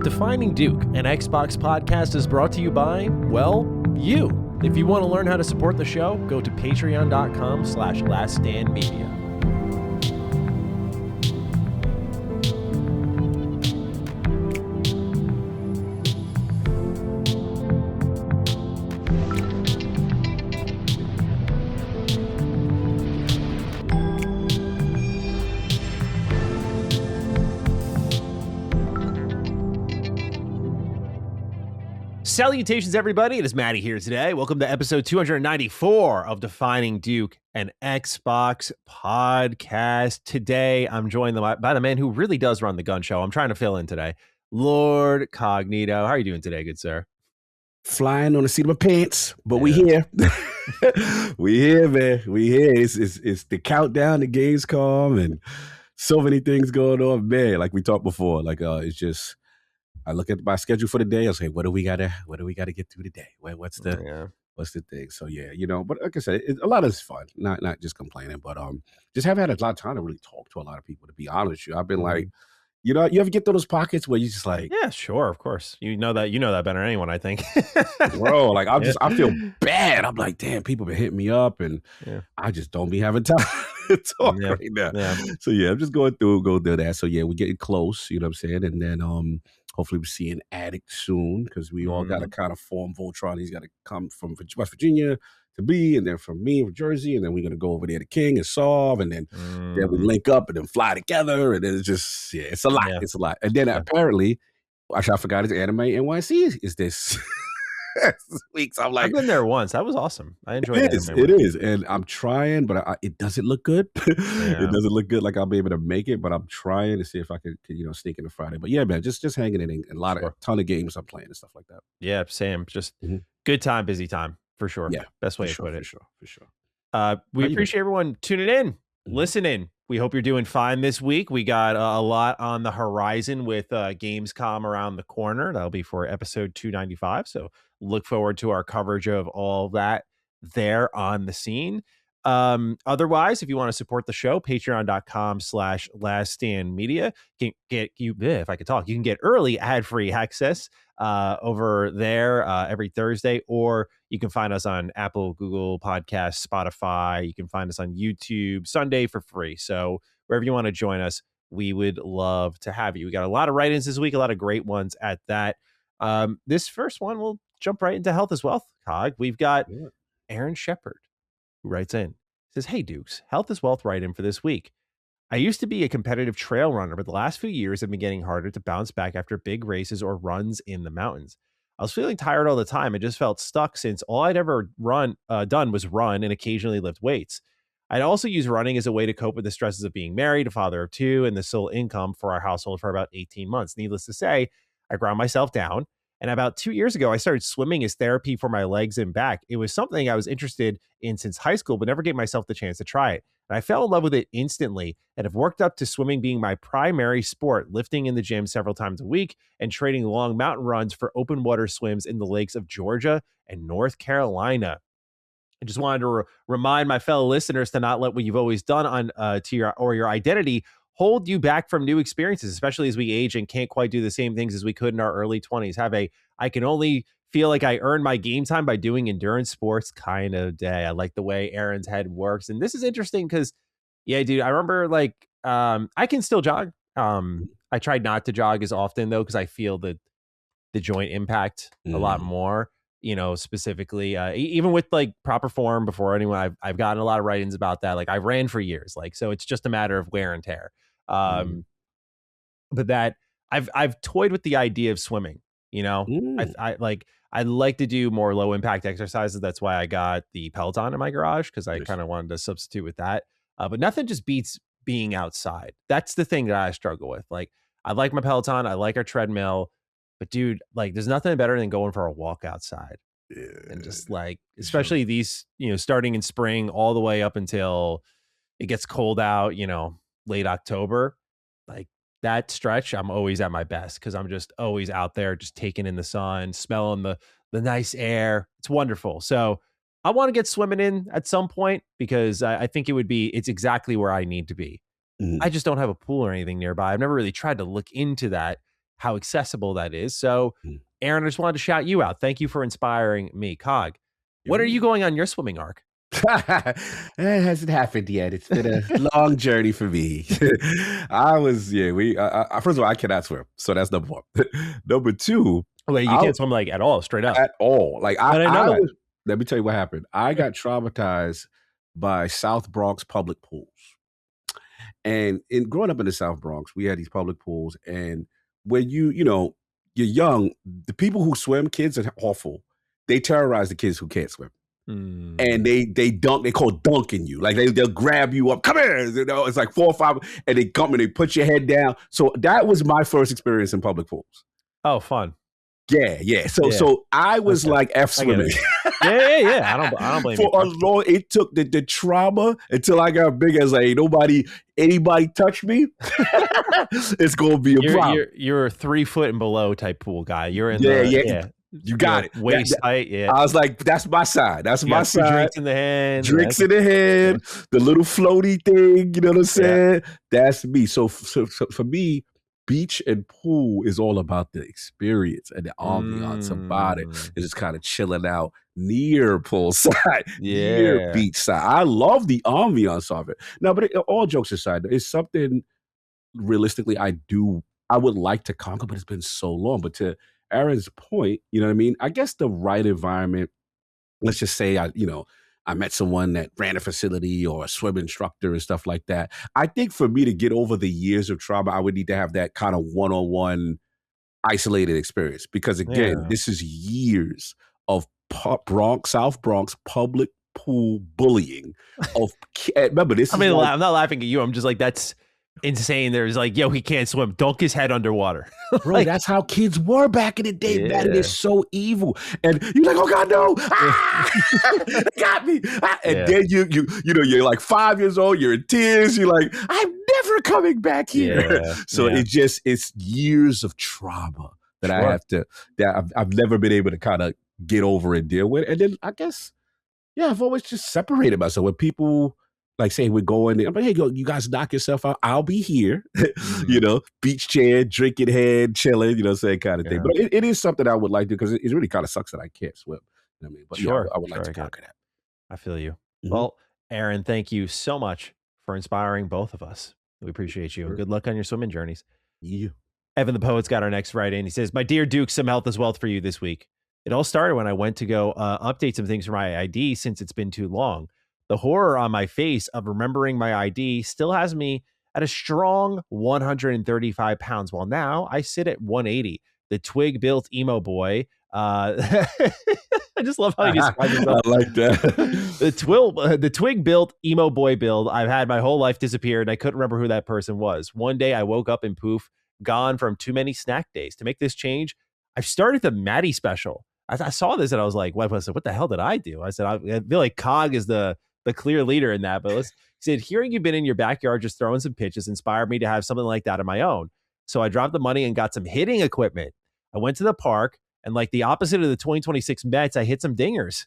Defining Duke, an Xbox podcast, is brought to you by, well, you. If you want to learn how to support the show, go to patreon.com/laststandmedia. Salutations, everybody. It is Maddie here today. Welcome to episode 294 of Defining Duke, an Xbox podcast. Today, I'm joined by the man who really does run the gun show. I'm trying to fill in today. Lord Cognito. How are you doing today, good sir? Flying on the seat of my pants, but we here. We here, man. We here. It's the countdown to Gamescom and so many things going on, man. Like we talked before, it's just... I look at my schedule for the day. I say, what do we gotta get through today? What's the thing? So yeah, but like I said, a lot of it's fun. Not just complaining, but just haven't had a lot of time to really talk to a lot of people. To be honest with you, I've been like, you ever get those pockets where you just like, yeah, sure, of course, you know that better than anyone, I think, bro. Like I feel bad. I'm like, damn, people been hitting me up, and I just don't be having time to talk right now. Yeah. So yeah, I'm just go through that. So yeah, we're getting close. You know what I'm saying, and then hopefully we see an addict soon because we all got to kind of form Voltron. He's got to come from West Virginia to be, and then from me, from Jersey, and then we're going to go over there to King and solve, and then we link up and then fly together, and then it's just, it's a lot. Yeah. It's a lot. And then apparently, actually I forgot, his Anime NYC is this week. So I'm like, I've been there once. That was awesome. I enjoyed it. It is. And I'm trying, but it doesn't look good. It doesn't look good like I'll be able to make it, but I'm trying to see if I could sneak into Friday. But yeah, man, just hanging in and a ton of games I'm playing and stuff like that. Yeah, same. Just good time, busy time for sure. Yeah. Best way to put it. For sure. We appreciate everyone tuning in, listening. We hope you're doing fine this week. We got a lot on the horizon with Gamescom around the corner. That'll be for episode 295. So look forward to our coverage of all that there on the scene. Otherwise, if you want to support the show, patreon.com/laststandmedia can get you, if I could talk, you can get early ad-free access over there every Thursday, or you can find us on Apple, Google Podcasts, Spotify. You can find us on YouTube Sunday for free. So wherever you want to join us, we would love to have you. We got a lot of write-ins this week, a lot of great ones at that. This first one, we'll jump right into Health is Wealth, Cog. We've got Aaron Shepard, who writes in. He says, hey, Dukes, Health is Wealth write-in for this week. I used to be a competitive trail runner, but the last few years have been getting harder to bounce back after big races or runs in the mountains. I was feeling tired all the time and just felt stuck since all I'd ever done was run and occasionally lift weights. I'd also use running as a way to cope with the stresses of being married, a father of two, and the sole income for our household for about 18 months. Needless to say, I ground myself down. And about 2 years ago, I started swimming as therapy for my legs and back. It was something I was interested in since high school, but never gave myself the chance to try it. And I fell in love with it instantly and have worked up to swimming being my primary sport, lifting in the gym several times a week and trading long mountain runs for open water swims in the lakes of Georgia and North Carolina. I just wanted to remind my fellow listeners to not let what you've always done on your identity hold you back from new experiences, especially as we age and can't quite do the same things as we could in our early 20s. I can only feel like I earn my game time by doing endurance sports kind of day. I like the way Aaron's head works. And this is interesting because, yeah, dude, I remember I can still jog. I tried not to jog as often, though, because I feel the joint impact a lot more, specifically, even with proper form before anyone, I've gotten a lot of write-ins about that. I ran for years, so it's just a matter of wear and tear. But that I've toyed with the idea of swimming, I'd like to do more low impact exercises. That's why I got the Peloton in my garage, because I kind of wanted to substitute with that. But nothing just beats being outside. That's the thing that I struggle with. I like my Peloton. I like our treadmill, but dude, there's nothing better than going for a walk outside. And just especially these, starting in spring all the way up until it gets cold out, late October, that stretch, I'm always at my best because I'm just always out there, just taking in the sun, smelling the nice air. It's wonderful. So I want to get swimming in at some point because I think it's exactly where I need to be. I just don't have a pool or anything nearby. I've never really tried to look into that. how accessible that is. So, Aaron, I just wanted to shout you out. Thank you for inspiring me. Cog, when are you going on your swimming arc? It hasn't happened yet. It's been a long journey for me. First of all, I cannot swim. So that's number one. Number two. Wait, you can't swim like at all, straight up? At all. Like let me tell you what happened. I got traumatized by South Bronx public pools. And growing up in the South Bronx, we had these public pools. And when you're young, the people who swim, kids are awful. They terrorize the kids who can't swim. And they call dunking you. Like they'll grab you up. Come here. It's like 4 or 5, and they come and they put your head down. So that was my first experience in public pools. Oh, fun. Yeah. So I was like F swimming. Yeah. I don't blame you. For a long, it took the trauma until I got big as like anybody touch me. It's gonna be a problem. You're 3 foot and below type pool guy. You're in You got it. Waist height. Yeah. I was like, that's my side. That's my side. Drinks in the hand. The little floaty thing. You know what I'm saying? That's me. So for me, beach and pool is all about the experience and the ambiance about it. It's just kind of chilling out near poolside, near beachside. I love the ambiance of it. No, but all jokes aside, it's something realistically I would like to conquer, but it's been so long. But to Aaron's point, you know what I mean? I guess the right environment, let's just say I met someone that ran a facility or a swim instructor and stuff like that. I think for me to get over the years of trauma, I would need to have that kind of one-on-one isolated experience. Because again, this is years of South Bronx public pool bullying. Remember, this I'm not laughing at you. I'm just like, that's insane. There's like, he can't swim. Dunk his head underwater. Bro, that's how kids were back in the day. Yeah. Man, it is so evil. And you're like, oh God, no. They got me. And then you're like 5 years old, you're in tears. You're like, I'm never coming back here. So it's years of trauma that I've never been able to kind of get over and deal with. And then I guess, I've always just separated myself. When people like say we're going there, I'm like, hey, you guys knock yourself out. I'll be here, beach chair, drinking head, chilling, saying kind of thing. But it is something I would like to, because it really kind of sucks that I can't swim. You know what I mean? But I would like to conquer that. I feel you. Well, Aaron, thank you so much for inspiring both of us. We appreciate you. And good luck on your swimming journeys. Yeah. Evan the Poet's got our next write in. He says, my dear Duke, some health is wealth for you this week. It all started when I went to go update some things for my ID since it's been too long. The horror on my face of remembering my ID still has me at a strong 135 pounds. While now I sit at 180. The twig built emo boy. I just love how he describes himself. I like that. The twig built emo boy build I've had my whole life disappeared, and I couldn't remember who that person was. One day I woke up and poof, gone from too many snack days. To make this change, I've started the Maddie special. I saw this and I was like, what the hell did I do? I said, I feel like Cog is the clear leader in that. But he said, hearing you've been in your backyard just throwing some pitches inspired me to have something like that of my own. So I dropped the money and got some hitting equipment. I went to the park, and like the opposite of the 2026 Mets, I hit some dingers.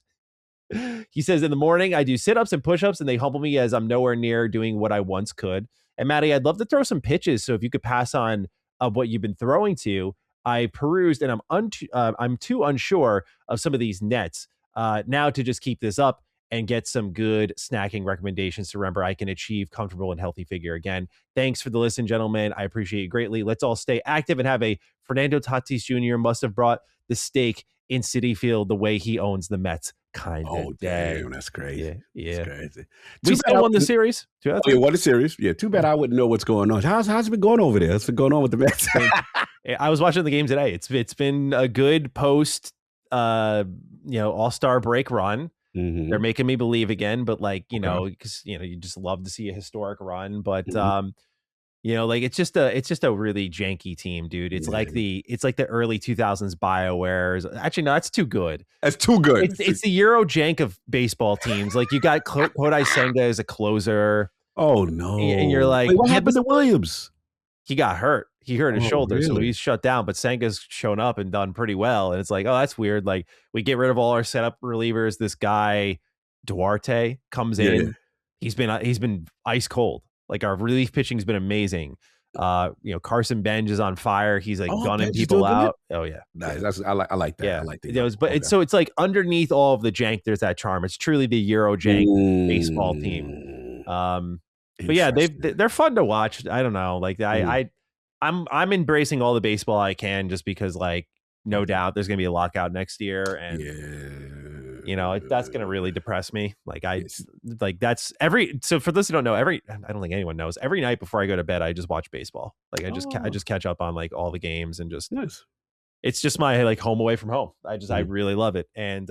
He says, in the morning, I do sit-ups and push-ups, and they humble me as I'm nowhere near doing what I once could. And Maddie, I'd love to throw some pitches. So if you could pass on what you've been throwing to, I perused, and I'm too unsure of some of these nets now to just keep this up and get some good snacking recommendations to remember I can achieve comfortable and healthy figure again. Thanks for the listen, gentlemen. I appreciate it greatly. Let's all stay active and have a Fernando Tatis Jr. must have brought the steak in Citi Field the way he owns the Mets kind of day. Damn, that's crazy. Yeah. That's crazy. We still won the series. Won the series. Yeah, too bad I wouldn't know what's going on. How's it been going over there? What's been going on with the Mets? I was watching the game today. It's been a good post All-Star break run. Mm-hmm. They're making me believe again, but because you just love to see a historic run, but it's just a really janky team, dude. It's like the early 2000s BioWare's. Actually, no, that's too good. That's too good. It's the Euro jank of baseball teams. Like you got Kodai Senga as a closer. Oh no! And you're like, what happened to Williams? He got hurt. He hurt his shoulder, really? So he's shut down. But Senga's shown up and done pretty well. And it's like, oh, that's weird. Like we get rid of all our setup relievers. This guy Duarte comes in. He's been ice cold. Like our relief pitching's been amazing. Carson Bench is on fire. He's like gunning Bench people out. Oh yeah, nice. I like that. Yeah, I like that. But it's like underneath all of the jank, there's that charm. It's truly the Euro jank baseball team. But yeah, they're fun to watch. I don't know, like I'm embracing all the baseball I can, just because like no doubt there's gonna be a lockout next year, and that's gonna really depress me. Like that's so for those who don't know, I don't think anyone knows, every night before I go to bed I just watch baseball. Like I just catch up on like all the games, and just it's just my like home away from home. I really love it. And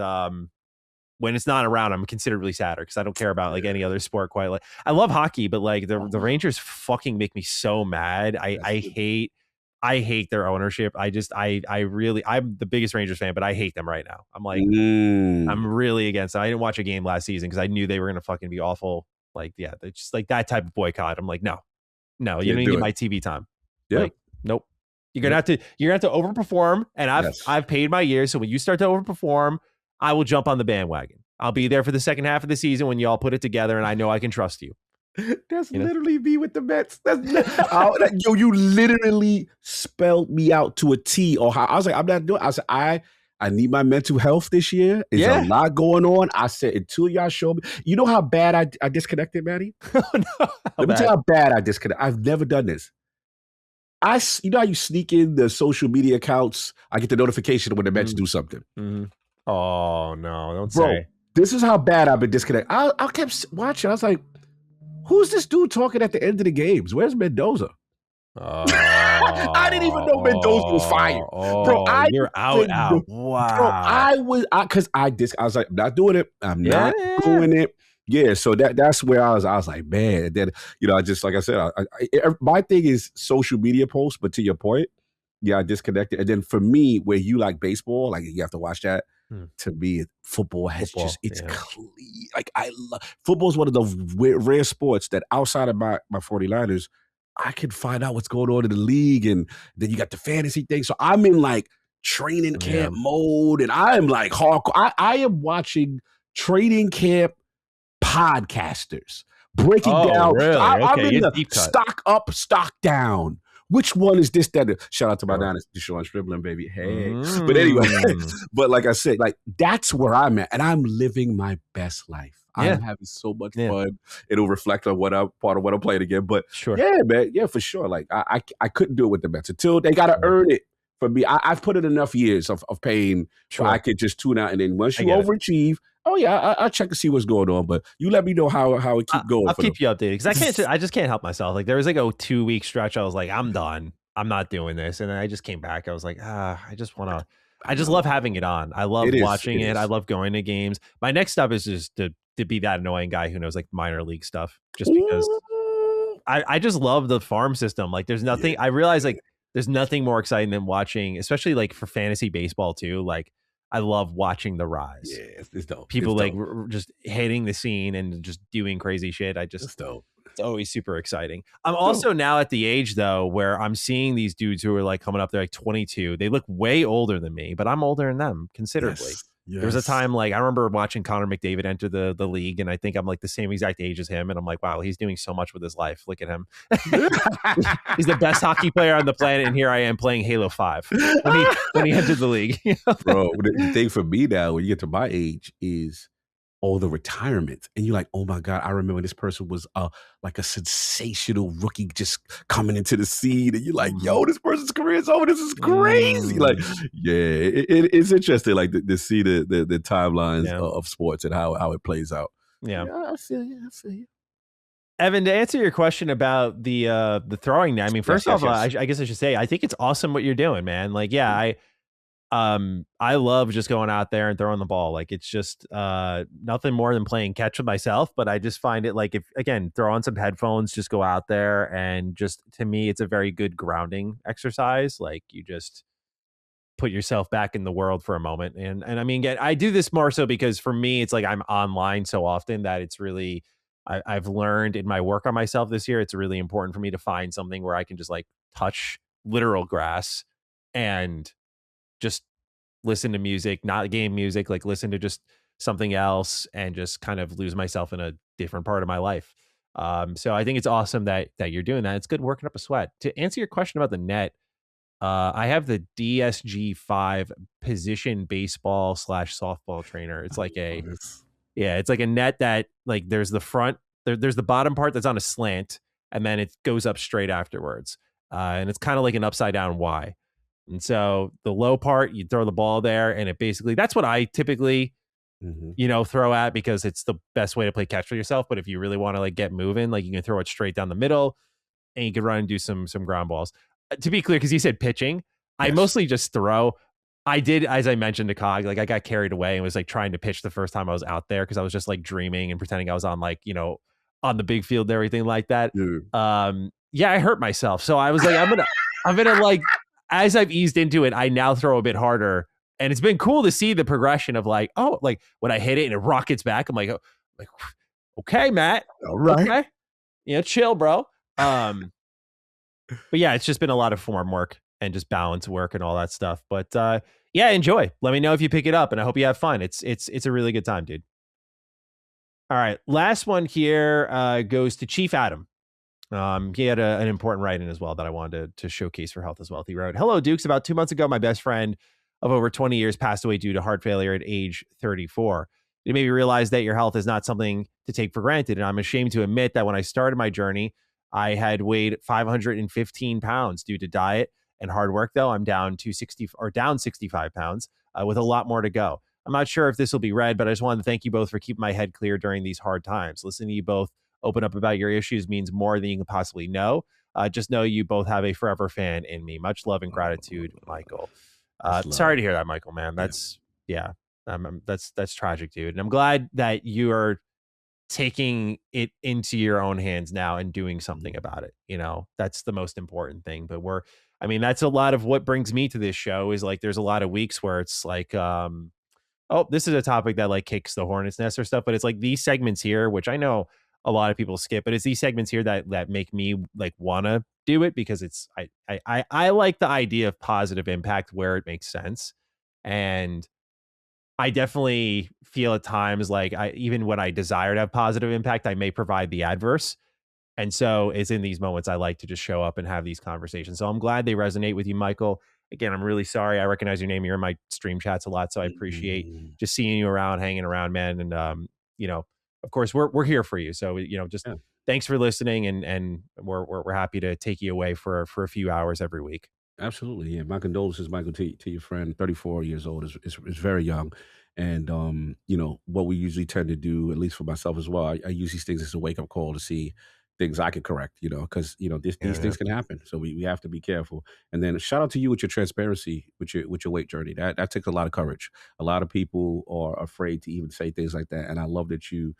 when it's not around, I'm considerably sadder because I don't care about like any other sport quite like. I love hockey, but like the Rangers fucking make me so mad. I hate their ownership. I'm the biggest Rangers fan, but I hate them right now. I'm like, I'm really against it. I didn't watch a game last season because I knew they were going to fucking be awful. Like, yeah, it's just like that type of boycott. I'm like, no, you don't need my TV time. Yeah. Like, nope. You're gonna have to overperform, and I've paid my years. So when you start to overperform, I will jump on the bandwagon. I'll be there for the second half of the season when y'all put it together, and I know I can trust you. That's literally me with the Mets. You literally spelled me out to a T. Or how I was like, I'm not doing. I said, I need my mental health this year. There's a lot going on. I said, until y'all show me. You know how bad I disconnected, Maddie? No, Let me tell you how bad I disconnected. I've never done this. You know how you sneak in the social media accounts? I get the notification when the Mets do something. Mm-hmm. Oh no! Don't Bro, say. This is how bad I've been disconnected. I kept watching. I was like, "Who's this dude talking at the end of the games? Where's Mendoza?" I didn't even know Mendoza was fired, bro. You're out. Wow. Bro, I was like, I'm not doing it. I'm not doing it. Yeah, so that's where I was like, man. And then, I just, like I said, my thing is social media posts, but to your point, I disconnected. And then for me, where you like baseball, like you have to watch that. To me, football it's clean. Like I love football is one of the rare sports that outside of my 49ers, I can find out what's going on in the league, and then you got the fantasy thing. So I'm in like training camp mode, and I'm like hardcore. I am watching training camp podcasters breaking down. Really? I'm in the stock up, stock down. Which one is this? That shout out to my dynasty, Deshaun Stribbling, baby. Hey, but anyway, but like I said, like that's where I'm at, and I'm living my best life. I'm having so much fun. It'll reflect on part of what I'm playing again. But yeah, man, for sure. Like I couldn't do it with the Mets until they got to earn it for me. I've put in enough years of pain, so I could just tune out, and then once you overachieve. Oh yeah, I'll check to see what's going on, but you let me know how it keep going. I'll keep you updated because I just can't help myself. Like there was like a 2-week stretch. I was like, I'm done. I'm not doing this, and then I just came back. I was like, I just love having it on. I love watching it. I love going to games. My next step is just to be that annoying guy who knows like minor league stuff, just because I just love the farm system. Like there's nothing. I realize like there's nothing more exciting than watching, especially like for fantasy baseball too. Like I love watching the rise. Yeah, it's dope. People just hitting the scene and just doing crazy shit. It's dope. It's always super exciting. I'm also now at the age though where I'm seeing these dudes who are like coming up. They're like 22. They look way older than me, but I'm older than them considerably. There was a time like I remember watching Connor McDavid enter the league, and I think I'm like the same exact age as him, and I'm like, wow, he's doing so much with his life. Look at him. He's the best hockey player on the planet, and here I am playing Halo 5 when he entered the league. Bro, the thing for me now when you get to my age is all the retirements, and you're like, oh my God, I remember this person was like a sensational rookie just coming into the scene, and you're like, yo, this person's career is over. This is crazy. Like, it's interesting, like to see the timelines of sports and how it plays out. Yeah, I feel you. Evan, to answer your question about the throwing now, I mean, first off, I guess I should say I think it's awesome what you're doing, man. Like, I love just going out there and throwing the ball. Like it's just nothing more than playing catch with myself, but I just find it like throw on some headphones, just go out there, and just to me it's a very good grounding exercise. Like you just put yourself back in the world for a moment. And I mean, I do this more so because for me it's like I'm online so often that it's really I've learned in my work on myself this year, it's really important for me to find something where I can just like touch literal grass and just listen to music, not game music, like listen to just something else and just kind of lose myself in a different part of my life. So I think it's awesome that you're doing that. It's good working up a sweat. To answer your question about the net, I have the DSG5 position baseball / softball trainer. It's like it's like a net that like there's the front, there's the bottom part that's on a slant, and then it goes up straight afterwards. And it's kind of like an upside down Y. And so the low part, you throw the ball there, and it basically, that's what I typically, throw at, because it's the best way to play catch for yourself. But if you really want to like get moving, like you can throw it straight down the middle, and you can run and do some ground balls. To be clear, because you said pitching, I mostly just throw. I did, as I mentioned to Cog, like I got carried away and was like trying to pitch the first time I was out there, because I was just like dreaming and pretending I was on like, on the big field and everything like that. I hurt myself. So I was like, I'm gonna like, as I've eased into it, I now throw a bit harder. And it's been cool to see the progression of like, oh, like when I hit it and it rockets back, I'm like, okay, Matt. All right. Okay. Chill, bro. But yeah, it's just been a lot of form work and just balance work and all that stuff. But enjoy. Let me know if you pick it up, and I hope you have fun. It's a really good time, dude. All right, last one here goes to Chief Adam. He had an important write-in as well that I wanted to showcase for Health as well. He wrote, "Hello, Dukes. About 2 months ago, my best friend of over 20 years passed away due to heart failure at age 34. It made me realize that your health is not something to take for granted. And I'm ashamed to admit that when I started my journey, I had weighed 515 pounds due to diet and hard work. Though I'm down 65 pounds with a lot more to go. I'm not sure if this will be read, but I just wanted to thank you both for keeping my head clear during these hard times. Listening to you both open up about your issues means more than you can possibly know. Just know you both have a forever fan in me. Much love and gratitude, Michael." Sorry to hear that, Michael, man. That's that's tragic, dude. And I'm glad that you are taking it into your own hands now and doing something about it. That's the most important thing. But that's a lot of what brings me to this show, is like, there's a lot of weeks where it's like, this is a topic that like kicks the hornet's nest or stuff, but it's like these segments here, which I know a lot of people skip, but it's these segments here that make me like want to do it, because it's, I like the idea of positive impact where it makes sense. And I definitely feel at times like even when I desire to have positive impact, I may provide the adverse. And so it's in these moments I like to just show up and have these conversations. So I'm glad they resonate with you, Michael. Again, I'm really sorry. I recognize your name. You're in my stream chats a lot, so I appreciate just seeing you around, hanging around, man. And of course, we're here for you. So thanks for listening, and we're happy to take you away for a few hours every week. Absolutely, yeah. My condolences, Michael, to your friend. 34 years old is very young, and what we usually tend to do, at least for myself as well, I use these things as a wake up call to see things I can correct, because these things can happen. So we have to be careful. And then shout out to you with your transparency with your weight journey. That takes a lot of courage. A lot of people are afraid to even say things like that, and I love that you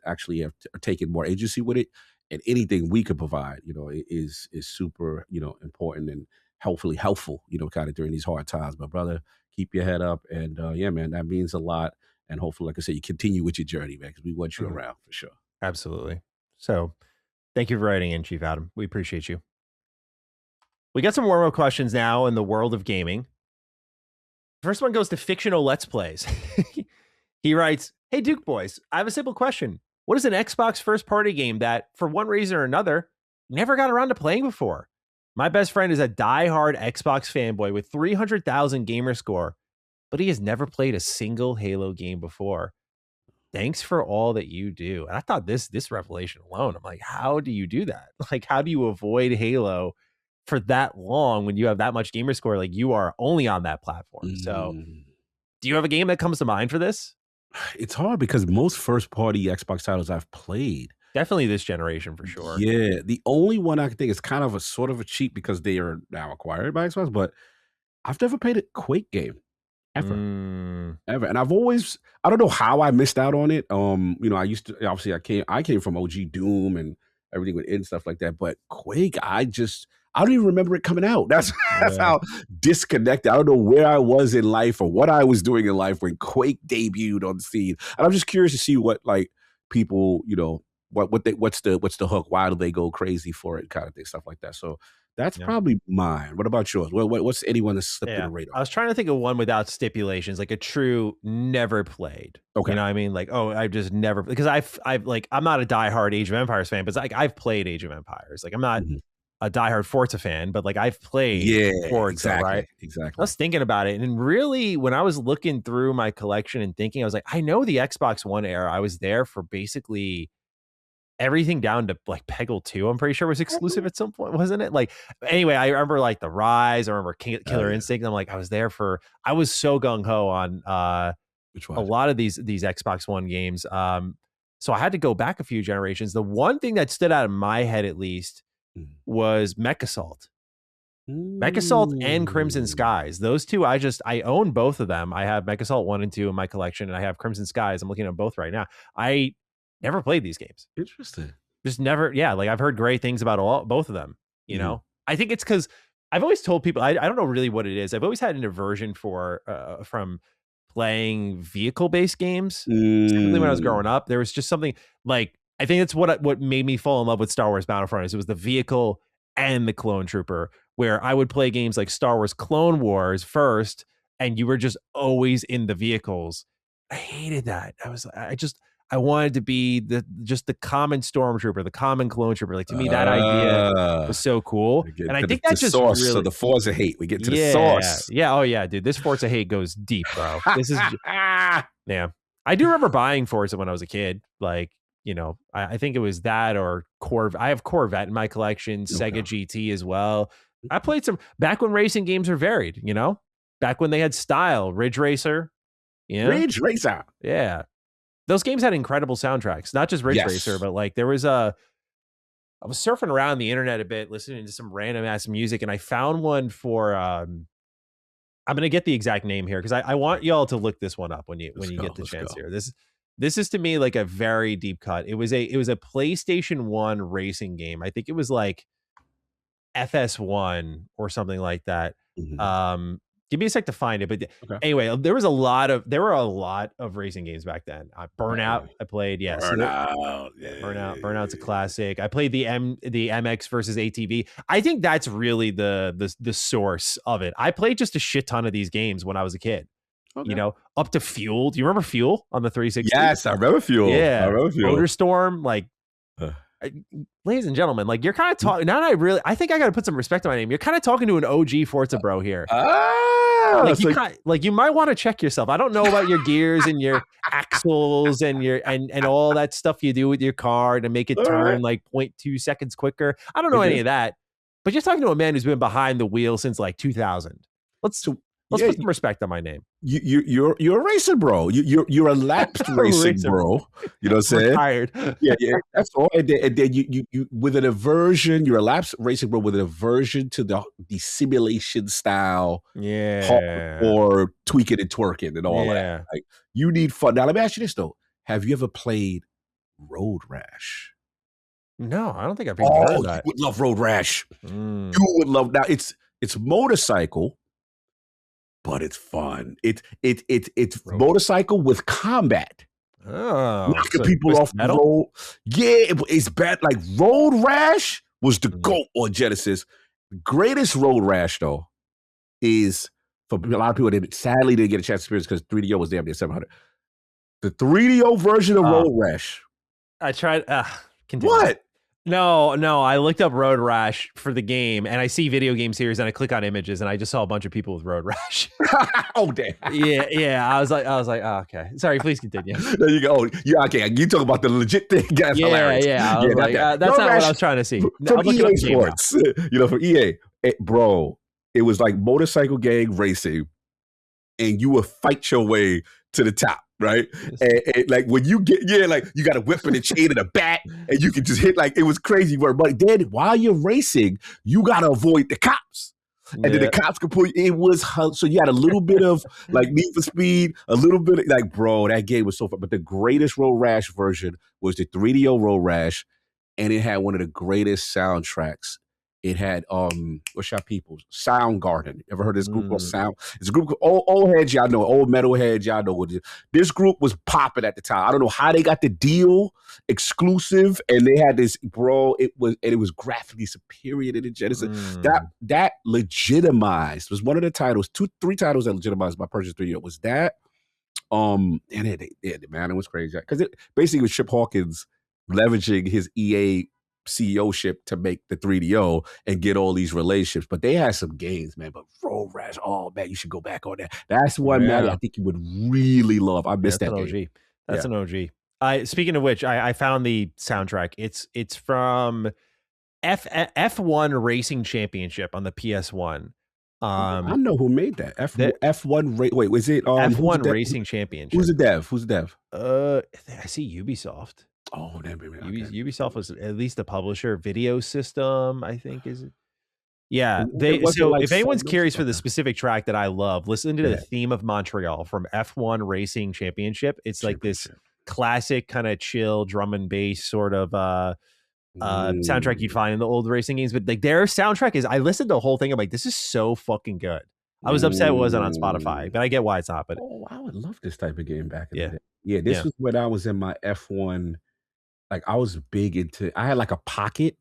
actually have taken more agency with it. And anything we could provide, is super, important and hopefully helpful, kind of during these hard times. But brother, keep your head up, and man, that means a lot. And hopefully, like I said, you continue with your journey, man, because we want you around for sure. Absolutely. So thank you for writing in, Chief Adam. We appreciate you. We got some warm-up questions now in the world of gaming. First one goes to Fictional Let's Plays. He writes, "Hey, Duke Boys, I have a simple question. What is an Xbox first-party game that, for one reason or another, never got around to playing before? My best friend is a die-hard Xbox fanboy with 300,000 gamer score, but he has never played a single Halo game before. Thanks for all that you do." And I thought this revelation alone, I'm like, how do you do that? Like, how do you avoid Halo for that long when you have that much gamer score? Like, you are only on that platform. So do you have a game that comes to mind for this? It's hard because most first-party Xbox titles I've played, definitely this generation for sure. Yeah, the only one I can think is kind of a sort of a cheat because they are now acquired by Xbox, but I've never played a Quake game ever. And I've always, I don't know how I missed out on it. I used to, obviously I came from OG Doom and everything with it and stuff like that, but Quake, I don't even remember it coming out. That's how disconnected. I don't know where I was in life or what I was doing in life when Quake debuted on the scene. And I'm just curious to see what like people, what's the hook? Why do they go crazy for it? Kind of thing, stuff like that. So That's probably mine. What about yours? What's anyone that's slipped through the radar? I was trying to think of one without stipulations, like a true never played. Okay. You know what I mean? Like, I just never, because I've like, I'm not a diehard Age of Empires fan, but like I've played Age of Empires. Like I'm not a diehard Forza fan, but like I've played Forza, right? Exactly. I was thinking about it. And really, when I was looking through my collection and thinking, I was like, I know the Xbox One era, I was there for basically everything down to like Peggle 2, I'm pretty sure was exclusive at some point, wasn't it? Like, anyway, I remember like the Rise, I remember Killer Instinct. I'm like, I was so gung-ho on a lot of these Xbox One games. So I had to go back a few generations. The one thing that stood out in my head, at least, was Mech Assault. Mech Assault and Crimson Skies. Those two, I own both of them. I have Mech Assault 1 and 2 in my collection, and I have Crimson Skies. I'm looking at both right now. I never played these games. Interesting. Just never. Yeah, like I've heard great things about both of them. You know, I think it's because I've always told people, I don't know really what it is. I've always had an aversion from playing vehicle-based games. Specifically when I was growing up, there was just something like, I think that's what made me fall in love with Star Wars Battlefront. It was the vehicle and the clone trooper, where I would play games like Star Wars Clone Wars first, and you were just always in the vehicles. I hated that. I wanted to be the common stormtrooper, the common clone trooper. Like, to me, that idea was so cool. And I think that's just source really, so the Forza hate. We get to the source. Yeah. Oh yeah, dude. This Forza hate goes deep, bro. This is yeah. I do remember buying Forza when I was a kid. Like, you know, I think it was that or Corvette. I have Corvette in my collection, Sega GT as well. I played some back when racing games were varied, you know, back when they had style. Ridge Racer. Ridge Racer. Yeah. Those games had incredible soundtracks, not just Ridge Racer, but like I was surfing around the internet a bit, listening to some random ass music, and I found one for, I'm going to get the exact name here, because I want y'all to look this one up when you get the chance here. This is to me like a very deep cut. It was a PlayStation 1 racing game. I think it was like FS1 or something like that. Give me a sec to find it, but anyway, there were a lot of racing games back then. Burnout, I played. Yes, Burnout's a classic. I played the MX versus ATV. I think that's really the source of it. I played just a shit ton of these games when I was a kid. You know, up to Fuel. Do you remember Fuel on the 360? Yes, I remember Fuel. Yeah, Motor Storm. Like, ladies and gentlemen, like, you're kind of talking. Now I think I got to put some respect on my name. You're kind of talking to an OG Forza bro here. Like you might want to check yourself. I don't know about your gears and your axles and your and all that stuff you do with your car to make it turn like 0.2 seconds quicker. I don't know any of that. But you're talking to a man who's been behind the wheel since like 2000. Let's put some respect on my name. You're a racer, bro. You're a lapsed racing bro. You know what I'm saying? Retired. Yeah. That's all. And then you with an aversion. You're a lapsed racing bro with an aversion to the simulation style. Yeah. Or tweaking and twerking and all that. Like, you need fun. Now let me ask you this though: have you ever played Road Rash? No, I don't think I've even heard of that. You would love Road Rash. You would love. Now it's motorcycle. But it's fun. It's motorcycle with combat. Knocking people off the road. Yeah, it's bad. Like, Road Rash was the GOAT on Genesis. The greatest Road Rash, though, is for a lot of people that sadly didn't get a chance to experience because 3DO was damn near 700. The 3DO version of Road Rash. I tried. Continue. What? No. I looked up Road Rash for the game, and I see video game series, and I click on images, and I just saw a bunch of people with Road Rash. Oh, damn. Yeah. I was like, oh, okay. Sorry, please continue. There you go. Yeah, okay. You talk about the legit thing. That's hilarious. Yeah. I was like, that's not Rash, what I was trying to see. From EA Sports, from EA, bro. It was like motorcycle gang racing, and you would fight your way to the top. Right. And like when you get, like you got a whip and a chain and a bat and you can just hit, like, it was crazy work. But then while you're racing, you got to avoid the cops. And then the cops could pull you. It was, so you had a little bit of like Need for Speed, a little bit of, like, bro, that game was so fun. But the greatest Road Rash version was the 3DO Road Rash. And it had one of the greatest soundtracks It had what's your people? Soundgarden. Ever heard of this group called Sound? It's a group of old heads, y'all know, old metal heads, y'all know what it is. This group was popping at the time. I don't know how they got the deal exclusive, and they had this, bro. It was graphically superior to the Genesis. That legitimized, was one of the titles, 3 titles that legitimized my purchase 3D. Was that and man, it was crazy because it basically was Chip Hawkins leveraging his EA CEO-ship to make the 3DO and get all these relationships. But they had some games, man. But Road Rash, oh man, you should go back on that. That's one, man, I think you would really love. I missed that game. That's an OG. Speaking of which, I found the soundtrack. It's from F1 Racing Championship on the PS1. I know who made that. F1. Wait, was it F1 Racing Championship? Who's the dev? I see Ubisoft. Oh, that baby. Ubisoft was at least the publisher. Video System, I think, is it? Yeah. If anyone's curious for the specific track that I love, listen to the Theme of Montreal from F1 Racing Championship. It's like this classic kind of chill drum and bass sort of soundtrack you'd find in the old racing games. But like their soundtrack is, I listened to the whole thing. I'm like, this is so fucking good. I was upset it wasn't on Spotify, but I get why it's not. But I would love this type of game back in the day. Yeah, this was when I was in my F1. Like I was big into, I had like a pocket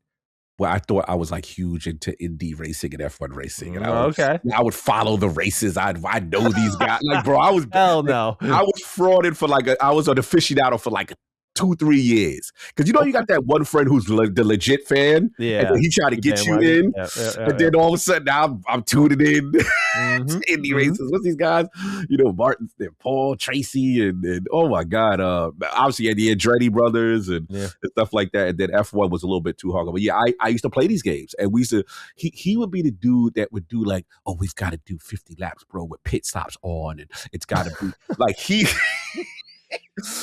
where I thought I was like huge into indie racing and F1 racing. And I would follow the races. I know these guys. Like, bro, I was hell no. I was frauded for I was an aficionado for like 2-3 years. Because you got that one friend who's the legit fan. Yeah. And then he tried to get you in. And then all of a sudden now I'm tuning in to indie races. What's these guys? Martin, Paul, Tracy, and oh my God. Obviously the Andretti brothers and stuff like that. And then F1 was a little bit too hard. But yeah, I used to play these games. And we used to, he would be the dude that would do like, oh, we've got to do 50 laps, bro, with pit stops on. And it's got to be like he...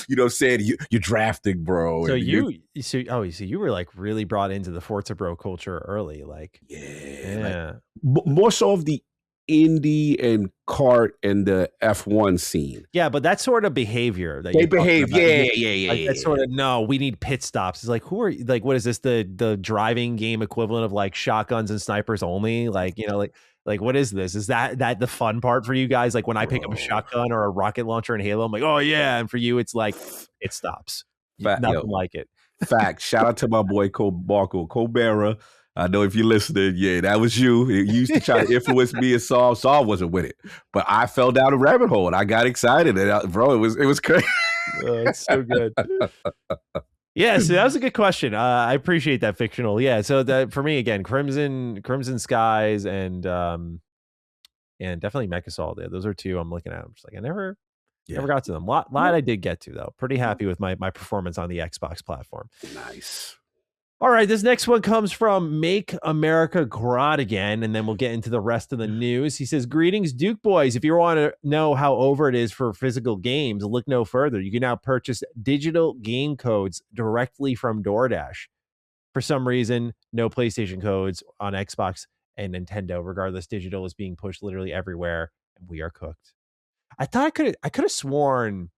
You know what I'm saying? You're drafting, bro. So you were like really brought into the Forza Bro culture early, like like, more so of the indie and kart and the F1 scene. Yeah, but that sort of behavior that they behave, that sort of no, we need pit stops. It's like, who are like, what is this? The driving game equivalent of like shotguns and snipers only? Like, like what is this? Is that the fun part for you guys? Like when I pick up a shotgun or a rocket launcher in Halo, I'm like, oh yeah. And for you, it's like it stops. Nothing like it. Fact. Shout out to my boy Marco Colbera. I know if you're listening, that was you. You used to try to influence me and Saul. Saul wasn't with it, but I fell down a rabbit hole and I got excited. And bro, it was crazy. Oh, it's so good. Yeah, so that was a good question. I appreciate that fictional. Yeah, so that for me again, Crimson Skies and definitely Mechasol. Those are 2 I'm looking at. I'm just like I never got to them. Lot I did get to though. Pretty happy with my performance on the Xbox platform. Nice. All right, this next one comes from Make America Grot Again, and then we'll get into the rest of the news. He says, greetings, Duke boys. If you want to know how over it is for physical games, look no further. You can now purchase digital game codes directly from DoorDash. For some reason, no PlayStation codes on Xbox and Nintendo. Regardless, digital is being pushed literally everywhere, and we are cooked. I thought I could have sworn.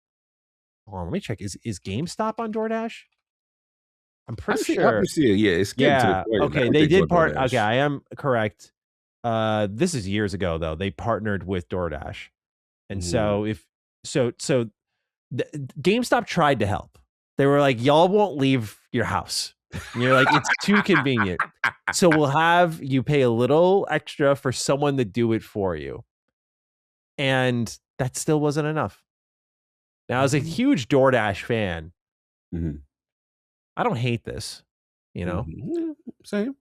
Hold on, let me check. Is GameStop on DoorDash? I'm pretty sure. I see it. Yeah, it's getting to the point. Okay, they did part. Okay, I am correct. This is years ago though. They partnered with DoorDash, and so GameStop tried to help. They were like, "Y'all won't leave your house." And you're like, "It's too convenient." So we'll have you pay a little extra for someone to do it for you, and that still wasn't enough. Now, as a huge DoorDash fan. I don't hate this, Same.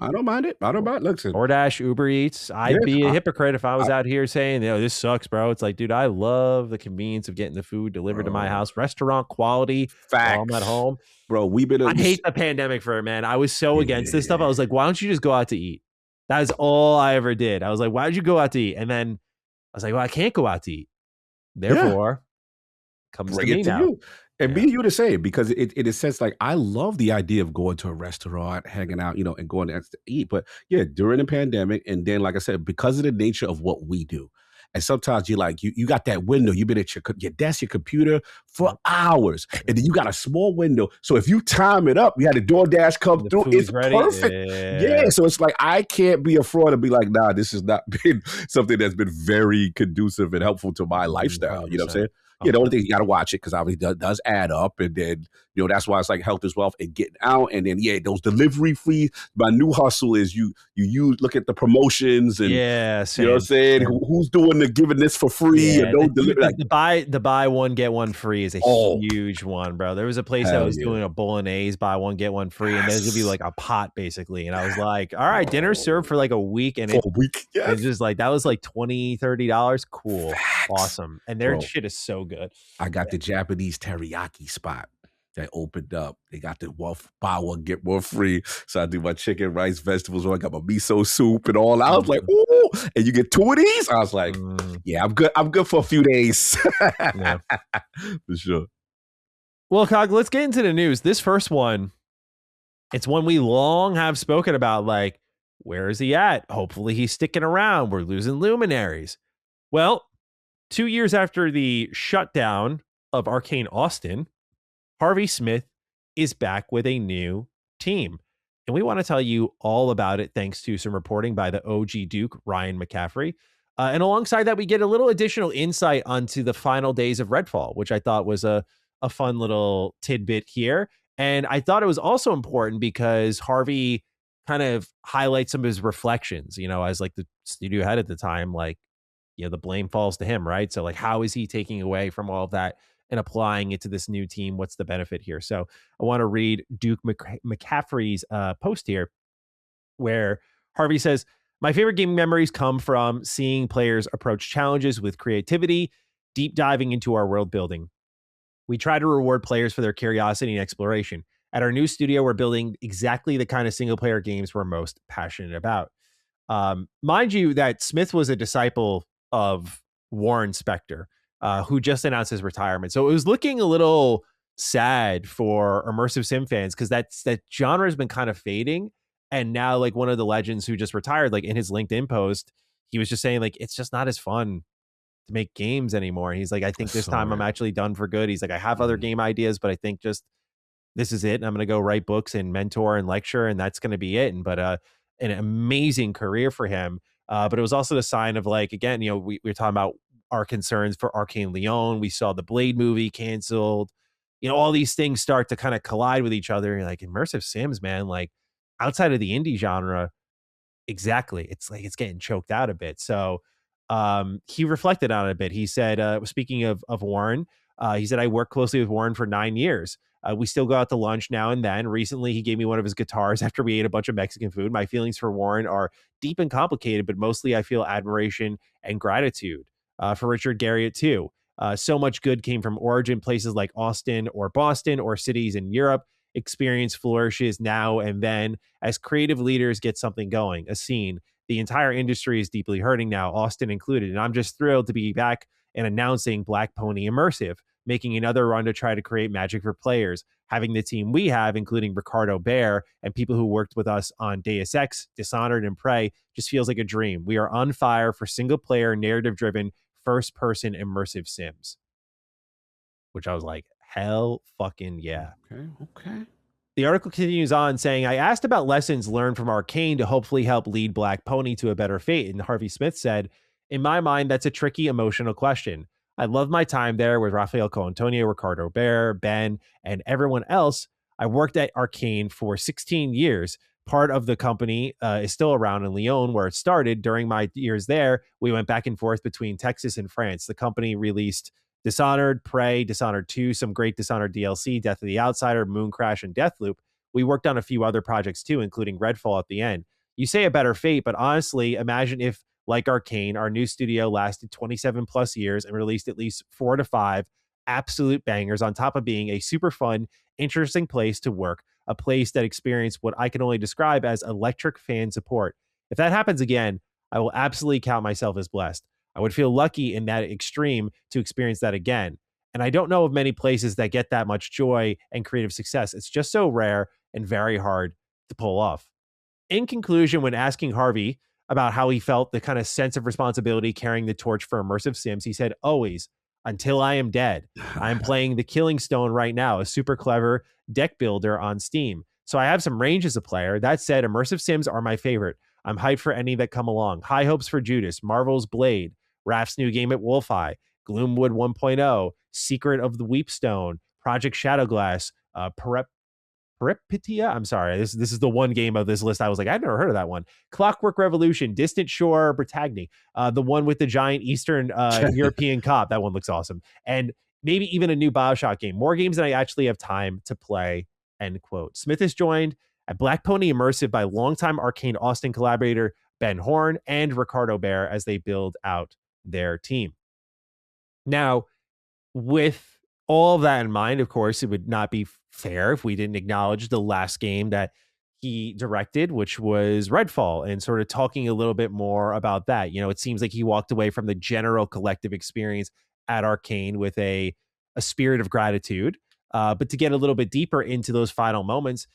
I don't mind it. Listen, DoorDash, Uber Eats. I'd be a hypocrite if I was out here saying, this sucks, bro. It's like, dude, I love the convenience of getting the food delivered to my house. Restaurant quality. Facts. I'm at home. Bro, I hate the pandemic for it, man. I was so against this stuff. I was like, why don't you just go out to eat? That is all I ever did. I was like, why did you go out to eat? And then I was like, well, I can't go out to eat. Therefore, comes bring to me it to now. You. And me and you the same, because it in a sense, like I love the idea of going to a restaurant, hanging out, and going to eat. But yeah, during the pandemic, and then like I said, because of the nature of what we do, And sometimes you got that window. You've been at your desk, your computer for hours. And then you got a small window. So if you time it up, you had the DoorDash come through. It's ready. Perfect. Yeah. So it's like, I can't be a fraud and be like, nah, this has not been something that's been very conducive and helpful to my lifestyle. 100%. You know what I'm saying? Yeah, the only thing, you got to watch it because obviously it does add up. And then, that's why it's like health is wealth and getting out. And then, those delivery fees. My new hustle is you look at the promotions and, you know what I'm saying? Who's doing giving this for free? Yeah, the buy one, get one free is a huge one, bro. There was a place that was doing a bolognese, buy one, get one free. And there's going to be like a pot basically. And I was like, all right, dinner served for like a week. And it's just like, that was like $20, $30. Cool. Facts. Awesome. And their shit is so good. I got the Japanese teriyaki spot that opened up. They got the buy one, get one free. So I do my chicken, rice, vegetables. I got my miso soup and all. I was like, ooh, and you get 2 of these? I was like, yeah, I'm good. I'm good for a few days. For sure. Well, Cog, let's get into the news. This first one, it's one we long have spoken about. Like, where is he at? Hopefully he's sticking around. We're losing luminaries. Well, 2 years after the shutdown of Arcane Austin, Harvey Smith is back with a new team. And we want to tell you all about it thanks to some reporting by the OG Duke, Ryan McCaffrey. And alongside that, we get a little additional insight onto the final days of Redfall, which I thought was a fun little tidbit here. And I thought it was also important because Harvey kind of highlights some of his reflections, as like the studio head at the time, like, the blame falls to him, right? So like, how is he taking away from all of that and applying it to this new team? What's the benefit here? So I want to read Duke McCaffrey's post here, where Harvey says, my favorite gaming memories come from seeing players approach challenges with creativity, deep diving into our world building. We try to reward players for their curiosity and exploration. At our new studio, we're building exactly the kind of single player games we're most passionate about. Mind you that Smith was a disciple of Warren Spector, who just announced his retirement. So it was looking a little sad for immersive sim fans because that genre has been kind of fading. And now, like, one of the legends who just retired, like in his LinkedIn post, he was just saying like, it's just not as fun to make games anymore. And he's like, I think this time I'm actually done for good. He's like, I have other game ideas, but I think just this is it. And I'm going to go write books and mentor and lecture, and that's going to be it. And but an amazing career for him. But it was also the sign of, like, again, we were talking about our concerns for Arcane Leon. We saw the Blade movie canceled. All these things start to kind of collide with each other. Like immersive sims, man, like outside of the indie genre, exactly. It's like it's getting choked out a bit. So he reflected on it a bit. He said, speaking of Warren, he said, I worked closely with Warren for 9 years. We still go out to lunch now and then. Recently, he gave me one of his guitars after we ate a bunch of Mexican food. My feelings for Warren are deep and complicated, but mostly I feel admiration and gratitude for Richard Garriott, too. So much good came from Origin, places like Austin or Boston or cities in Europe. Experience flourishes now and then as creative leaders get something going, a scene. The entire industry is deeply hurting now, Austin included. And I'm just thrilled to be back and announcing Black Pony Immersive, making another run to try to create magic for players. Having the team we have, including Ricardo Bear and people who worked with us on Deus Ex, Dishonored, and Prey, just feels like a dream. We are on fire for single-player, narrative-driven, first-person immersive sims. Which I was like, hell fucking yeah. Okay. The article continues on saying, I asked about lessons learned from Arcane to hopefully help lead Black Pony to a better fate. And Harvey Smith said, in my mind, that's a tricky emotional question. I loved my time there with Rafael Coantonio, Ricardo Bear, Ben, and everyone else. I worked at Arcane for 16 years. Part of the company is still around in Lyon, where it started. During my years there, we went back and forth between Texas and France. The company released Dishonored, Prey, Dishonored 2, some great Dishonored DLC, Death of the Outsider, Mooncrash, and Deathloop. We worked on a few other projects too, including Redfall at the end. You say a better fate, but honestly, imagine if, like Arcane, our new studio lasted 27 plus years and released at least 4 to 5 absolute bangers on top of being a super fun, interesting place to work, a place that experienced what I can only describe as electric fan support. If that happens again, I will absolutely count myself as blessed. I would feel lucky in that extreme to experience that again. And I don't know of many places that get that much joy and creative success. It's just so rare and very hard to pull off. In conclusion, when asking Harvey about how he felt the kind of sense of responsibility carrying the torch for immersive sims. He said, always, until I am dead. I'm playing the Killing Stone right now, a super clever deck builder on Steam. So I have some range as a player. That said, immersive sims are my favorite. I'm hyped for any that come along. High hopes for Judas, Marvel's Blade, Raph's new game at Wolfeye, Gloomwood 1.0, Secret of the Weepstone, Project Shadowglass, Peripetia. I'm sorry. This is the one game of this list I was like, I've never heard of that one. Clockwork Revolution, Distant Shore, Brittany, the one with the giant Eastern European cop. That one looks awesome. And maybe even a new BioShock game. More games than I actually have time to play, end quote. Smith is joined at Black Pony Immersive by longtime Arcane Austin collaborator Ben Horn and Ricardo Bear as they build out their team. Now, with all of that in mind, of course, it would not be fair if we didn't acknowledge the last game that he directed, which was Redfall, and sort of talking a little bit more about that. You know, it seems like he walked away from the general collective experience at Arcane with a spirit of gratitude. But to get a little bit deeper into those final moments,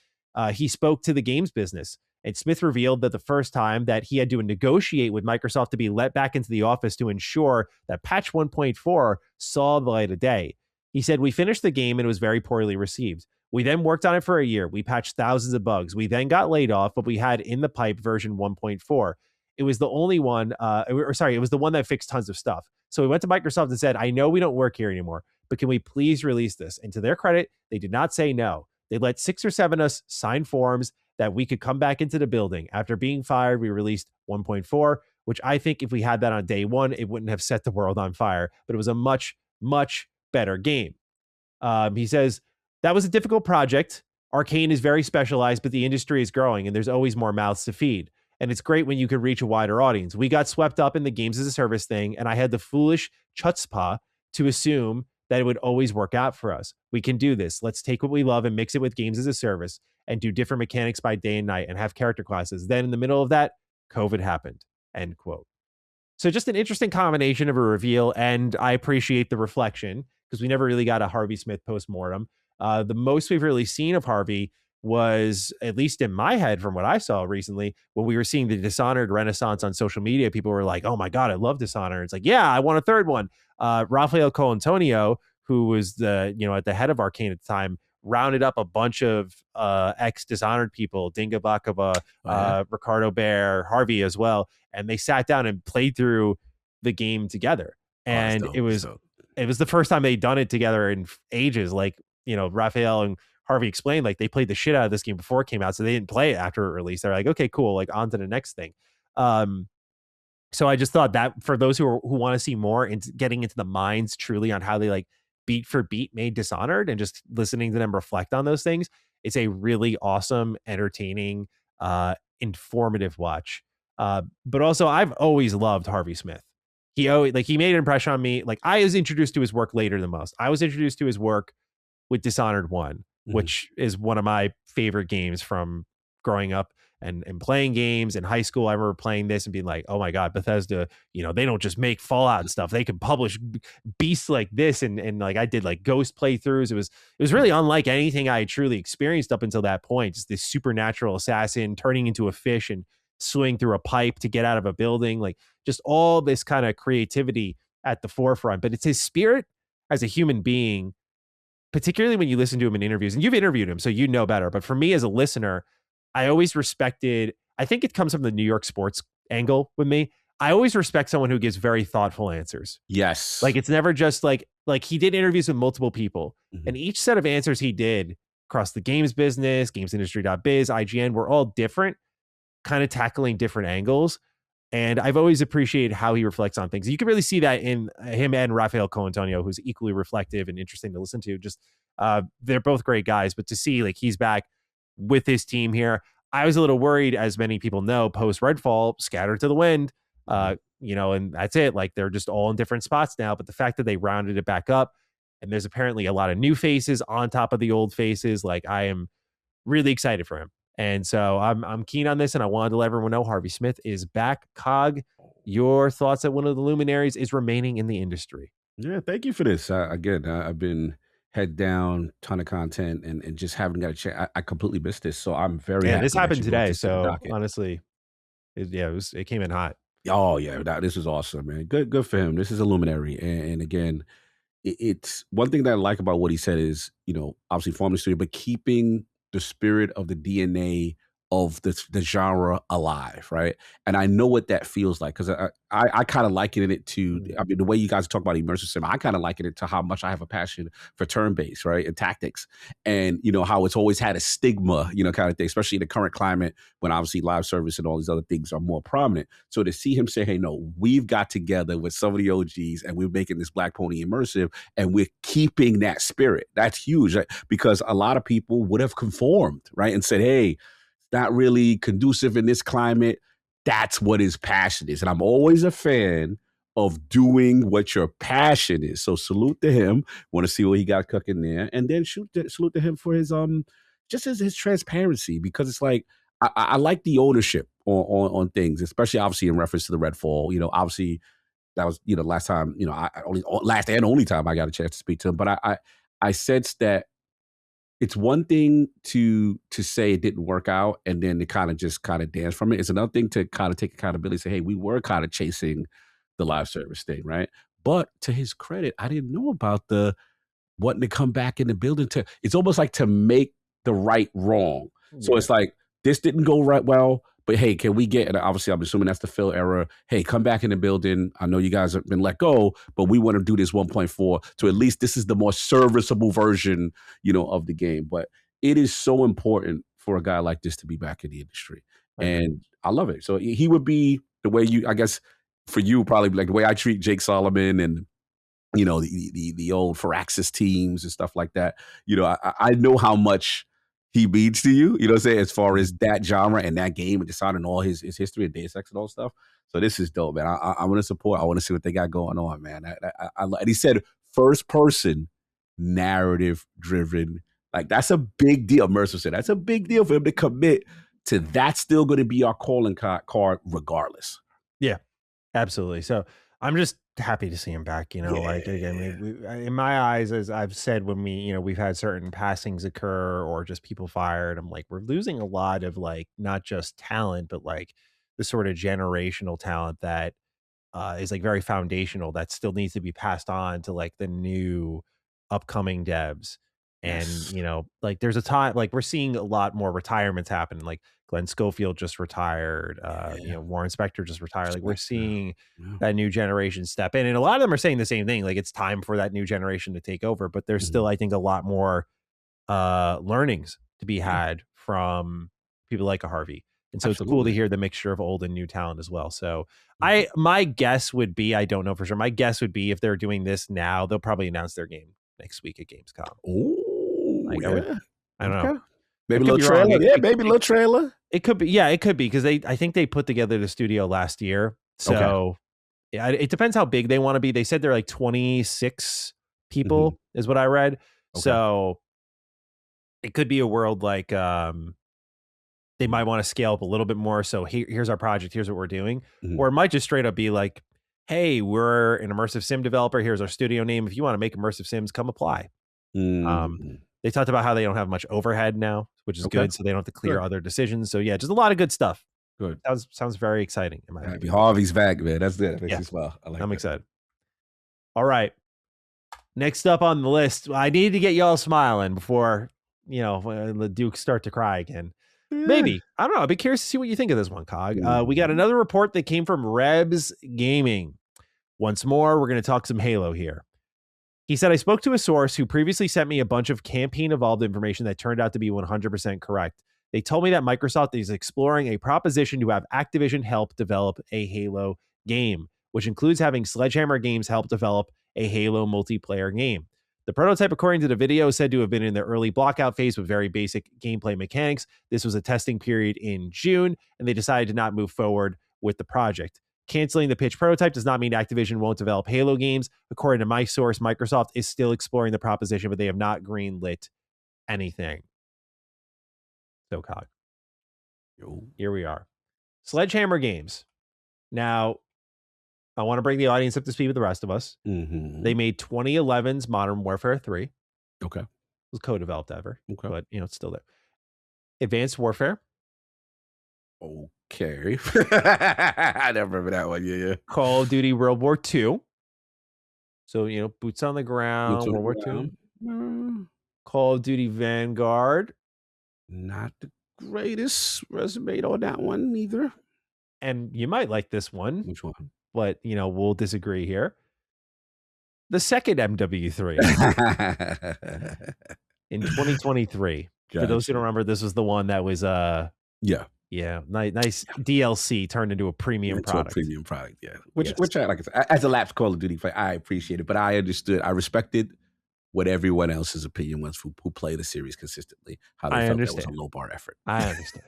he spoke to the games business. And Smith revealed that the first time that he had to negotiate with Microsoft to be let back into the office to ensure that patch 1.4 saw the light of day. He said, we finished the game and it was very poorly received. We then worked on it for a year. We patched thousands of bugs. We then got laid off, but we had in the pipe version 1.4. It was the only one, it was the one that fixed tons of stuff. So we went to Microsoft and said, I know we don't work here anymore, but can we please release this? And to their credit, they did not say no. They let 6 or 7 of us sign forms that we could come back into the building. After being fired, we released 1.4, which I think if we had that on day one, it wouldn't have set the world on fire, but it was a much, much better game. He says, that was a difficult project. Arcane is very specialized, but the industry is growing and there's always more mouths to feed. And it's great when you can reach a wider audience. We got swept up in the games as a service thing, and I had the foolish chutzpah to assume that it would always work out for us. We can do this. Let's take what we love and mix it with games as a service and do different mechanics by day and night and have character classes. Then in the middle of that, COVID happened, end quote. So just an interesting combination of a reveal, and I appreciate the reflection because we never really got a Harvey Smith postmortem. The most we've really seen of Harvey was, at least in my head from what I saw recently, when we were seeing the Dishonored renaissance on social media. People were like, oh my God, I love Dishonored. It's like, yeah, I want a third one. Rafael Colantonio, who was at the head of Arcane at the time, rounded up a bunch of ex-Dishonored people, Dinga Bakaba, Ricardo Bear, Harvey as well, and they sat down and played through the game together. And it was the first time they'd done it together in ages. Like, Rafael and Harvey explained, like, they played the shit out of this game before it came out, so they didn't play it after it released. They're like, okay, cool, like, on to the next thing. So I just thought that for those who want to see more into getting into the minds truly on how they like beat for beat made Dishonored and just listening to them reflect on those things, it's a really awesome, entertaining, informative watch. But also, I've always loved Harvey Smith. He made an impression on me. Like, I was introduced to his work later than most. I was introduced to his work with Dishonored 1, which is one of my favorite games from growing up and playing games in high school. I remember playing this and being like, oh my God, Bethesda, they don't just make Fallout stuff. They can publish beasts like this. And like, I did like ghost playthroughs. It was really unlike anything I had truly experienced up until that point. Just this supernatural assassin turning into a fish and swimming through a pipe to get out of a building. Like, just all this kind of creativity at the forefront. But it's his spirit as a human being, particularly when you listen to him in interviews, and you've interviewed him, so you know better. But for me as a listener, I always respected, I think it comes from the New York sports angle with me. I always respect someone who gives very thoughtful answers. Yes. Like, it's never just like he did interviews with multiple people, and each set of answers he did across the games business, gamesindustry.biz, IGN, were all different, kind of tackling different angles. And I've always appreciated how he reflects on things. You can really see that in him and Rafael Colantonio, who's equally reflective and interesting to listen to. Just they're both great guys, but to see like he's back with his team here, I was a little worried, as many people know, post Redfall, scattered to the wind, and that's it. Like, they're just all in different spots now. But the fact that they rounded it back up, and there's apparently a lot of new faces on top of the old faces, like, I am really excited for him. And so I'm keen on this, and I wanted to let everyone know Harvey Smith is back. Cog, your thoughts that one of the luminaries is remaining in the industry? Yeah, thank you for this. Again, I've been head down, ton of content, and just haven't got a chance. I completely missed this, so I'm very happy this that happened you today. wrote this to the So docket. honestly, It came in hot. Oh yeah, this is awesome, man. Good for him. This is a luminary, and again, it's one thing that I like about what he said is, obviously forming the studio, but keeping the spirit of the DNA of the genre alive, right? And I know what that feels like because I kind of liken it to, I mean, the way you guys talk about immersive sim, I kind of liken it to how much I have a passion for turn-based, right, and tactics, and how it's always had a stigma, kind of thing, especially in the current climate when obviously live service and all these other things are more prominent. So to see him say, "Hey, no, we've got together with some of the OGs and we're making this Black Pony immersive, and we're keeping that spirit," that's huge, right? Because a lot of people would have conformed, right, and said, "Hey, not really conducive in this climate." That's what his passion is. And I'm always a fan of doing what your passion is. So salute to him. Want to see what he got cooking there. And then salute to him for his just his transparency, because it's like I like the ownership on things, especially obviously in reference to the Redfall. Obviously that was, last time, last and only time I got a chance to speak to him. But I sensed that it's one thing to say it didn't work out and then to kind of dance from it. It's another thing to kind of take accountability and say, hey, we were kind of chasing the live service thing, right? But to his credit, I didn't know about the wanting to come back in the building it's almost like to make the right wrong. So it's like, this didn't go right well, but hey, can we get, and obviously I'm assuming that's the Phil era, hey, come back in the building. I know you guys have been let go, but we want to do this 1.4. So at least this is the more serviceable version, of the game. But it is so important for a guy like this to be back in the industry. And I love it. So he would be the way I guess for you, probably like the way I treat Jake Solomon and the old Firaxis teams and stuff like that. I know how much he means to you, what I'm saying, as far as that genre and that game and deciding all his history and Deus Ex and all stuff. So this is dope, man. I want to support. I want to see what they got going on, man. And he said first person narrative driven. Like, that's a big deal. Mercer said that's a big deal for him to commit to. That's still going to be our calling card regardless. Yeah, absolutely. So I'm just happy to see him back. Like, again, in my eyes, as I've said, when we've had certain passings occur or just people fired, I'm like, we're losing a lot of, like, not just talent, but like the sort of generational talent that is like very foundational that still needs to be passed on to like the new upcoming devs. And like there's a time, like, we're seeing a lot more retirements happen. Like Glenn Schofield just retired, Warren Spector just retired. Like, we're seeing that new generation step in, and a lot of them are saying the same thing, like it's time for that new generation to take over. But there's still, I think, a lot more learnings to be had from people like a Harvey. And so it's cool to hear the mixture of old and new talent as well. So my guess would be, I don't know for sure, my guess would be if they're doing this now, they'll probably announce their game next week at Gamescom. Oh, like, I don't know. Maybe a little trailer. Maybe a little trailer. It could be. Yeah, it could be, because I think they put together the studio last year. So yeah, it depends how big they want to be. They said they're like 26 people is what I read. So it could be a world like they might want to scale up a little bit more. So here's our project. Here's what we're doing. Or it might just straight up be like, hey, we're an immersive sim developer. Here's our studio name. If you want to make immersive sims, come apply. They talked about how they don't have much overhead now, which is good. So they don't have to clear other decisions. So yeah, just a lot of good stuff. Good. Sounds very exciting. In my opinion. Harvey's back, man. That's it. Makes me smile. I'm excited. All right. Next up on the list, I need to get y'all smiling before, the Dukes start to cry again. Maybe. I don't know. I'd be curious to see what you think of this one, Cog. We got another report that came from Rebs Gaming. Once more, we're going to talk some Halo here. He said, I spoke to a source who previously sent me a bunch of campaign evolved information that turned out to be 100% correct. They told me that Microsoft is exploring a proposition to have Activision help develop a Halo game, which includes having Sledgehammer Games help develop a Halo multiplayer game. The prototype, according to the video, is said to have been in the early blockout phase with very basic gameplay mechanics. This was a testing period in June, and they decided to not move forward with the project. Canceling the pitch prototype does not mean Activision won't develop Halo games. According to my source, Microsoft is still exploring the proposition, but they have not greenlit anything. So, Cog. Here we are. Sledgehammer Games. Now, I want to bring the audience up to speed with the rest of us. They made 2011's Modern Warfare 3. Okay. It was co-developed ever. Okay. But, it's still there. Advanced Warfare. Okay. I never remember that one. Yeah. Call of Duty World War II. So, boots on the ground, World War II. Call of Duty Vanguard. Not the greatest resume on that one either. And you might like this one. Which one? But, we'll disagree here. The second MW3 in 2023. Gotcha. For those who don't remember, this was the one that was nice DLC turned into a premium product. Yeah. Which I like I said, as a lapsed Call of Duty player, I appreciate it, but I respected what everyone else's opinion was who play the series consistently. How they felt that was a low bar effort. I understand.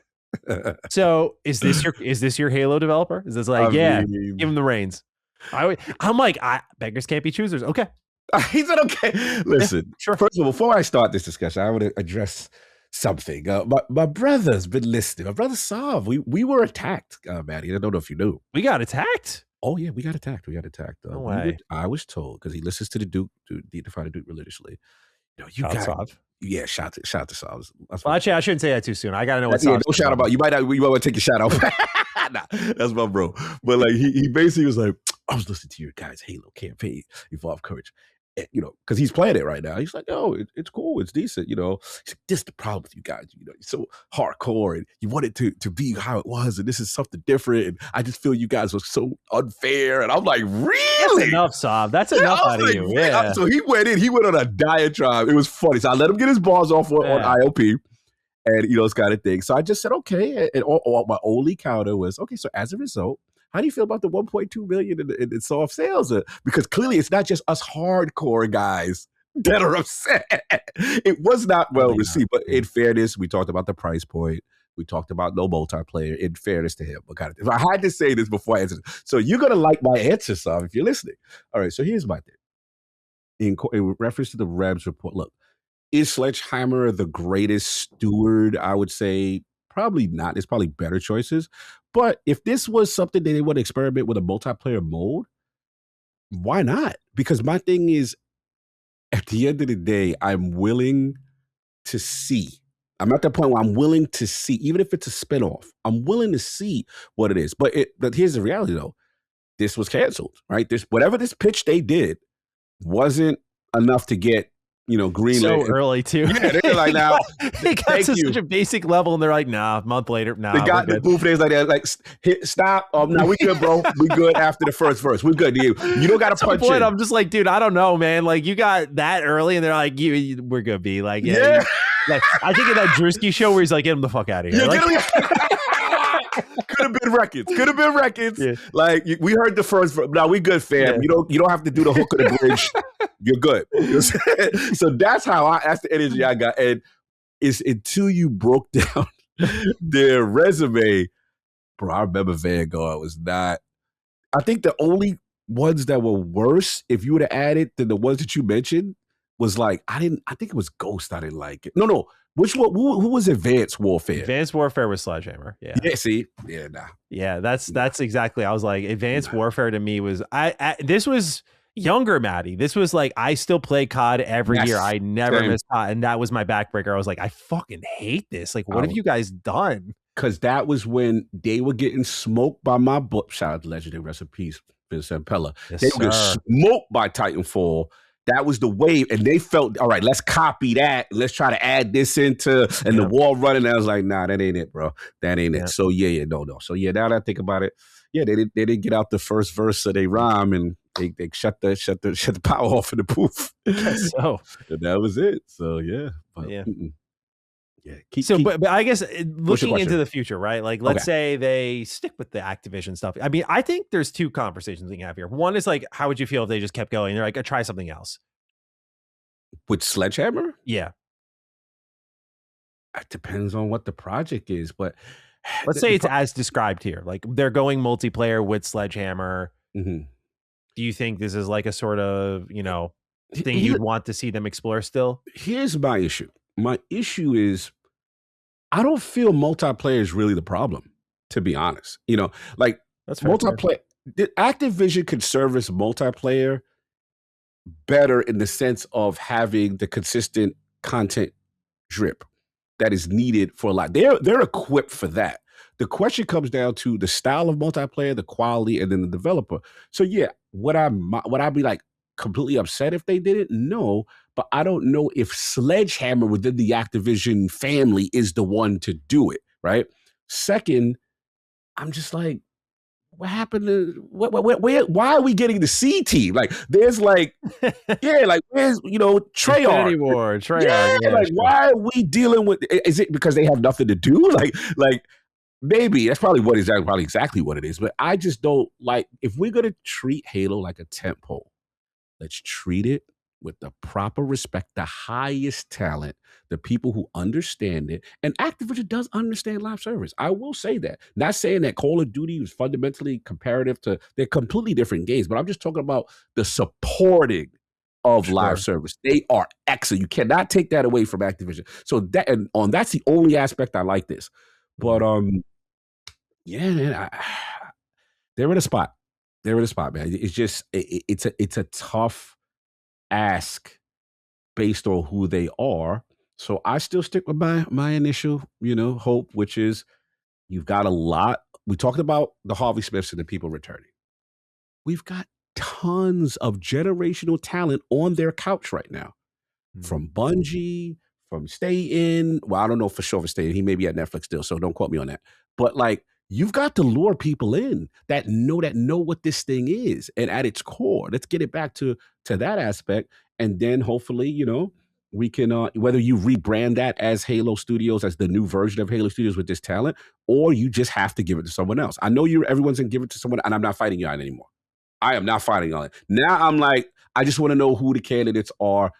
So is this your Halo developer? Is this like, give him the reins? I'm like, beggars can't be choosers. Okay. He said, okay. Listen, sure. First of all, before I start this discussion, I want to address something. My brother's been listening. My brother Sav, we were attacked, Maddie. I don't know if you knew. We got attacked? Oh, yeah, we got attacked. No way. I was told, because he listens to the Duke, Defy the Duke religiously. Sav. Yeah, shout to Sav. Well, actually, I shouldn't say that too soon. I got to know what Sav. Don't shout about. You might want to take your shout out. Nah, that's my bro. But like he basically was like, I was listening to your guys' Halo campaign, Evolve Courage. Because he's playing it right now. He's like, oh, it's cool, it's decent, He's like, this is the problem with you guys, you're so hardcore, and you want it to be how it was, and this is something different, and I just feel you guys were so unfair, and I'm like, really? That's enough, Sav. That's enough out of you. Yeah. So he went on a diatribe. It was funny. So I let him get his balls off on IOP, and it's kind of thing. So I just said, okay, and my only counter was, okay, so as a result, how do you feel about the 1.2 million in soft sales? Because clearly it's not just us hardcore guys that are upset. It was not well received. But in fairness, we talked about the price point. We talked about no multiplayer. In fairness to him, if I had to say this before I answer, so you're gonna like my answer, Sam, if you're listening. All right. So here's my thing. In reference to the Rebs report, look, is Sledgehammer the greatest steward? I would say probably not. There's probably better choices. But if this was something that they want to experiment with a multiplayer mode, why not? Because my thing is, at the end of the day, I'm willing to see. I'm at that point where I'm willing to see, even if it's a spinoff, I'm willing to see what it is. But here's the reality, though. This was canceled, right? Whatever this pitch they did wasn't enough to get green so early too. Yeah, they're like, now they got to such a basic level, and they're like, nah, a month later, nah. They got the booth days like that, like, stop. Nah, we good, bro. We good after the first verse. We good. You don't got to punch in. I'm just like, dude, I don't know, man. Like, you got that early, and they're like, we're good, B. Like, yeah. Like, I think of that Drewski show where he's like, get him the fuck out of here. Yeah, could have been records. Yeah. Like, we heard the first. Now we good, fam. Yeah. You don't have to do the hook of the bridge. You're good. So that's the energy I got. And it's until you broke down their resume, bro. I remember Vanguard was not. I think the only ones that were worse, if you would have added than the ones that you mentioned, was like I think it was Ghost. I didn't like it. No. Which one? Who was Advanced Warfare? Advanced Warfare was Sledgehammer. Yeah. Yeah. See. Yeah. Nah. Yeah. That's exactly. I was like, Advanced Warfare to me was this was younger Maddie. This was like I still play COD every year. I never missed COD, and that was my backbreaker. I was like, I fucking hate this. Like, what have you guys done? Because that was when they were getting smoked by my book. Shout out to Legendary, rest in peace, Vincent Pella. Yes, they were getting smoked by Titanfall. That was the wave, and they felt, all right, let's copy that. Let's try to add this into, and the wall running. I was like, nah, that ain't it, bro. That ain't it. So no. So now that I think about it, yeah, they didn't get out the first verse of their rhyme, and they shut the power off in the booth. So and that was it. So yeah, but, yeah. Yeah. But I guess looking into the future, right? Like, let's say they stick with the Activision stuff. I mean, I think there's two conversations we can have here. One is like, how would you feel if they just kept going? They're like, try something else. With Sledgehammer? Yeah. It depends on what the project is, but let's say it's as described here. Like, they're going multiplayer with Sledgehammer. Mm-hmm. Do you think this is like a sort of, thing you'd want to see them explore still? Here's my issue. My issue is I don't feel multiplayer is really the problem, to be honest. Like that's multiplayer. Activision could service multiplayer better in the sense of having the consistent content drip that is needed for a lot. They're equipped for that. the question comes down to the style of multiplayer, the quality, and then the developer. So yeah, would I be like completely upset if they did it? No, but I don't know if Sledgehammer within the Activision family is the one to do it, right? Second, I'm just like, what happened to why are we getting the C team? Like, there's like, yeah, like where's Treyarch? Treyarch. Yeah, like why are we dealing with? Is it because they have nothing to do? Like maybe that's probably exactly what it is. But I just don't like, if we're gonna treat Halo like a tentpole, let's treat it with the proper respect, the highest talent, the people who understand it. And Activision does understand live service. I will say that. Not saying that Call of Duty is fundamentally comparative to, they're completely different games, but I'm just talking about the supporting of live service. They are excellent. You cannot take that away from Activision. So that's the only aspect I like this. But yeah, man, they're in a spot. They're in a spot, man. It's just it's a tough ask based on who they are. So I still stick with my initial, hope, which is you've got a lot. We talked about the Harvey Smiths and the people returning. We've got tons of generational talent on their couch right now. From Bungie, from Stay In. Well, I don't know for sure for Stay In. He may be at Netflix still, so don't quote me on that. But like, you've got to lure people in that know what this thing is. And at its core, let's get it back to that aspect. And then hopefully, we can, whether you rebrand that as Halo Studios, as the new version of Halo Studios with this talent, or you just have to give it to someone else. I know everyone's going to give it to someone, and I'm not fighting you on it anymore. I am not fighting on it. Now I'm like, I just want to know who the candidates are.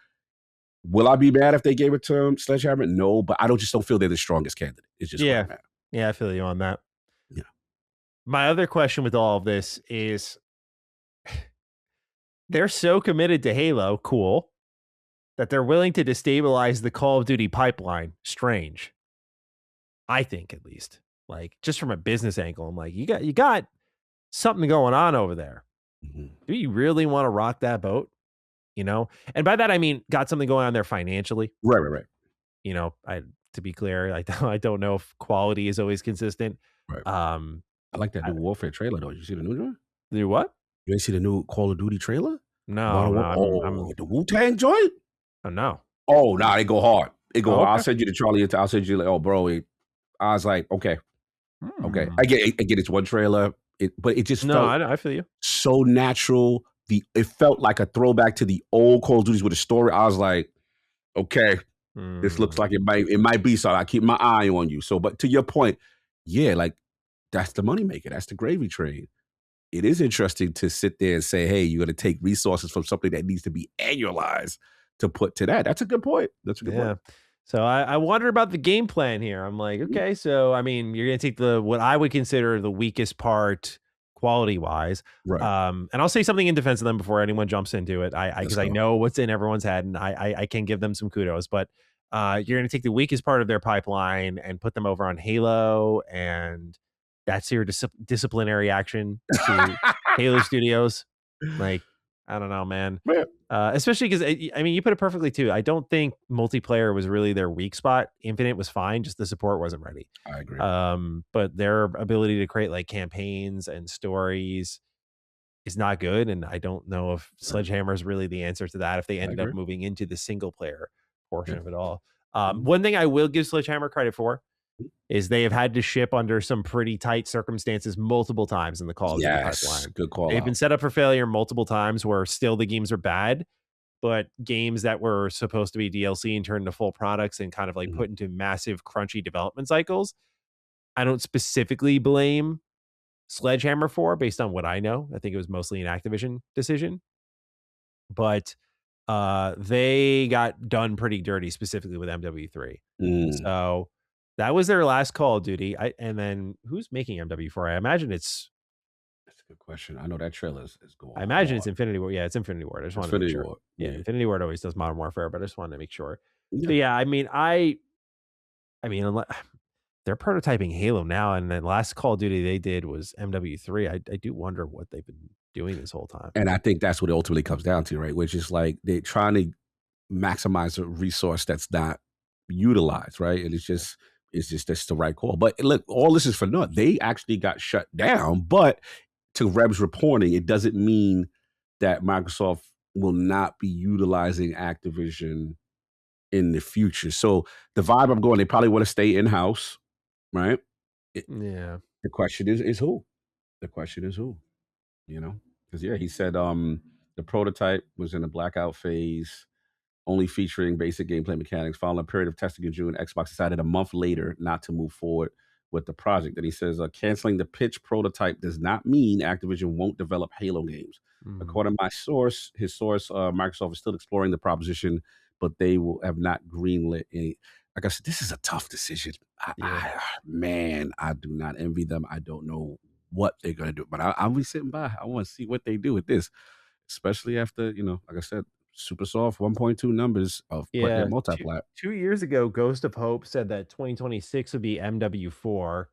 Will I be mad if they gave it to Sledgehammer? No, but I don't feel they're the strongest candidate. It's just I feel you on that. Yeah. My other question with all of this is, they're so committed to Halo, cool, that they're willing to destabilize the Call of Duty pipeline. Strange. I think, at least, like, just from a business angle, I'm like, you got something going on over there. Mm-hmm. Do you really want to rock that boat? And by that I mean got something going on there financially. Right. To be clear, I don't know if quality is always consistent. Right. I like that new Warfare trailer though. You see the new one? The what? You ain't see the new Call of Duty trailer? No. I'm the Wu-Tang joint? Oh no. Oh no, they go hard. It go hard. Okay. I'll send you to Charlie. I'll send you bro. I was like, okay. Okay. I get it's one trailer. But it just felt I feel you. So natural. It felt like a throwback to the old Call of Duties with a story. I was like, okay, this looks like it might be so. I keep my eye on you. So, but to your point, yeah, like that's the moneymaker. That's the gravy train. It is interesting to sit there and say, hey, you're going to take resources from something that needs to be annualized to put to that. That's a good point. That's a good point. So I wonder about the game plan here. I'm like, okay, so I mean, you're going to take what I would consider the weakest part quality wise. Right. And I'll say something in defense of them before anyone jumps into it. Because I know what's in everyone's head, and I can give them some kudos, but you're going to take the weakest part of their pipeline and put them over on Halo, and that's your disciplinary action to Halo Studios. Like, I don't know, man. Especially because, I mean, you put it perfectly too. I don't think multiplayer was really their weak spot. Infinite was fine, just the support wasn't ready. I agree. But their ability to create like campaigns and stories is not good, and I don't know if Sledgehammer is really the answer to that if they ended up moving into the single player portion of it all. One thing I will give Sledgehammer credit for is they have had to ship under some pretty tight circumstances multiple times in the Call of Duty pipeline. Good call. They've been set up for failure multiple times where still the games are bad, but games that were supposed to be DLC and turned into full products and kind of like put into massive crunchy development cycles, I don't specifically blame Sledgehammer for, based on what I know. I think it was mostly an Activision decision, but they got done pretty dirty, specifically with MW3. So that was their last Call of Duty. And then who's making MW4? I imagine it's... That's a good question. I know that trailer is going I imagine it's Infinity Ward. Yeah, it's Infinity Ward. I just wanted to make sure. Yeah, Infinity Ward always does Modern Warfare, but I just wanted to make sure. Yeah. So yeah, I mean, they're prototyping Halo now, and the last Call of Duty they did was MW3. I do wonder what they've been doing this whole time. And I think that's what it ultimately comes down to, right? Which is like they're trying to maximize a resource that's not utilized, right? And it's just... It's just that's the right call. But look, all this is for naught. They actually got shut down. But to Reb's reporting, it doesn't mean that Microsoft will not be utilizing Activision in the future. So the vibe I'm going, they probably want to stay in house, right? Yeah. The question is who? The question is who? You know, because he said the prototype was in the blackout phase, only featuring basic gameplay mechanics. Following a period of testing in June, Xbox decided a month later not to move forward with the project. And he says, canceling the pitch prototype does not mean Activision won't develop Halo games. According to my source, Microsoft is still exploring the proposition, but they will have not greenlit any. Like I said, this is a tough decision. I do not envy them. I don't know what they're going to do, but I'll be sitting by. I want to see what they do with this, especially after, like I said, Supersoft 1.2 numbers of putting it multiplat. 2 years ago, Ghost of Hope said that 2026 would be MW4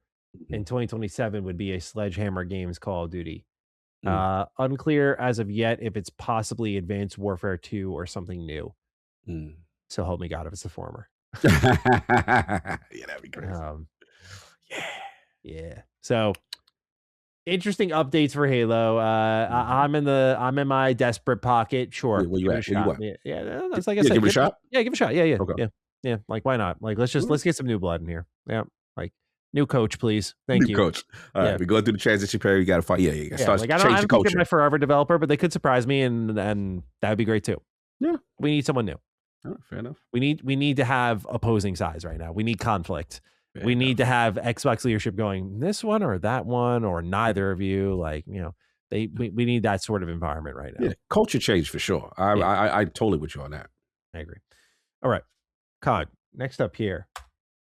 and 2027 would be a Sledgehammer Games Call of Duty. Unclear as of yet if it's possibly Advanced Warfare 2 or something new. So help me God if it's the former. Yeah, that'd be crazy. Yeah. So interesting updates for Halo. I'm in my desperate pocket. Sure. Where you at? Yeah, that's like I said. Give it a shot. Yeah, give it a shot. Yeah. Okay. Yeah. Like, why not? Like, let's get some new blood in here. Yeah. Like, new coach, please. Thank you. Coach. All right. We're going through the transition period. You got to fight. Yeah. Start like, I don't think they're my forever developer, but they could surprise me, and that would be great too. Yeah. We need someone new. All right, fair enough. We need to have opposing sides right now. We need conflict. We need to have Xbox leadership going this one or that one or neither of you. Like, we need that sort of environment right now. Yeah, culture change for sure. I totally with you on that. I agree. All right, Con. Next up here,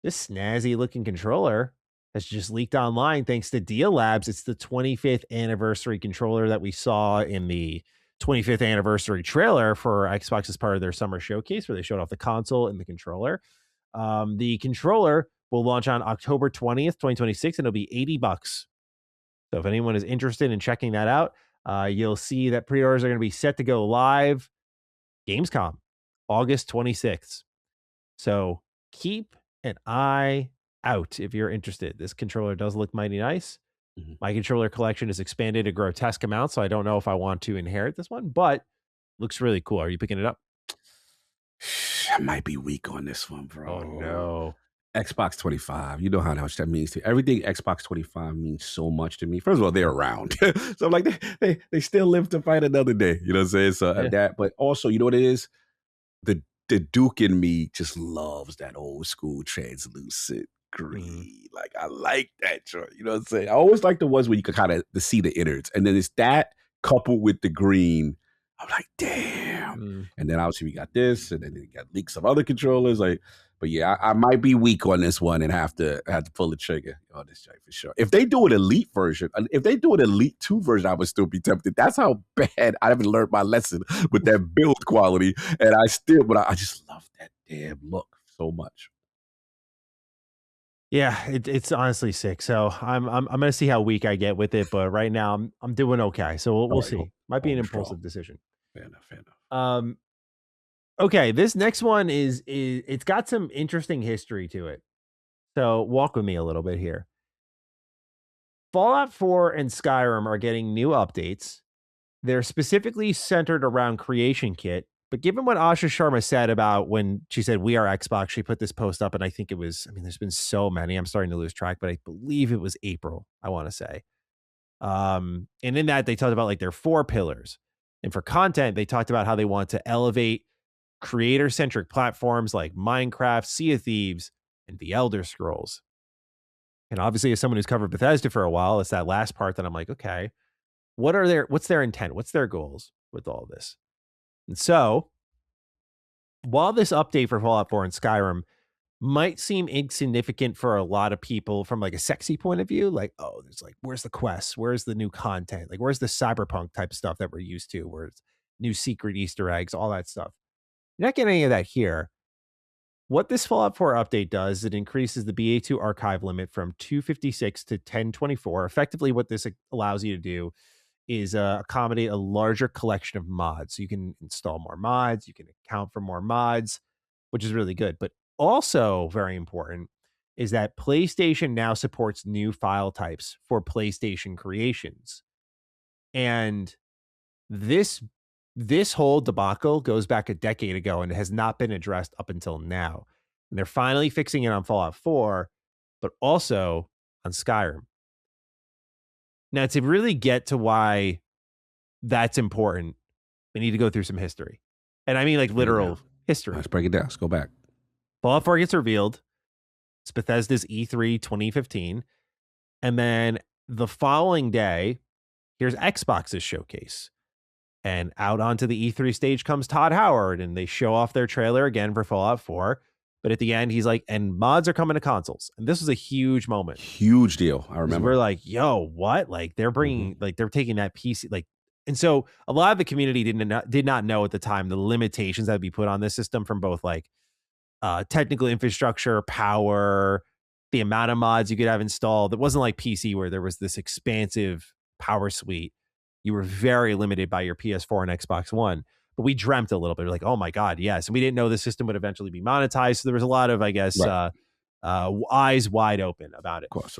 this snazzy looking controller has just leaked online thanks to Deal Labs. It's the 25th anniversary controller that we saw in the 25th anniversary trailer for Xbox as part of their summer showcase, where they showed off the console and the controller. The controller will launch on October 20th, 2026, and it'll be $80. So if anyone is interested in checking that out, you'll see that pre-orders are going to be set to go live Gamescom, August 26th. So keep an eye out if you're interested. This controller does look mighty nice. My controller collection is expanded a grotesque amount, so I don't know if I want to inherit this one, but looks really cool. Are you picking it up? I might be weak on this one, bro. Oh, no. Xbox 25. You know how much that means to me. Everything Xbox 25 means so much to me. First of all, they're around. So I'm like, they still live to fight another day. You know what I'm saying? So that, but also, you know what it is? The Duke in me just loves that old school translucent green. Like, I like that joint. You know what I'm saying? I always like the ones where you can kind of see the innards. And then it's that coupled with the green. I'm like, damn. And then obviously we got this, and then we got leaks of other controllers. Like, but yeah, I might be weak on this one and have to pull the trigger on this joint for sure. If they do an Elite version, if they do an Elite 2 version, I would still be tempted. That's how bad I haven't learned my lesson with that build quality. And but I just love that damn look so much. Yeah, it's honestly sick. So I'm gonna see how weak I get with it, but right now I'm doing okay. So we'll see. Might be an impulsive decision. Fair enough. Okay, this next one is it's got some interesting history to it. So walk with me a little bit here. Fallout 4 and Skyrim are getting new updates. They're specifically centered around Creation Kit. But given what Asha Sharma said about when she said, "We are Xbox," she put this post up, and I think it was, there's been so many, I'm starting to lose track, but I believe it was April, I want to say. And in that, they talked about like their 4 pillars. And for content, they talked about how they want to elevate creator-centric platforms like Minecraft, Sea of Thieves, and The Elder Scrolls. And obviously, as someone who's covered Bethesda for a while, it's that last part that I'm like, okay, what's their intent? What's their goals with all of this? And so, while this update for Fallout 4 and Skyrim might seem insignificant for a lot of people from like a sexy point of view, like, oh, there's like, where's the quests? Where's the new content? Like, where's the cyberpunk type stuff that we're used to? Where's new secret Easter eggs, all that stuff? You're not getting any of that here. What this Fallout 4 update does, it increases the BA2 archive limit from 256 to 1024. Effectively, what this allows you to do is accommodate a larger collection of mods. So you can install more mods, you can account for more mods, which is really good. But also very important, is that PlayStation now supports new file types for PlayStation creations. And this whole debacle goes back a decade ago and has not been addressed up until now. And they're finally fixing it on Fallout 4, but also on Skyrim. Now, to really get to why that's important, we need to go through some history. And I mean like literal history. Let's break it down. Let's go back. Fallout 4 gets revealed. It's Bethesda's E3 2015. And then the following day, here's Xbox's showcase. And out onto the E3 stage comes Todd Howard, and they show off their trailer again for Fallout 4. But at the end, he's like, and mods are coming to consoles. And this was a huge moment. Huge deal. I remember. We're like, yo, what? Like they're bringing, like they're taking that PC, like, and so a lot of the community did not know at the time the limitations that would be put on this system from both like technical infrastructure, power, the amount of mods you could have installed. It wasn't like PC where there was this expansive power suite. You were very limited by your PS4 and Xbox One. But we dreamt a little bit. We're like, oh my God, yes. And we didn't know the system would eventually be monetized. So there was a lot of, I guess, eyes wide open about it. Of course.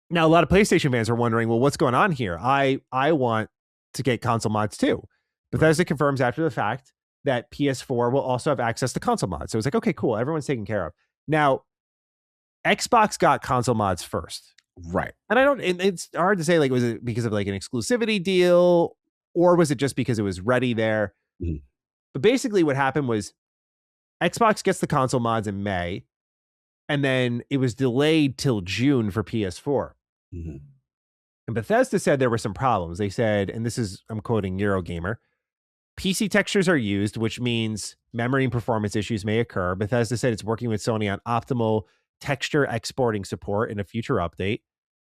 Now, a lot of PlayStation fans are wondering, well, what's going on here? I want to get console mods too. Bethesda confirms after the fact that PS4 will also have access to console mods. So it's like, okay, cool. Everyone's taken care of. Now, Xbox got console mods first. Right. And it's hard to say, like, was it because of like an exclusivity deal or was it just because it was ready there? Mm-hmm. But basically what happened was Xbox gets the console mods in May and then it was delayed till June for PS4. Mm-hmm. And Bethesda said there were some problems. They said, and this is, I'm quoting Eurogamer, PC textures are used, which means memory and performance issues may occur. Bethesda said it's working with Sony on optimal texture exporting support in a future update.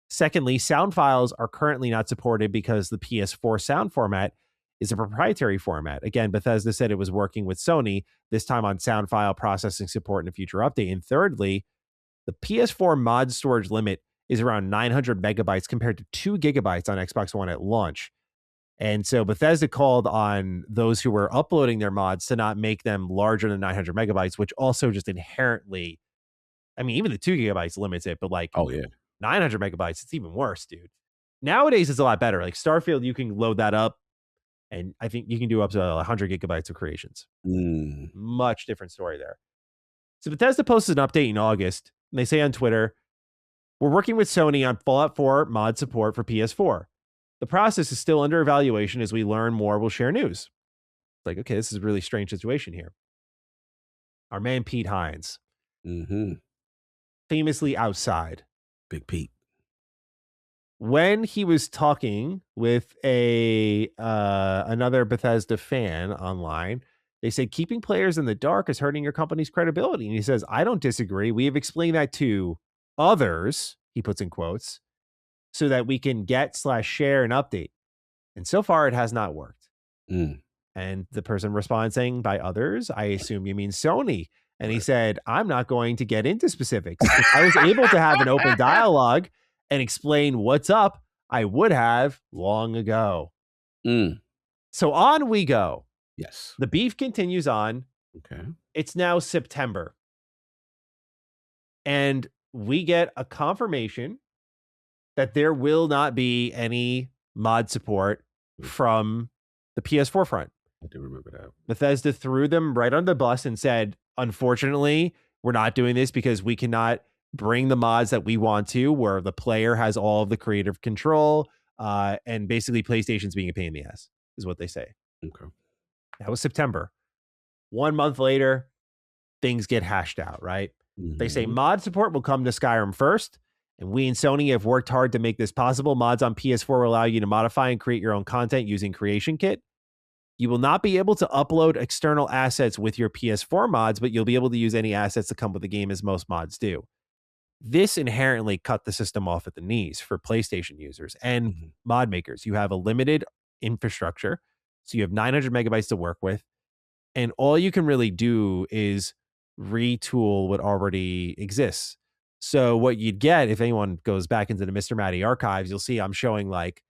Secondly, sound files are currently not supported because the PS4 sound format is a proprietary format. Again, Bethesda said it was working with Sony, this time on sound file processing support in a future update. And thirdly, the PS4 mod storage limit is around 900 megabytes compared to 2 gigabytes on Xbox One at launch. And so Bethesda called on those who were uploading their mods to not make them larger than 900 megabytes, which also just inherently, I mean, even the 2 gigabytes limits it, but like, oh yeah, 900 megabytes, it's even worse, dude. Nowadays, it's a lot better. Like Starfield, you can load that up, and I think you can do up to 100 gigabytes of creations. Much different story there. So Bethesda posted an update in August, and they say on Twitter, we're working with Sony on Fallout 4 mod support for PS4. The process is still under evaluation. As we learn more, we'll share news. It's like, okay, this is a really strange situation here. Our man Pete Hines, famously outside. Big Pete. When he was talking with another Bethesda fan online, they said keeping players in the dark is hurting your company's credibility. And he says, I don't disagree. We have explained that to others, he puts in quotes, so that we can get/share an update. And so far, it has not worked. And the person responds saying, by others, I assume you mean Sony. And he said, I'm not going to get into specifics. If I was able to have an open dialogue and explain what's up, I would have long ago. So on we go. Yes. The beef continues on. Okay. It's now September. And we get a confirmation that there will not be any mod support from the PS4 front. I do remember that. Bethesda threw them right on the bus and said, unfortunately, we're not doing this because we cannot bring the mods that we want to, where the player has all of the creative control, and basically PlayStation's being a pain in the ass, is what they say. Okay. That was September. 1 month later, things get hashed out, right? They say mod support will come to Skyrim first, and we and Sony have worked hard to make this possible. Mods on PS4 will allow you to modify and create your own content using Creation Kit. You will not be able to upload external assets with your PS4 mods, but you'll be able to use any assets that come with the game, as most mods do. This inherently cut the system off at the knees for PlayStation users and mod makers. You have a limited infrastructure, so you have 900 megabytes to work with, and all you can really do is retool what already exists. So what you'd get, if anyone goes back into the Mr. Matty archives, you'll see I'm showing like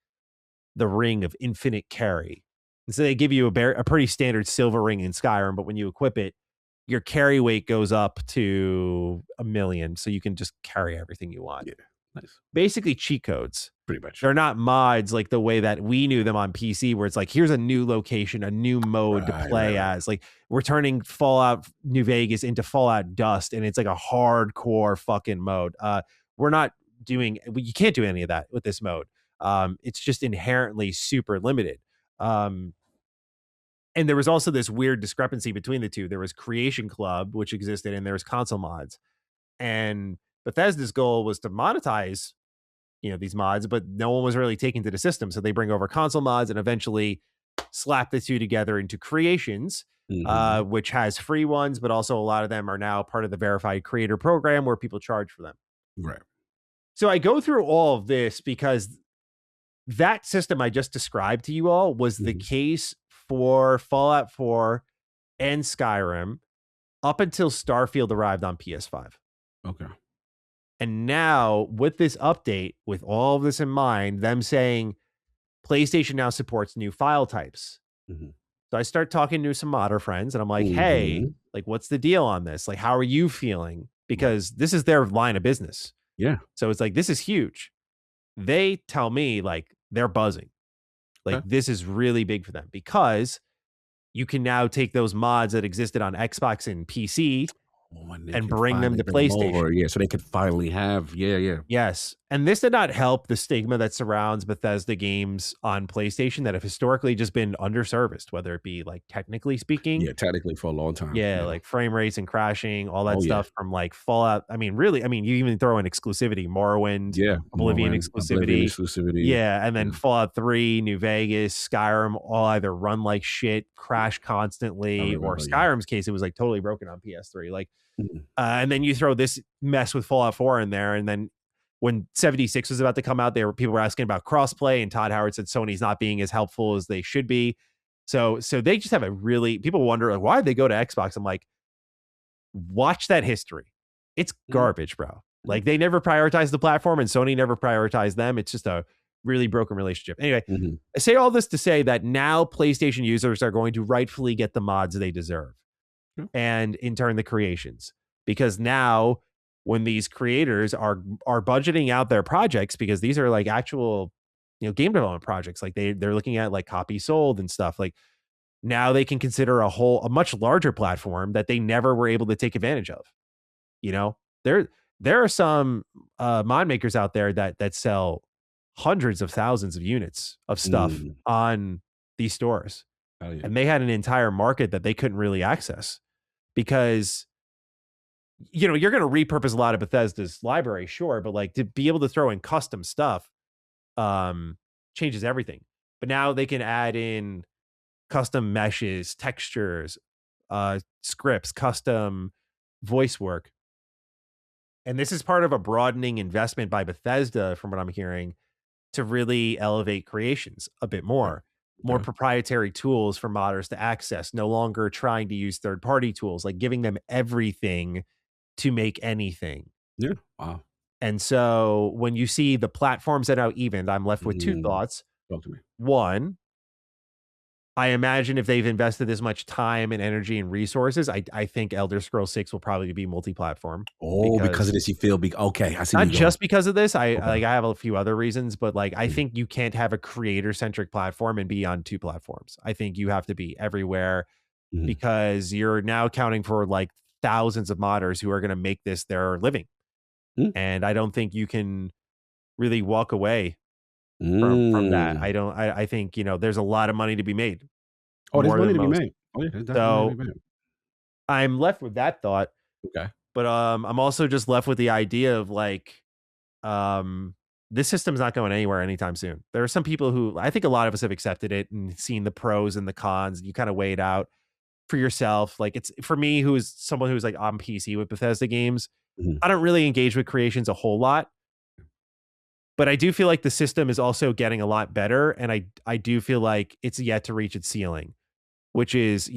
the ring of infinite carry. And so they give you a pretty standard silver ring in Skyrim, but when you equip it, your carry weight goes up to 1 million, so you can just carry everything you want. Yeah, nice. Basically cheat codes. Pretty much. They're not mods like the way that we knew them on PC, where it's like, here's a new location, a new mode to play as. Like, we're turning Fallout New Vegas into Fallout Dust, and it's like a hardcore fucking mode. We're not doing, you can't do any of that with this mode. It's just inherently super limited. And there was also this weird discrepancy between the two. There was Creation Club, which existed, and there was console mods. And Bethesda's goal was to monetize, these mods, but no one was really taking to the system. So they bring over console mods and eventually slap the two together into Creations, which has free ones, but also a lot of them are now part of the verified creator program where people charge for them. Right. So I go through all of this because that system I just described to you all was the case for Fallout 4 and Skyrim up until Starfield arrived on PS5. Okay. And now with this update, with all of this in mind, them saying PlayStation now supports new file types. So I start talking to some modder friends and I'm like, hey, like, what's the deal on this? Like, how are you feeling? Because this is their line of business. Yeah. So it's like, this is huge. They tell me like they're buzzing. Like, this is really big for them because you can now take those mods that existed on Xbox and PC and bring them to PlayStation. Yeah, so they could finally have, Yes. And this did not help the stigma that surrounds Bethesda games on PlayStation that have historically just been underserviced, whether it be like technically speaking. Yeah, technically for a long time. Yeah, like frame rates and crashing, all that stuff from like Fallout. I mean, really, you even throw in exclusivity, Morrowind, Oblivion exclusivity. Yeah, and then Fallout 3, New Vegas, Skyrim, all either run like shit, crash constantly, or Skyrim's case, it was like totally broken on PS3. Like, and then you throw this mess with Fallout 4 in there, and then when 76 was about to come out, people were asking about crossplay, and Todd Howard said Sony's not being as helpful as they should be. So they just have people wonder, like, why did they go to Xbox? I'm like, watch that history. It's garbage, bro. Like, they never prioritized the platform and Sony never prioritized them. It's just a really broken relationship. Anyway, I say all this to say that now PlayStation users are going to rightfully get the mods they deserve. And in turn, the creations, because now when these creators are budgeting out their projects, because these are like actual, game development projects, like they're looking at like copies sold and stuff, like now they can consider a much larger platform that they never were able to take advantage of. There are some mod makers out there that sell hundreds of thousands of units of stuff on these stores. And they had an entire market that they couldn't really access because, you're going to repurpose a lot of Bethesda's library, sure, but like to be able to throw in custom stuff changes everything. But now they can add in custom meshes, textures, scripts, custom voice work. And this is part of a broadening investment by Bethesda, from what I'm hearing, to really elevate creations a bit more. More proprietary tools for modders to access, no longer trying to use third-party tools, like giving them everything to make anything. Yeah. Wow. And so when you see the platforms that are evened, I'm left with two thoughts. Talk to me. One, I imagine if they've invested this much time and energy and resources, I think Elder Scrolls 6 will probably be multi-platform. Because of this, you feel big. Okay, I see. Not just because of this. I have a few other reasons, but like I think you can't have a creator-centric platform and be on two platforms. I think you have to be everywhere because you're now accounting for like thousands of modders who are going to make this their living. And I don't think you can really walk away from that. I think, there's a lot of money to be made. Oh, there's money to be made. Oh, yeah, so I'm left with that thought. Okay. But I'm also just left with the idea of like, this system's not going anywhere anytime soon. There are some people who, I think a lot of us have accepted it and seen the pros and the cons. You kind of weigh it out for yourself. Like, it's for me, who is someone who's like on PC with Bethesda games, I don't really engage with creations a whole lot. But I do feel like the system is also getting a lot better. And I do feel like it's yet to reach its ceiling, which is,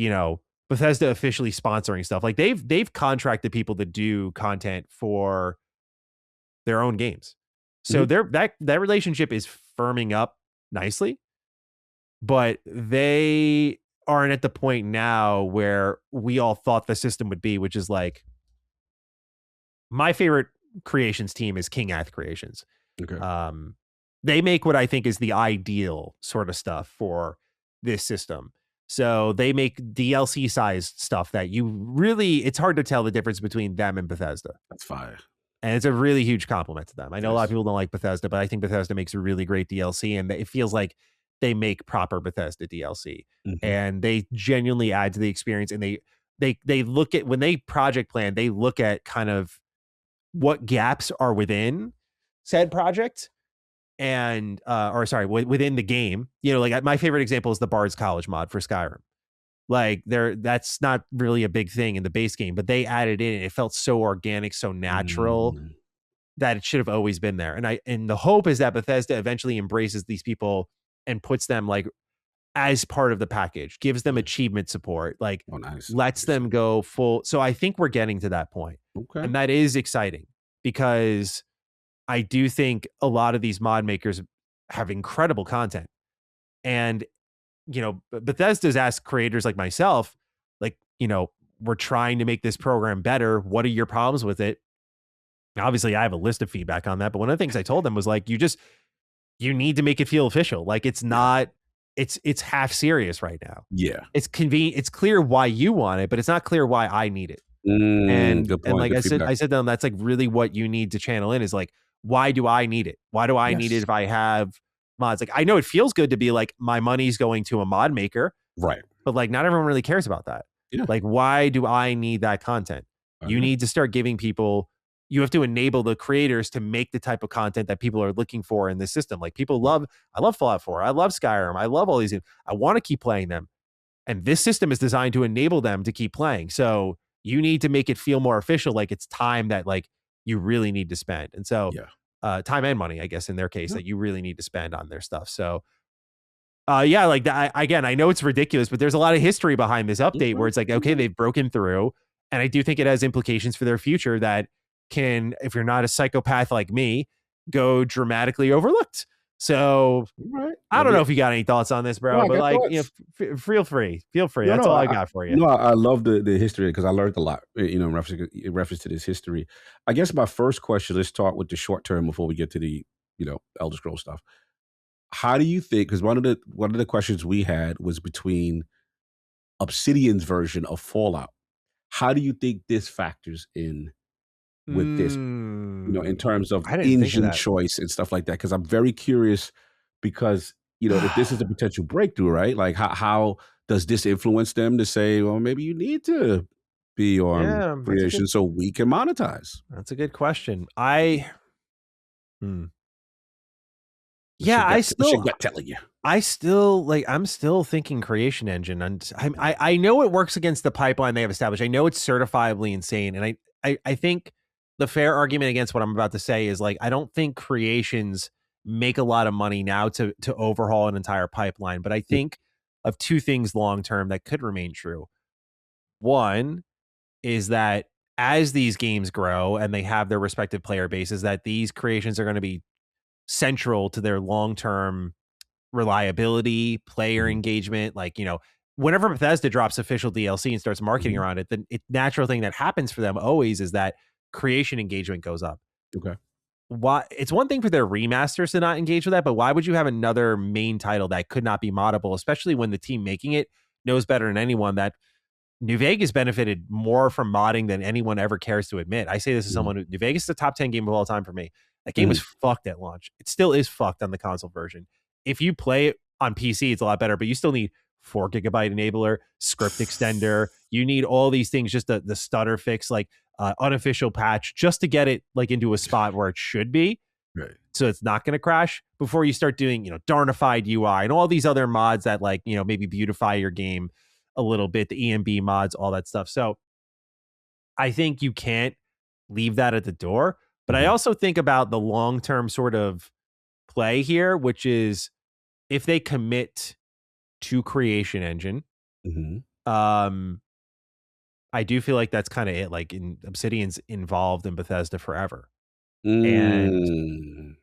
Bethesda officially sponsoring stuff. Like they've contracted people to do content for their own games. So that relationship is firming up nicely, but they aren't at the point now where we all thought the system would be, which is like, my favorite creations team is King Ath Creations. Okay. They make what I think is the ideal sort of stuff for this system. So they make DLC sized stuff that you really, it's hard to tell the difference between them and Bethesda. That's fire. And it's a really huge compliment to them. I know Yes. a lot of people don't like Bethesda, but I think Bethesda makes a really great DLC, and it feels like they make proper Bethesda DLC. Mm-hmm. And they genuinely add to the experience. And they look at, when they project plan, they look at kind of what gaps are within said project and within the game. You know, like my favorite example is the Bard's College mod for Skyrim. Like that's not really a big thing in the base game, but they added in, and it felt so organic, so natural that it should have always been there. And the hope is that Bethesda eventually embraces these people and puts them like as part of the package, gives them achievement support, like lets them go full. So I think we're getting to that point. Okay. And that is exciting, because I do think a lot of these mod makers have incredible content. And, you know, Bethesda's asked creators like myself, like, you know, we're trying to make this program better. What are your problems with it? Obviously, I have a list of feedback on that. But one of the things I told them was like, you need to make it feel official. Like it's not, it's half serious right now. Yeah. It's convenient. It's clear why you want it, but it's not clear why I need it. And like I said to them, that's like really what you need to channel in is like, why do I need it? Why do I need it if I have mods? Like, I know it feels good to be like, my money's going to a mod maker. Right. But like, not everyone really cares about that. Yeah. Like, why do I need that content? You need to start giving people, you have to enable the creators to make the type of content that people are looking for in this system. Like I love Fallout 4. I love Skyrim. I love all these. I want to keep playing them. And this system is designed to enable them to keep playing. So you need to make it feel more official. Like it's time that like you really need to spend. And so time and money, I guess, in their case, that you really need to spend on their stuff. So like that, again, I know it's ridiculous, but there's a lot of history behind this update where it's like, okay, they've broken through. And I do think it has implications for their future that can, if you're not a psychopath like me, go dramatically overlooked. So I don't know if you got any thoughts on this, bro, but like, you know, feel free. That's all I got for you. No, I love the history, because I learned a lot, you know, in reference to this history. I guess my first question, let's start with the short term before we get to the, you know, Elder Scrolls stuff. How do you think, because one of the questions we had was between Obsidian's version of Fallout. How do you think this factors in with this, you know, in terms of engine choice and stuff like that? Because I'm very curious, because, you know, if this is a potential breakthrough, right? Like how does this influence them to say, well, maybe you need to be on creation so we can monetize? That's a good question. I'm still thinking creation engine, and I know it works against the pipeline they have established. I know it's certifiably insane, and I think the fair argument against what I'm about to say is like, I don't think creations make a lot of money now to overhaul an entire pipeline, but I think of two things long term that could remain true. One is that as these games grow and they have their respective player bases, that these creations are going to be central to their long-term reliability, player engagement. Like, you know, whenever Bethesda drops official DLC and starts marketing around it, the natural thing that happens for them always is that creation engagement goes up. Okay. Why? It's one thing for their remasters to not engage with that, but why would you have another main title that could not be moddable, especially when the team making it knows better than anyone that New Vegas benefited more from modding than anyone ever cares to admit. I say this as someone who, New Vegas is a top 10 game of all time for me. That game was fucked at launch. It still is fucked on the console version. If you play it on PC, it's a lot better, but you still need 4 gigabyte enabler, script extender. You need all these things, just the stutter fix, like unofficial patch, just to get it like into a spot where it should be. Right. So it's not going to crash before you start doing, you know, darnified UI and all these other mods that, like, you know, maybe beautify your game a little bit, the EMB mods, all that stuff. So I think you can't leave that at the door. But I also think about the long-term sort of play here, which is if they commit to creation engine, I do feel like that's kind of it. Like Obsidian's involved in Bethesda forever. And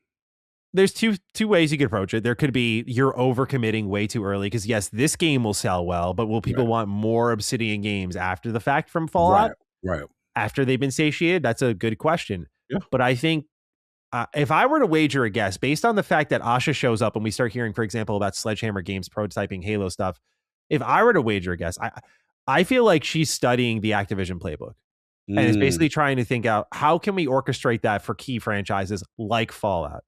there's two ways you could approach it. There could be you're overcommitting way too early because yes, this game will sell well, but will people want more Obsidian games after the fact from Fallout? Right. After they've been satiated? That's a good question. Yeah. But I think if I were to wager a guess, based on the fact that Asha shows up and we start hearing, for example, about Sledgehammer Games prototyping Halo stuff, if I were to wager a guess, I feel like she's studying the Activision playbook and is basically trying to think out how can we orchestrate that for key franchises like Fallout.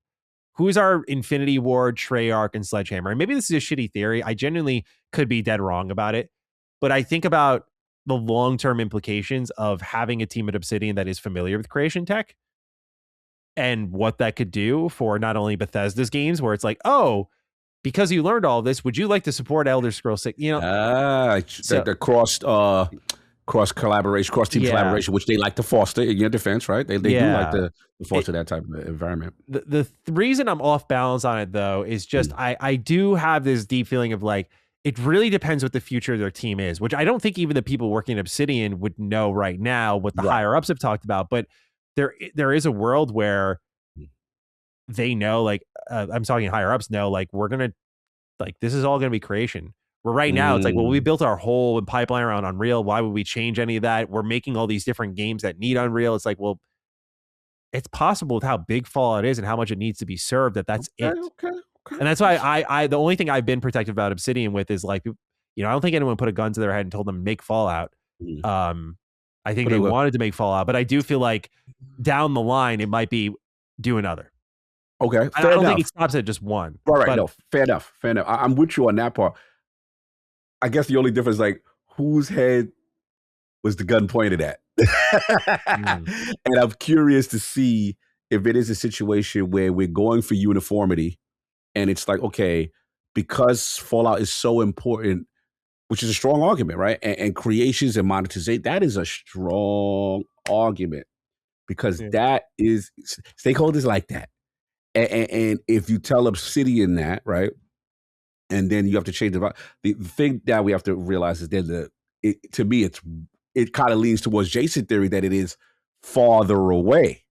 Who's our Infinity Ward, Treyarch, and Sledgehammer? And maybe this is a shitty theory. I genuinely could be dead wrong about it. But I think about the long-term implications of having a team at Obsidian that is familiar with creation tech and what that could do for not only Bethesda's games, where it's like, oh, because you learned all of this, would you like to support Elder Scrolls 6? You know, the cross collaboration, cross team collaboration, which they like to foster in your defense, right? They do like to foster that type of environment. The reason I'm off balance on it though is just I do have this deep feeling of like it really depends what the future of their team is, which I don't think even the people working at Obsidian would know right now what the higher ups have talked about. But there is a world where they know, like I'm talking higher ups know, like we're gonna like this is all gonna be creation. Where right now it's like, well, we built our whole pipeline around Unreal. Why would we change any of that? We're making all these different games that need Unreal. It's like, well, it's possible with how big Fallout is and how much it needs to be served that's it. Okay. And that's why I the only thing I've been protective about Obsidian with is like, you know, I don't think anyone put a gun to their head and told them make Fallout. I think they wanted to make Fallout, but I do feel like down the line it might be do another. Okay, I don't think it stops at just one. Right. No, fair enough. I'm with you on that part. I guess the only difference is like whose head was the gun pointed at? And I'm curious to see if it is a situation where we're going for uniformity and it's like, okay, because Fallout is so important, which is a strong argument, right? And creations and monetization, that is a strong argument because that is stakeholders like that. And if you tell Obsidian that, right? And then you have to change the thing that we have to realize is that to me, it kind of leans towards Jason theory that it is farther away,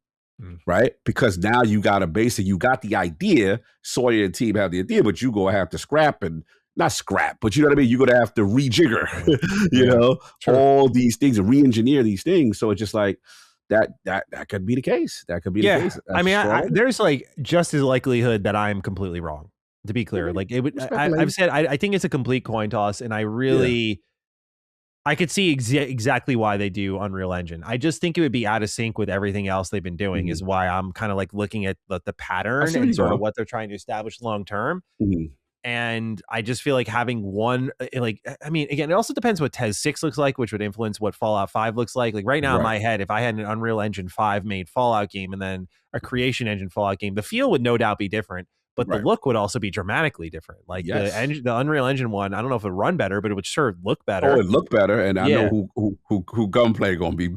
right? Because now you got a basic, you got the idea, Sawyer and team have the idea, but you go have to scrap and not scrap, but you know what I mean? You're going to have to rejigger, you know, all these things and re-engineer these things. So it's just like, that could be the case. That could be the case. That's I mean, there's like just as likelihood that I'm completely wrong. To be clear, like it would, I've said, I think it's a complete coin toss, and I really, I could see exactly why they do Unreal Engine. I just think it would be out of sync with everything else they've been doing. Is why I'm kind of like looking at the pattern and sort of what they're trying to establish long term. And I just feel like having one, like, I mean, again, it also depends what TES 6 looks like, which would influence what Fallout 5 looks like. Like right now in my head, if I had an Unreal Engine 5 made Fallout game and then a Creation Engine Fallout game, the feel would no doubt be different. But the look would also be dramatically different. Like the Unreal Engine one, I don't know if it would run better, but it would sure look better. Oh, it look better, and I know who gunplay gonna be.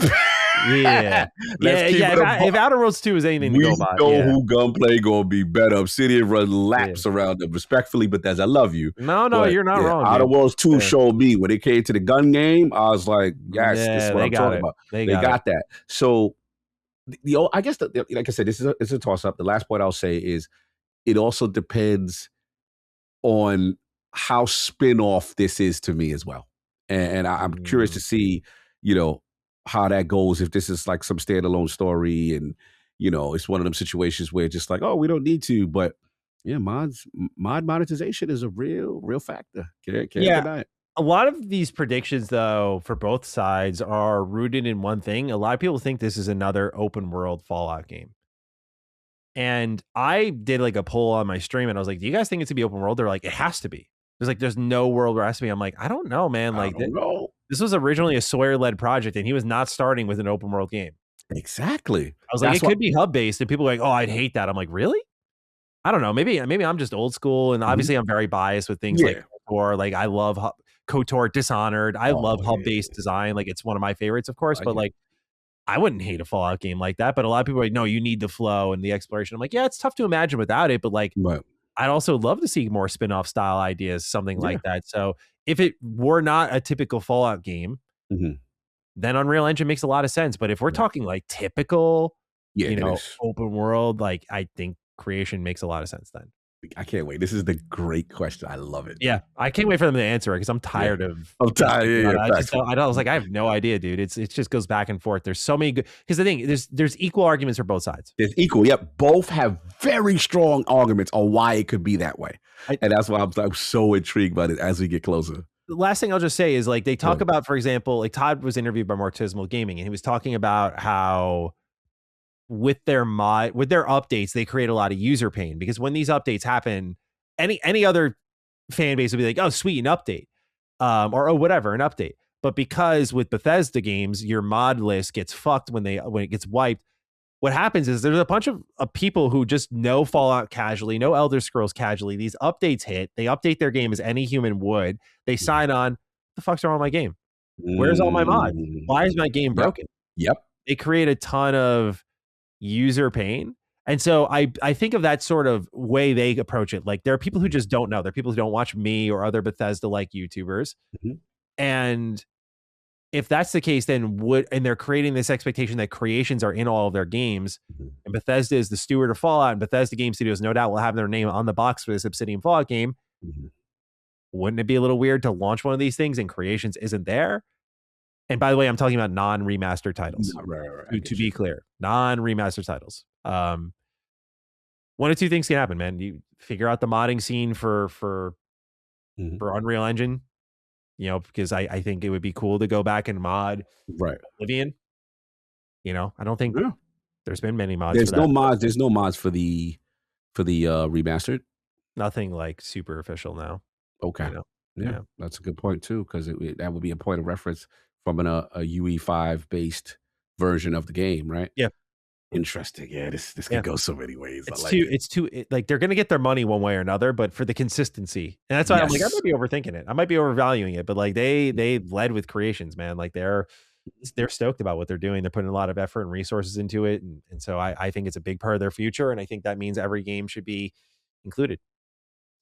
If Outer Worlds 2 is anything to go by, we know who gunplay gonna be better. Obsidian run laps around them respectfully, but as I love you. No, you're not wrong. Outer Worlds 2 showed me when it came to the gun game. I was like, yes, this is what I'm talking about. They got that. So, I guess like I said, this is a toss up. The last point I'll say is, it also depends on how spin-off this is to me as well. And I'm curious to see, you know, how that goes, if this is like some standalone story and, you know, it's one of them situations where it's just like, oh, we don't need to. But yeah, mod monetization is a real factor. Can't deny it. A lot of these predictions, though, for both sides are rooted in one thing. A lot of people think this is another open world Fallout game. And I did like a poll on my stream and I was like, do you guys think it's to be open world? They're like, it has to be. There's no world where it has to be. I'm like, I don't know, man. Like this was originally a Sawyer-led project and he was not starting with an open world game. Exactly. I was like, it could be hub-based, and people are like, oh, I'd hate that. I'm like, really? I don't know. Maybe I'm just old school, and obviously I'm very biased with things like KOTOR. Like I love KOTOR, Dishonored. I love hub-based design. Like it's one of my favorites, of course, but like I wouldn't hate a Fallout game like that, but a lot of people are like, no, you need the flow and the exploration. I'm like, yeah, it's tough to imagine without it, but like, I'd also love to see more spin-off style ideas, something like that. So if it were not a typical Fallout game, then Unreal Engine makes a lot of sense. But if we're talking like typical, you know, open world, like I think creation makes a lot of sense then. I can't wait. This is the great question. I love it. Yeah, I can't wait for them to answer it because I'm tired of. I'm tired. I was like, I have no idea, dude. It just goes back and forth. There's so many good because the thing there's equal arguments for both sides. There's equal. Yep, both have very strong arguments on why it could be that way, and that's why I'm so intrigued by it as we get closer. The last thing I'll just say is like they talk about, for example, like Todd was interviewed by Mortismal Gaming, and he was talking about how with their updates they create a lot of user pain because when these updates happen, any other fan base would be like, oh sweet, an update, or oh whatever, an update. But because with Bethesda games your mod list gets fucked when it gets wiped, what happens is there's a bunch of people who just know Fallout casually, know Elder Scrolls casually. These updates hit, they update their game as any human would, they sign on, the fuck's wrong with my game? Where's all my mods? Why is my game broken? Yep. They create a ton of user pain. And so I think of that sort of way they approach it. Like there are people who just don't know. There are people who don't watch me or other Bethesda-like YouTubers. And if that's the case, then and they're creating this expectation that creations are in all of their games, and Bethesda is the steward of Fallout, and Bethesda Game Studios no doubt will have their name on the box for this Obsidian Fallout game. Wouldn't it be a little weird to launch one of these things and creations isn't there? And by the way, I'm talking about non-remastered titles. Right. To be clear, non-remastered titles. One of two things can happen, man. You figure out the modding scene for Unreal Engine, because I think it would be cool to go back and mod Oblivion. I don't think there's been many mods. There's no mods. There's no mods for the remastered. Nothing like super official now. Okay. Yeah, that's a good point too, because that would be a point of reference from a UE5 based version of the game, right? Yeah. Interesting. Yeah, this could go so many ways. They're gonna get their money one way or another, but for the consistency, and that's why I'm like, I might be overthinking it. I might be overvaluing it, but like they led with creations, man. Like they're stoked about what they're doing. They're putting a lot of effort and resources into it, and so I think it's a big part of their future, and I think that means every game should be included.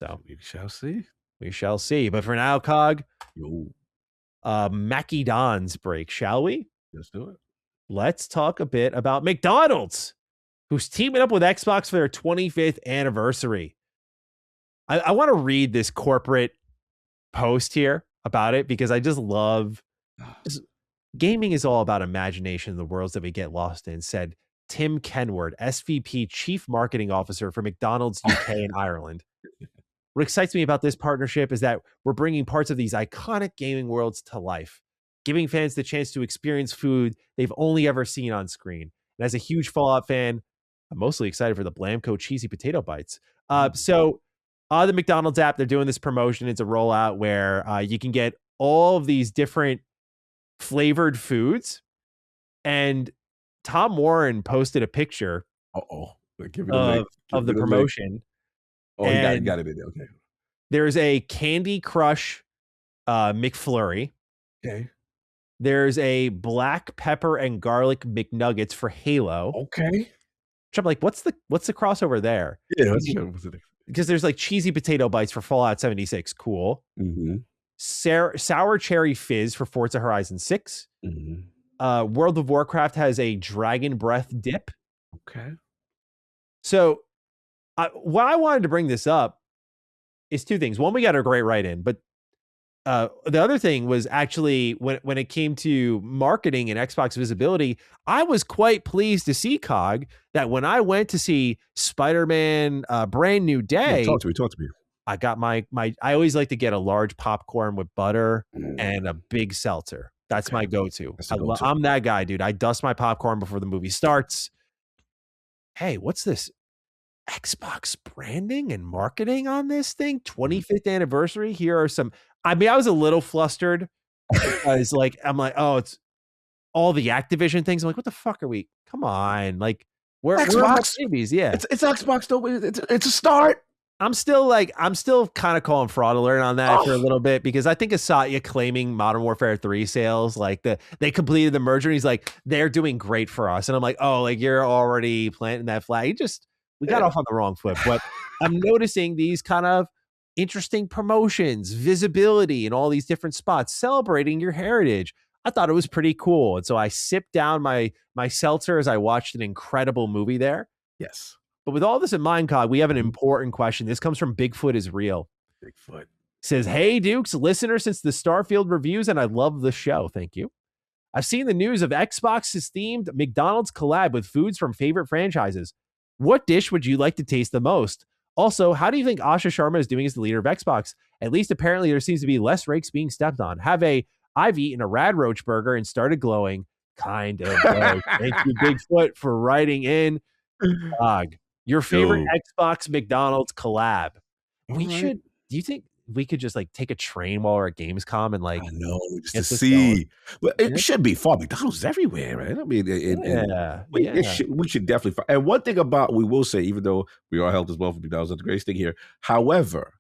So we shall see. We shall see. But for now, Cog, Mackie Don's break, shall we? Let's do it. Let's talk a bit about McDonald's, who's teaming up with Xbox for their 25th anniversary. I want to read this corporate post here about it because I just love gaming is all about imagination in the worlds that we get lost in, said Tim Kenward, SVP Chief Marketing Officer for McDonald's UK and Ireland. What excites me about this partnership is that we're bringing parts of these iconic gaming worlds to life, giving fans the chance to experience food they've only ever seen on screen. And as a huge Fallout fan, I'm mostly excited for the Blamco cheesy potato bites. So on the McDonald's app, they're doing this promotion. It's a rollout where you can get all of these different flavored foods. And Tom Warren posted a picture of the promotion. Oh, he got it in there. Okay. There's a Candy Crush McFlurry. Okay. There's a black pepper and garlic McNuggets for Halo. Okay. Which I'm like, what's the crossover there? Yeah. Because there's like cheesy potato bites for Fallout 76. Cool. Sour cherry fizz for Forza Horizon 6. World of Warcraft has a dragon breath dip. Okay. So why I wanted to bring this up is two things. One, we got a great write-in, but the other thing was actually when it came to marketing and Xbox visibility, I was quite pleased to see, Cog, that when I went to see Spider-Man Brand New Day, talk to me. I got my I always like to get a large popcorn with butter and a big seltzer. That's my go-to. I'm that guy, dude. I dust my popcorn before the movie starts. Hey, what's this? Xbox branding and marketing on this thing? 25th anniversary. Here are some. I mean, I was a little flustered because, like, I'm like, oh, it's all the Activision things. I'm like, what the fuck are we? Come on, like, we're Xbox babies. Yeah, it's Xbox though. It's a start. I'm still kind of calling fraud alert on that for a little bit because I think Satya claiming Modern Warfare 3 sales, like they completed the merger, and he's like, they're doing great for us, and I'm like, oh, like you're already planting that flag. We got off on the wrong foot, but I'm noticing these kind of interesting promotions, visibility in all these different spots, celebrating your heritage. I thought it was pretty cool. And so I sipped down my seltzer as I watched an incredible movie there. Yes. But with all this in mind, Cog, we have an important question. This comes from Bigfoot is Real. Bigfoot says, "Hey, Dukes, listener since the Starfield reviews, and I love the show. Thank you. I've seen the news of Xbox's themed McDonald's collab with foods from favorite franchises. What dish would you like to taste the most? Also, how do you think Asha Sharma is doing as the leader of Xbox? At least apparently there seems to be less rakes being stepped on. I've eaten a Rad Roach burger and started glowing. Kind of. Thank you, Bigfoot, for writing in. Dog, your favorite Xbox McDonald's collab. Do you think we could just like take a train while we're at Gamescom and like, I know, just to see? But it should be fun. McDonald's is everywhere, right? I mean, we should definitely. And one thing about, we will say, even though we are held as well for McDonald's, that's the greatest thing here. However,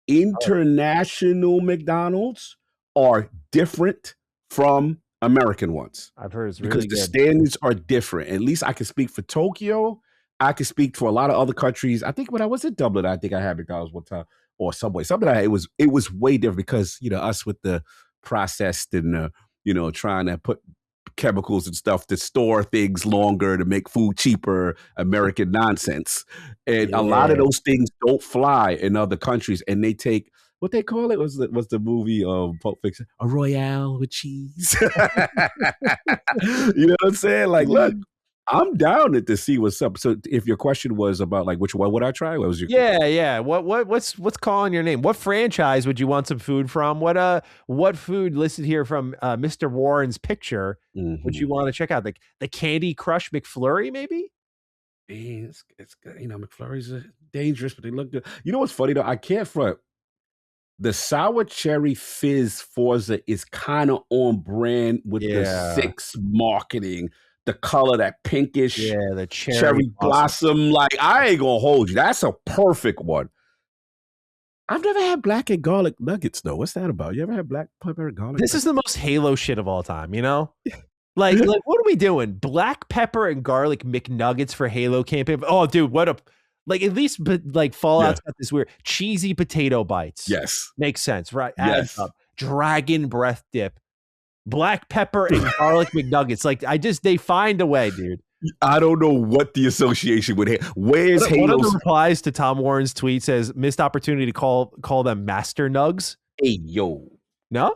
international McDonald's are different from American ones. I've heard it's really because the standards are different. At least I can speak for Tokyo. I can speak for a lot of other countries. I think when I was in Dublin, I think I had McDonald's one time, or Subway. Something like that. It was way different because, you know, us with the processed and you know, trying to put chemicals and stuff to store things longer to make food cheaper, American nonsense. And a lot of those things don't fly in other countries, and they take what they call it was the movie Pulp Fiction, a Royale with cheese. You know what I'm saying? Like, look, I'm down to see what's up. So if your question was about like which one would I try? What was your question? What's calling your name? What franchise would you want some food from? What food listed here from Mr. Warren's picture would you want to check out? Like the Candy Crush McFlurry, maybe? Man, it's good. You know, McFlurries are dangerous, but they look good. You know what's funny though? I can't front. The sour cherry fizz Forza is kind of on brand with the 6 marketing. The color, that pinkish, the cherry blossom. Like, I ain't gonna hold you. That's a perfect one. I've never had black and garlic nuggets though. What's that about? You ever had black pepper and garlic? This is the most Halo shit of all time, you know? like what are we doing? Black pepper and garlic McNuggets for Halo campaign? Oh, dude, at least like Fallout's got this weird cheesy potato bites. Yes. Makes sense, right? Yes. Dragon breath dip. Black pepper and garlic McNuggets. Like, they find a way, dude. I don't know what the association would have. Where's Halo's? One of the replies to Tom Warren's tweet says, missed opportunity to call them Master Nugs. Hey, yo. No?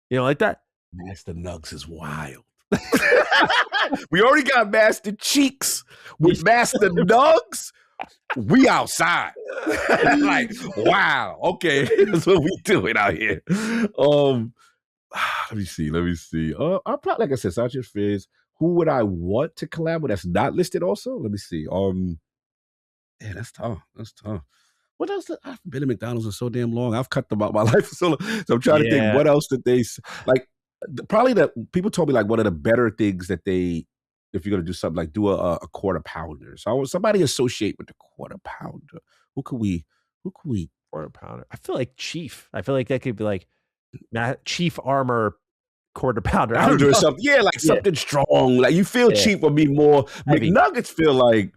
You don't like that? Master Nugs is wild. We already got Master Cheeks. With Master Nugs, we outside. Like, wow. Okay. That's what we doing out here. Let me see. I'll probably, like I said, Sanchez Fizz. Who would I want to collab with that's not listed also? Let me see. That's tough. What else? I've been to McDonald's for so damn long. I've cut them out my life for so long. So I'm trying to think what else did they, like, probably people told me like one of the better things that they, if you're going to do something, like do a quarter pounder. So I want somebody associate with the quarter pounder. Who could we? Quarter pounder. I feel like Chief. I feel like that could be like, Chief Armor quarter pounder or something. Something strong. Like you feel Chief would be more. McNuggets feel like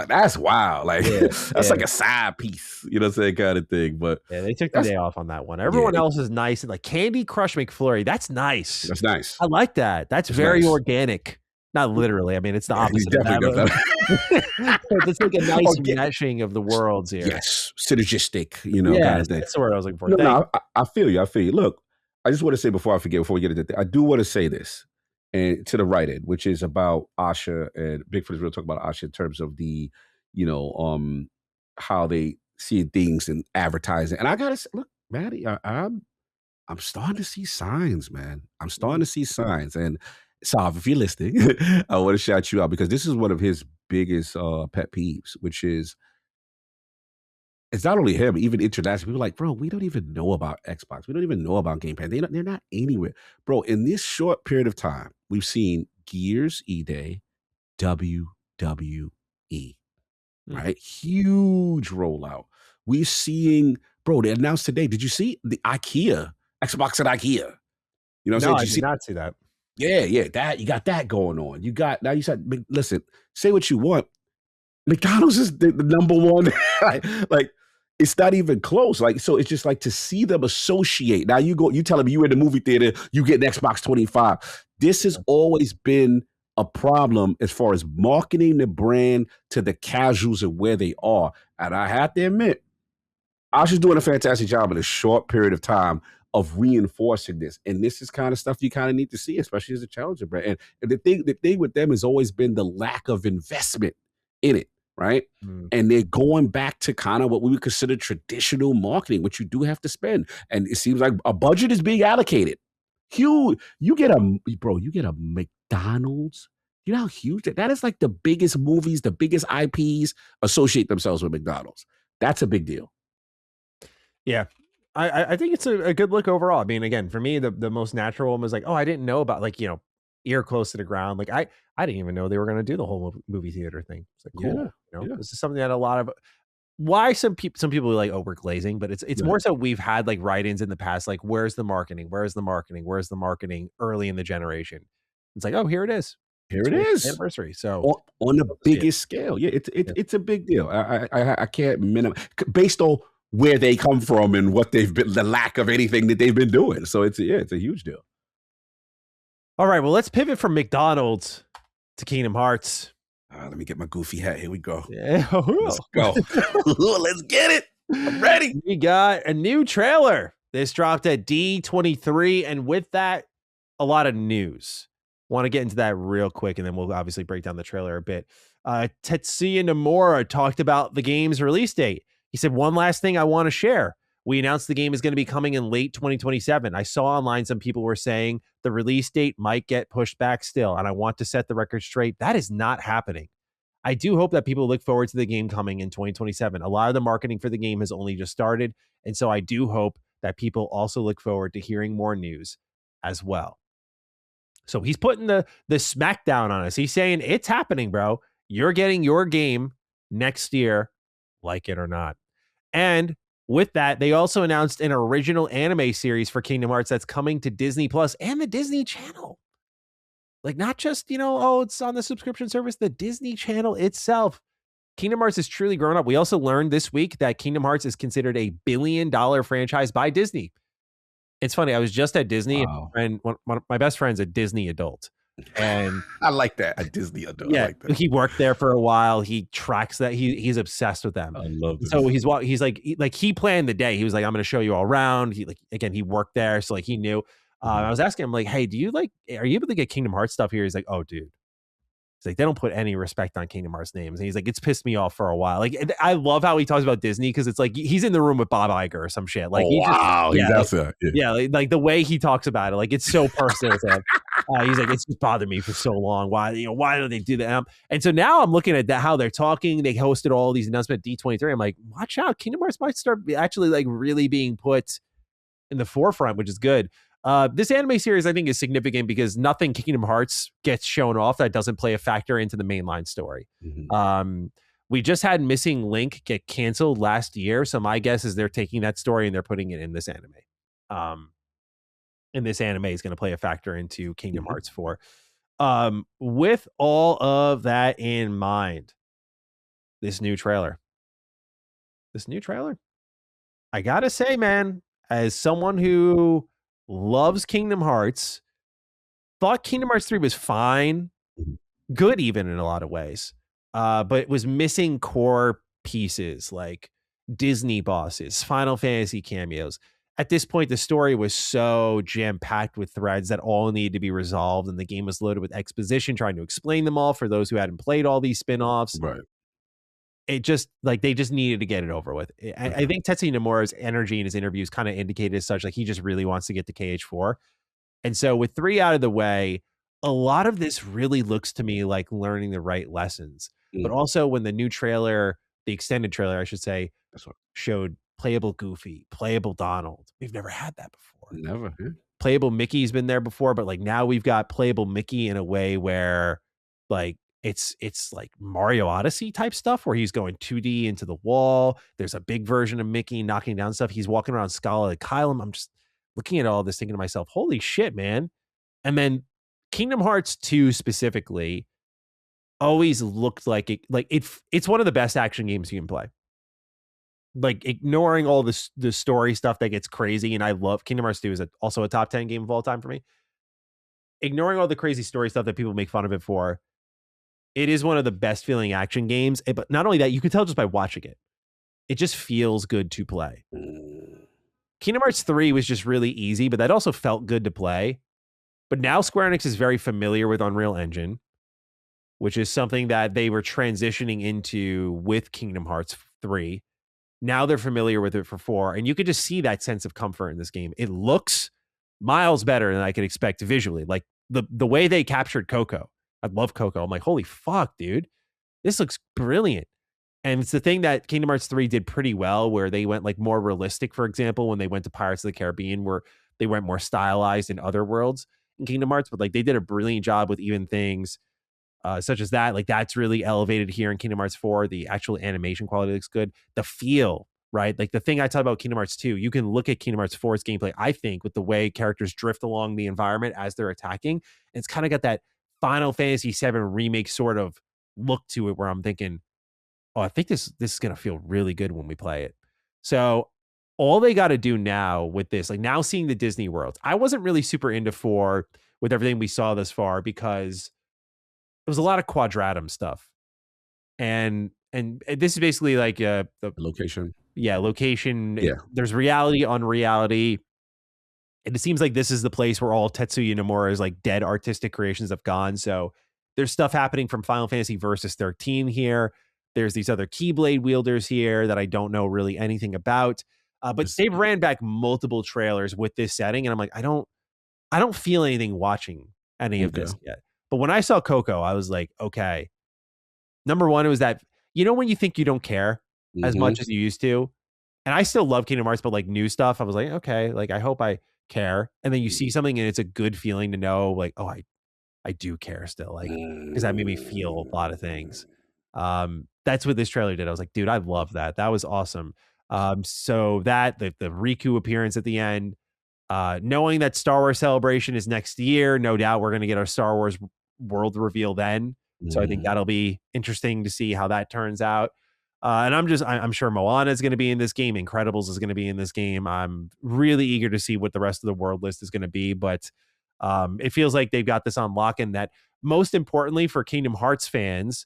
that's wild. Like that's like a side piece. You know what I'm saying, kind of thing. But they took the day off on that one. Everyone else is nice, and like Candy Crush McFlurry. That's nice. That's nice. I like that. That's very organic. Not literally. I mean, it's the opposite of that. It's like a nice meshing of the worlds here. Yes, synergistic, you know, kind of thing. That's the word I was looking for. No, I feel you. Look, I just want to say before we get into that, I do want to say this, and to the right end, which is about Asha and Bigfoot is real talk about Asha in terms of the, you know, how they see things in advertising. And I gotta say, look, Maddie, I'm starting to see signs, man. I'm starting to see signs, and Sav, if you're listening, I want to shout you out because this is one of his biggest pet peeves, which is it's not only him, even international people are like, bro, we don't even know about Xbox. We don't even know about Game Pass. They're not anywhere. Bro, in this short period of time, we've seen Gears E-Day, WWE, right? Huge rollout. We're seeing, bro, they announced today, did you see the IKEA, Xbox at IKEA? You know what I'm saying? I did not see that. Yeah, that you got that going on. You said, listen, say what you want. McDonald's is the number one. like, it's not even close. Like, so it's just like to see them associate. Now you tell them you in the movie theater, you get an Xbox 25. This has always been a problem as far as marketing the brand to the casuals of where they are. And I have to admit, Asha's doing a fantastic job in a short period of time of reinforcing this. And this is kind of stuff you kind of need to see, especially as a challenger brand. And the thing with them has always been the lack of investment in it, right? And they're going back to kind of what we would consider traditional marketing, which you do have to spend. And it seems like a budget is being allocated. Huge. You get a McDonald's. You know how huge that is? Like the biggest movies, the biggest IPs associate themselves with McDonald's. That's a big deal. Yeah. I think it's a good look overall. I mean, again, for me, the most natural one was like, oh, I didn't know about, like, ear close to the ground. Like I didn't even know they were going to do the whole movie theater thing. It's like, cool. This is something that a lot of, why some people are like, oh, we're glazing, but it's more so we've had like write-ins in the past, like, where's the marketing? Where's the marketing early in the generation? It's like, oh, here it is. Here it is. Anniversary. So on the biggest scale. Yeah, it's a big deal. I can't minimize based on where they come from and what they've been, the lack of anything that they've been doing. So it's a huge deal. All right, well, let's pivot from McDonald's to Kingdom Hearts. Let me get my goofy hat. Here we go. Yeah. Let's go. Let's get it. I'm ready. We got a new trailer. This dropped at D23, and with that, a lot of news. Want to get into that real quick, and then we'll obviously break down the trailer a bit. Tetsuya Nomura talked about the game's release date. He said, one last thing I want to share. We announced the game is going to be coming in late 2027. I saw online some people were saying the release date might get pushed back still, and I want to set the record straight. That is not happening. I do hope that people look forward to the game coming in 2027. A lot of the marketing for the game has only just started, and so I do hope that people also look forward to hearing more news as well. So he's putting the smackdown on us. He's saying, it's happening, bro. You're getting your game next year, like it or not. And with that, they also announced an original anime series for Kingdom Hearts that's coming to Disney Plus and the Disney Channel. Like, not just, it's on the subscription service, the Disney Channel itself. Kingdom Hearts has truly grown up. We also learned this week that Kingdom Hearts is considered a billion-dollar franchise by Disney. It's funny. I was just at Disney, and one of my best friend's a Disney adult. And I like that. A Disney adult. Yeah, I like that. He worked there for a while. He tracks that. He's obsessed with them. I love this. So he's like he planned the day. He was like, I'm going to show you all around. He worked there, so like he knew. I was asking him like, hey, are you able to get Kingdom Hearts stuff here? He's like, oh, dude. He's like, they don't put any respect on Kingdom Hearts names. And he's like, it's pissed me off for a while. Like, I love how he talks about Disney, because it's like he's in the room with Bob Iger or some shit. Like, like the way he talks about it, like, it's so personal to him. He's like, it's just bothered me for so long. Why do they do that? And so now I'm looking at how they're talking. They hosted all these announcements at D23. I'm like, watch out. Kingdom Hearts might start actually like really being put in the forefront, which is good. This anime series, I think, is significant because nothing Kingdom Hearts gets shown off that doesn't play a factor into the mainline story. Mm-hmm. We just had Missing Link get canceled last year, so my guess is they're taking that story and they're putting it in this anime. And this anime is going to play a factor into Kingdom Hearts 4. With all of that in mind, this new trailer, I gotta say, man, as someone who loves Kingdom Hearts, thought Kingdom Hearts 3 was fine, good even in a lot of ways, but it was missing core pieces like Disney bosses, Final Fantasy cameos. At this point, the story was so jam-packed with threads that all needed to be resolved, and the game was loaded with exposition trying to explain them all for those who hadn't played all these spin-offs. Right. It just, like, they just needed to get it over with. I think Tetsuya Nomura's energy in his interviews kind of indicated as such, like, he just really wants to get to KH4. And so with 3 out of the way, a lot of this really looks to me like learning the right lessons. But also when the new trailer, the extended trailer, I should say, showed playable Goofy, playable Donald. We've never had that before. Never. Yeah. Playable Mickey's been there before, but like now we've got playable Mickey in a way where like it's like Mario Odyssey type stuff where he's going 2D into the wall. There's a big version of Mickey knocking down stuff. He's walking around Scholar Kylum. I'm just looking at all this thinking to myself, holy shit, man. And then Kingdom Hearts 2 specifically always looked like it's one of the best action games you can play. Like, ignoring all the story stuff that gets crazy, and I love Kingdom Hearts 2 is also a top 10 game of all time for me. ignoring all the crazy story stuff that people make fun of it for, it is one of the best feeling action games. But not only that, you can tell just by watching it. It just feels good to play. Kingdom Hearts 3 was just really easy, but that also felt good to play. But now Square Enix is very familiar with Unreal Engine, which is something that they were transitioning into with Kingdom Hearts 3. Now they're familiar with it for 4, and you could just see that sense of comfort in this game. It looks miles better than I could expect visually. Like the way they captured Coco. I love Coco. I'm like, holy fuck, dude. This looks brilliant. And it's the thing that Kingdom Hearts 3 did pretty well, where they went like more realistic, for example, when they went to Pirates of the Caribbean, where they went more stylized in other worlds in Kingdom Hearts. But like they did a brilliant job with even things such as that. Like that's really elevated here in Kingdom Hearts 4. The actual animation quality looks good. The feel, right? Like the thing I talk about Kingdom Hearts 2, you can look at Kingdom Hearts 4's gameplay, I think, with the way characters drift along the environment as they're attacking. And it's kind of got that Final Fantasy VII remake sort of look to it, where I'm thinking, oh, I think this is going to feel really good when we play it. So all they got to do now with this, like now seeing the Disney worlds, I wasn't really super into 4 with everything we saw thus far, because it was a lot of Quadratum stuff. And this is basically like the location. Yeah, location. Yeah. There's reality, unreality. And it seems like this is the place where all Tetsuya Nomura's like dead artistic creations have gone. So there's stuff happening from Final Fantasy Versus 13 here. There's these other Keyblade wielders here that I don't know really anything about. But they've ran back multiple trailers with this setting, and I'm like, I don't feel anything watching any of this yet. But when I saw Coco, I was like, okay. Number one, it was that, you know, when you think you don't care as much as you used to, and I still love Kingdom Hearts, but like new stuff, I was like, okay, like I hope I care. And then you see something and it's a good feeling to know, like, oh, I do care still, like, because that made me feel a lot of things. That's what this trailer did. I was like, dude, I love that. That was awesome. So that the Riku appearance at the end, knowing that Star Wars Celebration is next year, no doubt we're going to get our Star Wars world reveal then. So I think that'll be interesting to see how that turns out. And I'm sure Moana is going to be in this game. Incredibles is going to be in this game. I'm really eager to see what the rest of the world list is going to be. But it feels like they've got this on lock, and that most importantly for Kingdom Hearts fans,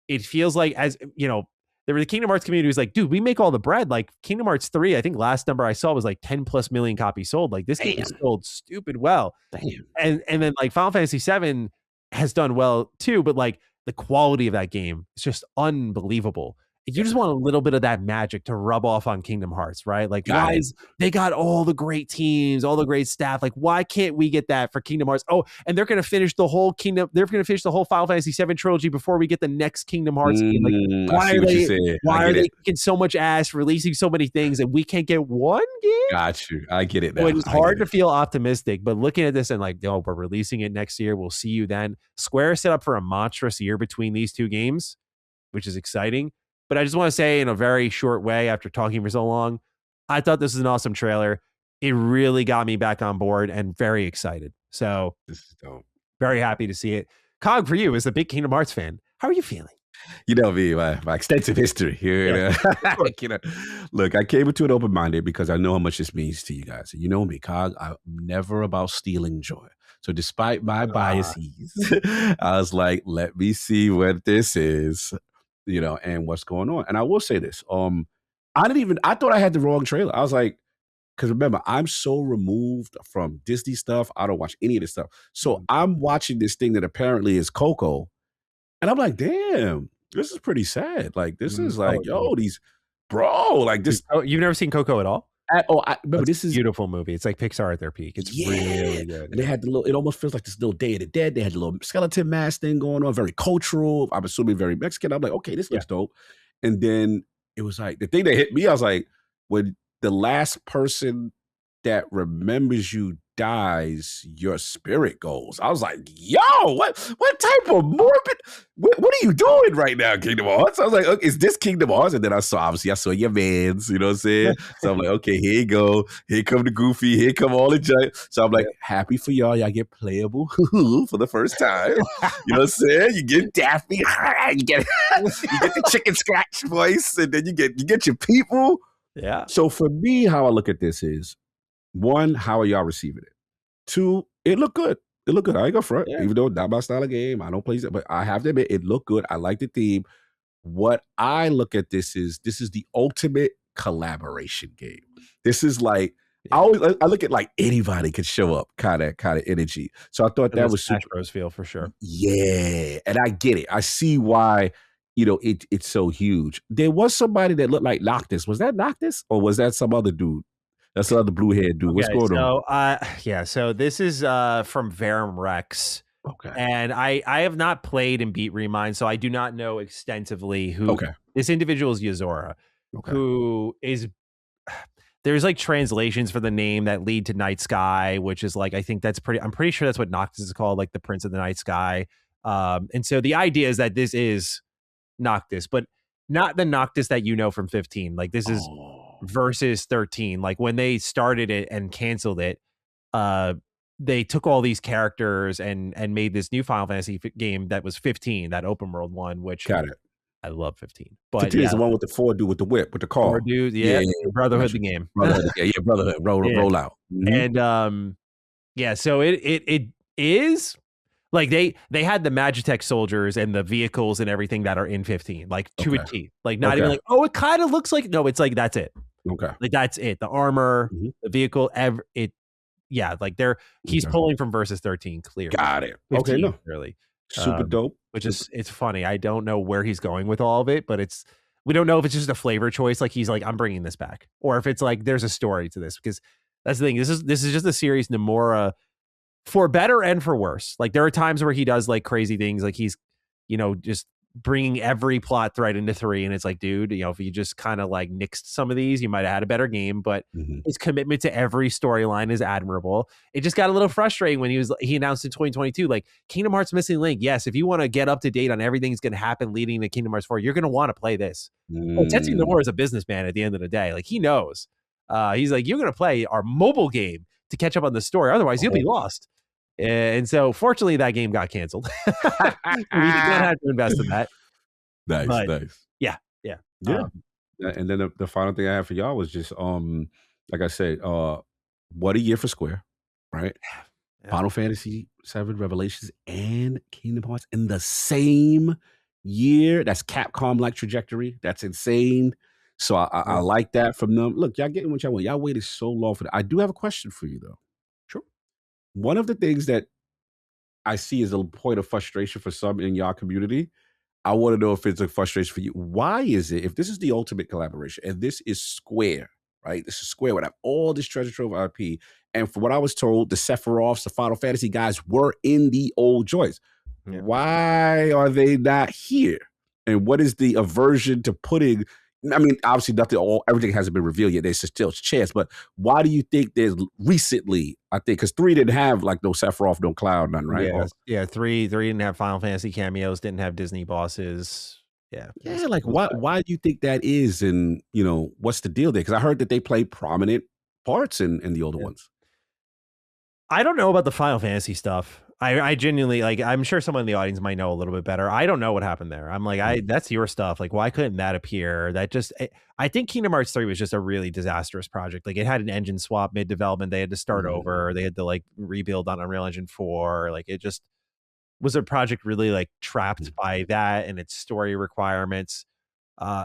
it feels like, as you know, there was the Kingdom Hearts community was like, dude, we make all the bread. Like Kingdom Hearts 3, I think last number I saw was like 10+ million copies sold. Like this game is sold stupid well. And then like Final Fantasy 7 has done well too, but like the quality of that game is just unbelievable. You just want a little bit of that magic to rub off on Kingdom Hearts, right? Like, they got all the great teams, all the great staff. Like, why can't we get that for Kingdom Hearts? Oh, and they're going to finish the whole They're going to finish the whole Final Fantasy VII trilogy before we get the next Kingdom Hearts game. Like, why are they kicking so much ass, releasing so many things, and we can't get one game? Got you. I get it now. Well, it's hard to feel optimistic, but looking at this and like, oh, we're releasing it next year. We'll see you then. Square set up for a monstrous year between these two games, which is exciting. But I just want to say, in a very short way, after talking for so long, I thought this was an awesome trailer. It really got me back on board and very excited. So this is dope. Very happy to see it. Cog, for you, as a big Kingdom Hearts fan, how are you feeling? You know me, my extensive history here. Yeah. Look, I came into it open-minded because I know how much this means to you guys. You know me, Cog. I'm never about stealing joy. So despite my biases, I was like, let me see what this is. You know, and what's going on. And I will say this. I thought I had the wrong trailer. I was like, because remember, I'm so removed from Disney stuff. I don't watch any of this stuff. So I'm watching this thing that apparently is Coco. And I'm like, damn, this is pretty sad. Like, this is like, these, bro, like this. Oh, you've never seen Coco at all? Remember, this is a beautiful movie. It's like Pixar at their peak. It's really good. And they had the little, it almost feels like this little Day of the Dead. They had the little skeleton mask thing going on, very cultural. I'm assuming very Mexican. I'm like, okay, this looks dope. And then it was like, the thing that hit me, I was like, when the last person that remembers you dies, your spirit goes. I was like, yo, what type of morbid, what are you doing right now, Kingdom Hearts? I was like, okay, is this Kingdom Hearts? And then I saw your mans, you know what I'm saying? So I'm like, okay, here you go. Here come the Goofy. Here come all the giant. So I'm like, happy for y'all. Y'all get playable for the first time. You know what I'm saying? You get Daffy. You get the chicken scratch voice. And then you get your people. Yeah. So for me, how I look at this is, one, how are y'all receiving it? Two, it looked good. It looked good. I ain't gonna front, Yeah. even though not my style of game. I don't play it, but I have to admit it looked good. I like the theme. What I look at this is the ultimate collaboration game. This is like I look at like anybody could show up kind of energy. So I thought that was Smash super. Bros feel for sure. Yeah, and I get it. I see why it's so huge. There was somebody that looked like Noctis. Was that Noctis or was that some other dude? That's the other blue haired dude. What's going on? So this is from Verum Rex. Okay. And I have not played and beat Remind, so I do not know extensively who this individual is. Yozora, who is there's like translations for the name that lead to Night Sky, which is like I'm pretty sure that's what Noctis is called, like the Prince of the Night Sky. And so the idea is that this is Noctis, but not the Noctis that you know from 15. Like this is versus 13. Like when they started it and canceled it, they took all these characters and made this new Final Fantasy game that was 15, that open world one, which I love 15. But 15 is the one with the 4 dude with the whip, with the car. Dude, Brotherhood the game. Brotherhood, Brotherhood, roll out. Mm-hmm. And so it is like they had the Magitech soldiers and the vehicles and everything that are in 15, like to a T. Like not even like, oh, it kind of looks like, no, it's like that's it. Okay. Like that's it. The armor, the vehicle, like he's pulling from Versus 13 clearly. Got it. Okay, no. Clearly. Super dope. Which is it's funny. I don't know where he's going with all of it, but we don't know if it's just a flavor choice, like he's like, I'm bringing this back, or if it's like there's a story to this, because that's the thing. This is just a series Nomura, for better and for worse. Like there are times where he does like crazy things, like he's just bringing every plot thread into 3, and it's like, dude, if you just kind of like nixed some of these, you might have had a better game. But his commitment to every storyline is admirable. It just got a little frustrating when he announced in 2022, like Kingdom Hearts Missing Link. Yes, if you want to get up to date on everything that's going to happen leading to Kingdom Hearts 4, you're going to want to play this. Tetsuya Nomura is a businessman at the end of the day. Like he knows. He's like, you're going to play our mobile game to catch up on the story. Otherwise, you'll be lost. And so fortunately that game got canceled. We did not have to invest in that. Nice. Yeah. And then the final thing I have for y'all was just like I said, what a year for Square, right? Yeah. Final Fantasy 7 Revelations and Kingdom Hearts in the same year. That's Capcom like trajectory. That's insane. So I like that from them. Look, y'all getting what y'all want. Y'all waited so long for that. I do have a question for you though. Sure. One of the things that I see as a point of frustration for some in y'all community, I want to know if it's a frustration for you. Why is it, if this is the ultimate collaboration and this is Square, right? This is Square would have all this treasure trove IP. And from what I was told, the Sephiroths, the Final Fantasy guys were in the old joints. Yeah. Why are they not here? And what is the aversion to putting, I mean, obviously everything hasn't been revealed yet. There's still a chance, but why do you think there's recently, I think, because 3 didn't have like no Sephiroth, no Cloud, none, right? Yeah, 3 didn't have Final Fantasy cameos, didn't have Disney bosses. Yeah. Like why do you think that is? And, what's the deal there? Because I heard that they play prominent parts in the older ones. I don't know about the Final Fantasy stuff. I genuinely, like, I'm sure someone in the audience might know a little bit better. I don't know what happened there. I'm like, that's your stuff. Like, why couldn't that appear? I think Kingdom Hearts 3 was just a really disastrous project. Like, it had an engine swap mid-development. They had to start over. They had to, like, rebuild on Unreal Engine 4. Like, it just was a project really, like, trapped by that and its story requirements.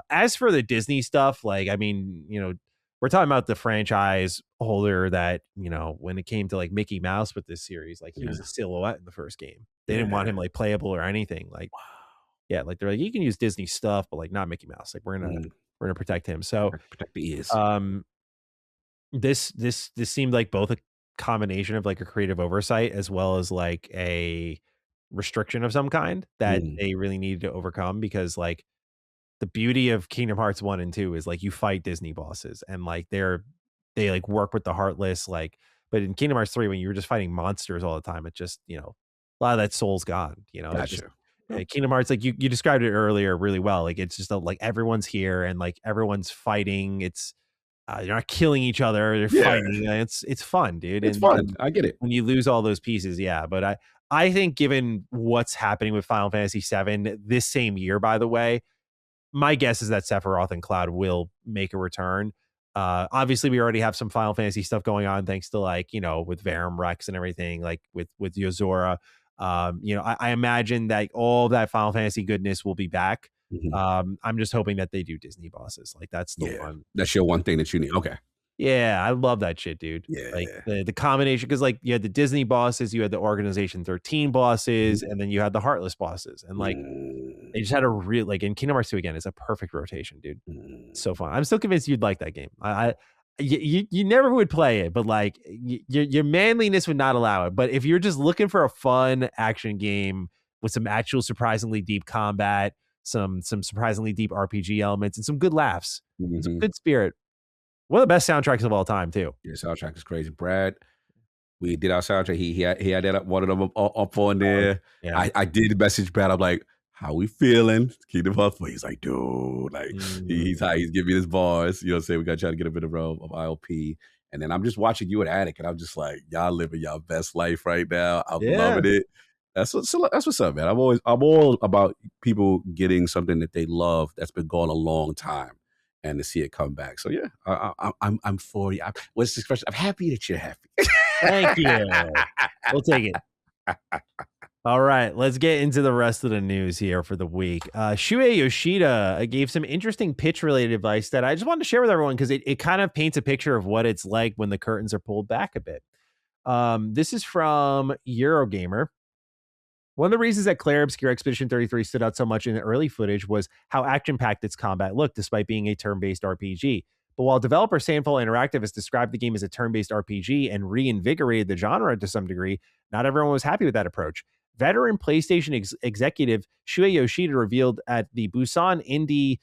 As for the Disney stuff, like, I mean, we're talking about the franchise holder that, when it came to like Mickey Mouse with this series, like he was a silhouette in the first game. They didn't want him like playable or anything. Like, like they're like, you can use Disney stuff, but like not Mickey Mouse. Like we're gonna protect him. So protect the ears. This seemed like both a combination of like a creative oversight as well as like a restriction of some kind that they really needed to overcome, because like the beauty of Kingdom Hearts 1 and 2 is like you fight Disney bosses and like they like work with the Heartless, like, but in Kingdom Hearts 3, when you were just fighting monsters all the time, it just, a lot of that soul's gone, Gotcha. Kingdom Hearts, like you described it earlier really well. Like it's just like everyone's here and like everyone's fighting. It's you're not killing each other. They're fighting. It's fun, dude. It's fun. I get it. When you lose all those pieces, but I think given what's happening with Final Fantasy 7 this same year, by the way, my guess is that Sephiroth and Cloud will make a return. Obviously, we already have some Final Fantasy stuff going on, thanks to like, you know, with Verum Rex and everything, like with Yozora. You know, I imagine that all that Final Fantasy goodness will be back. I'm just hoping that they do Disney bosses. Like that's the one. That's your one thing that you need. Okay. Yeah, I love that shit, dude. Yeah. Like the combination, because like you had the Disney bosses, you had the Organization 13 bosses, and then you had the Heartless bosses, and like they just had a real like in Kingdom Hearts 2 again. It's a perfect rotation, dude. So fun. I'm still convinced you'd like that game. You never would play it, but like your manliness would not allow it. But if you're just looking for a fun action game with some actual surprisingly deep combat, some surprisingly deep RPG elements, and some good laughs, and some good spirit. One of the best soundtracks of all time, too. Yeah, soundtrack is crazy. Brad, we did our soundtrack. He had that one of them up on there. Yeah. I did message Brad. I'm like, how we feeling? Kingdom Hearts. He's like, dude, like he's giving me his bars. You know what I'm saying? We got to try to get a bit of ILP. And then I'm just watching you at Attic, and I'm just like, y'all living y'all best life right now. I'm loving it. That's what's up, man. I'm all about people getting something that they love that's been gone a long time, and to see it come back. So yeah, I'm for you. What's the expression? I'm happy that you're happy. Thank you. We'll take it. All right, let's get into the rest of the news here for the week. Shuhei Yoshida gave some interesting pitch-related advice that I just wanted to share with everyone because it kind of paints a picture of what it's like when the curtains are pulled back a bit. This is from Eurogamer. One of the reasons that Claire Obscure Expedition 33 stood out so much in the early footage was how action-packed its combat looked, despite being a turn-based RPG. But while developer Sandfall Interactive has described the game as a turn-based RPG and reinvigorated the genre to some degree, not everyone was happy with that approach. Veteran PlayStation executive Shuhei Yoshida revealed at the Busan Indie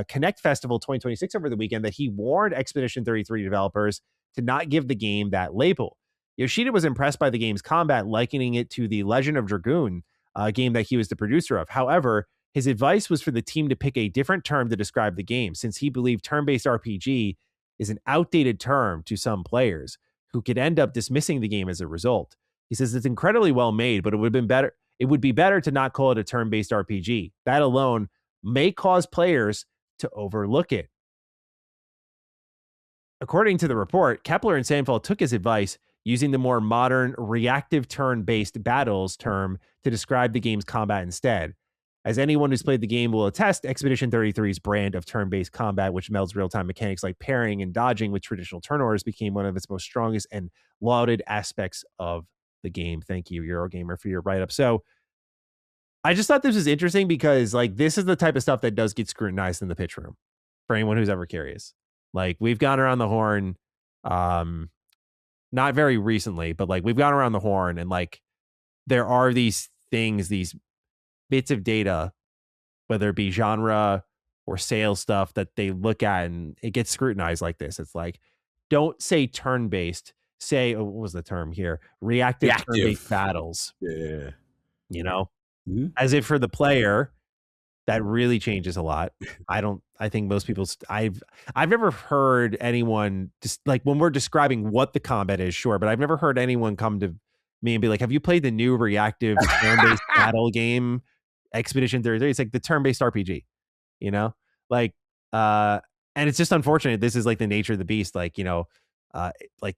Connect Festival 2026 over the weekend that he warned Expedition 33 developers to not give the game that label. Yoshida was impressed by the game's combat, likening it to The Legend of Dragoon, a game that he was the producer of. However, his advice was for the team to pick a different term to describe the game, since he believed turn-based RPG is an outdated term to some players who could end up dismissing the game as a result. He says it's incredibly well made, but it would be better to not call it a turn-based RPG. That alone may cause players to overlook it. According to the report, Kepler and Sandfall took his advice, using the more modern reactive turn-based battles term to describe the game's combat instead. As anyone who's played the game will attest, Expedition 33's brand of turn-based combat, which melds real-time mechanics like parrying and dodging with traditional turn orders, became one of its most strongest and lauded aspects of the game. Thank you, Eurogamer, for your write-up. So I just thought this was interesting because like this is the type of stuff that does get scrutinized in the pitch room for anyone who's ever curious. Like we've gone around the horn, not very recently, but like we've gone around the horn and like there are these things, these bits of data, whether it be genre or sales stuff that they look at and it gets scrutinized like this. It's like, don't say turn-based, say, what was the term here? Reactive. Turn-based battles. Yeah. You know, as if for the player, that really changes a lot. I think most people, I've never heard anyone just like when we're describing what the combat is, sure, but I've never heard anyone come to me and be like, have you played the new reactive turn-based battle game, Expedition 33? It's like the turn-based RPG, you know, like, and it's just unfortunate. This is like the nature of the beast. Like, you know,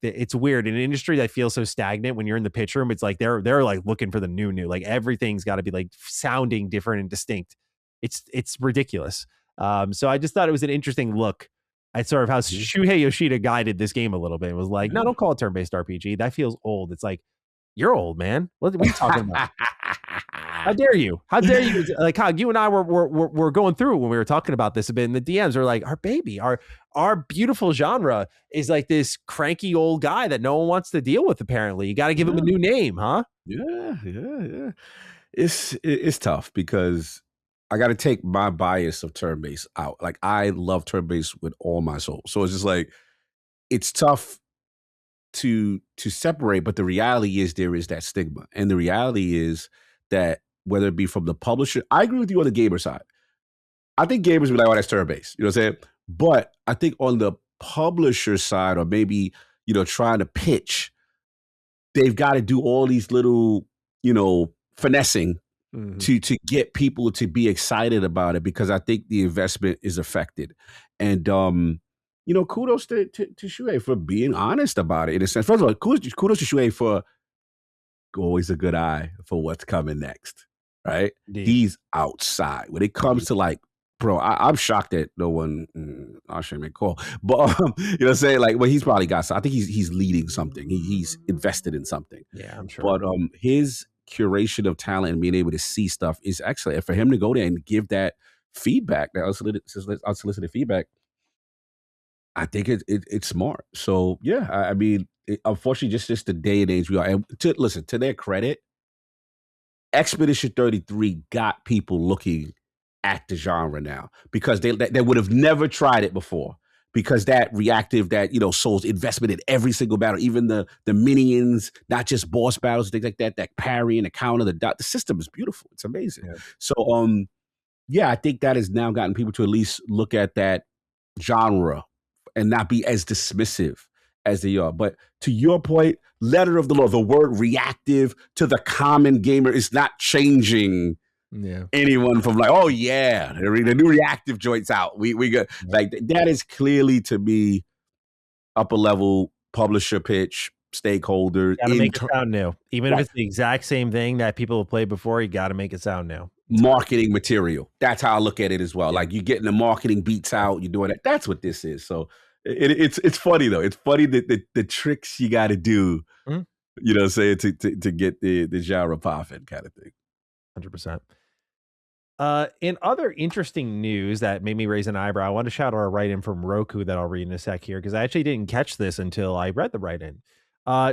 it's weird in an industry that feels so stagnant. When you're in the pitch room, it's like they're like looking for the new, like everything's got to be like sounding different and distinct. It's ridiculous. So I just thought it was an interesting look at sort of how Shuhei Yoshida guided this game a little bit. It was like, no, don't call it turn-based RPG. That feels old. It's like, you're old, man. What are you talking about? How dare you? How dare you? Like how you and I were going through when we were talking about this a bit in the DMs. We're like, our beautiful genre is like this cranky old guy that no one wants to deal with. Apparently, you got to give him a new name, huh? Yeah. It's tough because I got to take my bias of turn-based out. Like I love turn-based with all my soul. So it's just like it's tough to separate, but the reality is there is that stigma. And the reality is that whether it be from the publisher, I agree with you on the gamer side. I think gamers be like, oh, that's turn-based. You know what I'm saying? But I think on the publisher side, or maybe, you know, trying to pitch, they've got to do all these little, you know, finessing to get people to be excited about it, because I think the investment is affected. And kudos to Shuhei for being honest about it in a sense. First of all, kudos to Shuhei for always a good eye for what's coming next, right? Indeed. He's outside. When it comes to like, bro, I'm shocked that no one, I shouldn't make a call, but you know what I'm saying? Like, well, he's probably got some. I think he's leading something. He's invested in something. Yeah, I'm sure. But his curation of talent and being able to see stuff is excellent. And for him to go there and give that feedback, that unsolicited feedback, I think it's smart. So yeah, I mean, unfortunately, just the day and age we are. And to their credit, Expedition 33 got people looking at the genre now because they would have never tried it before. Because that reactive, Soul's investment in every single battle, even the minions, not just boss battles, things like that parry and the counter, the system is beautiful. It's amazing. Yeah. So, I think that has now gotten people to at least look at that genre and not be as dismissive as they are. But to your point, letter of the law, the word reactive to the common gamer is not changing anyone from like, oh yeah, the new reactive joint's out. We got like that is clearly to me upper level publisher pitch, stakeholder. Gotta make it sound new. Even if it's the exact same thing that people have played before, you gotta make it sound new. Marketing material. That's how I look at it as well. Like you're getting the marketing beats out, you're doing that. That's what this is. So it's funny though. It's funny that the tricks you got to do, you know, say to get the genre popping kind of thing. 100%. In other interesting news that made me raise an eyebrow, I want to shout out a write-in from Roku that I'll read in a sec here because I actually didn't catch this until I read the write-in.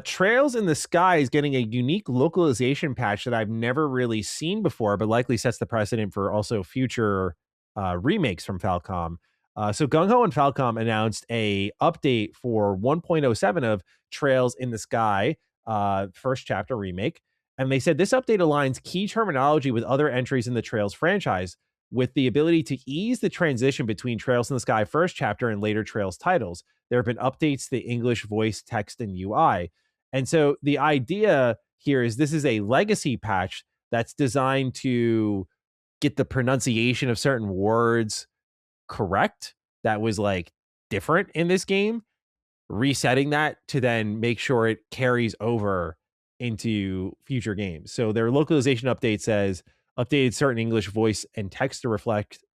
Trails in the Sky is getting a unique localization patch that I've never really seen before, but likely sets the precedent for also future remakes from Falcom. So Gung Ho and Falcom announced a update for 1.07 of Trails in the Sky, first chapter remake. And they said this update aligns key terminology with other entries in the Trails franchise with the ability to ease the transition between Trails in the Sky first chapter and later Trails titles. There have been updates to the English voice, text, and UI. And so the idea here is this is a legacy patch that's designed to get the pronunciation of certain words correct that was like different in this game, resetting that to then make sure it carries over into future games. So their localization update says updated certain English voice and text to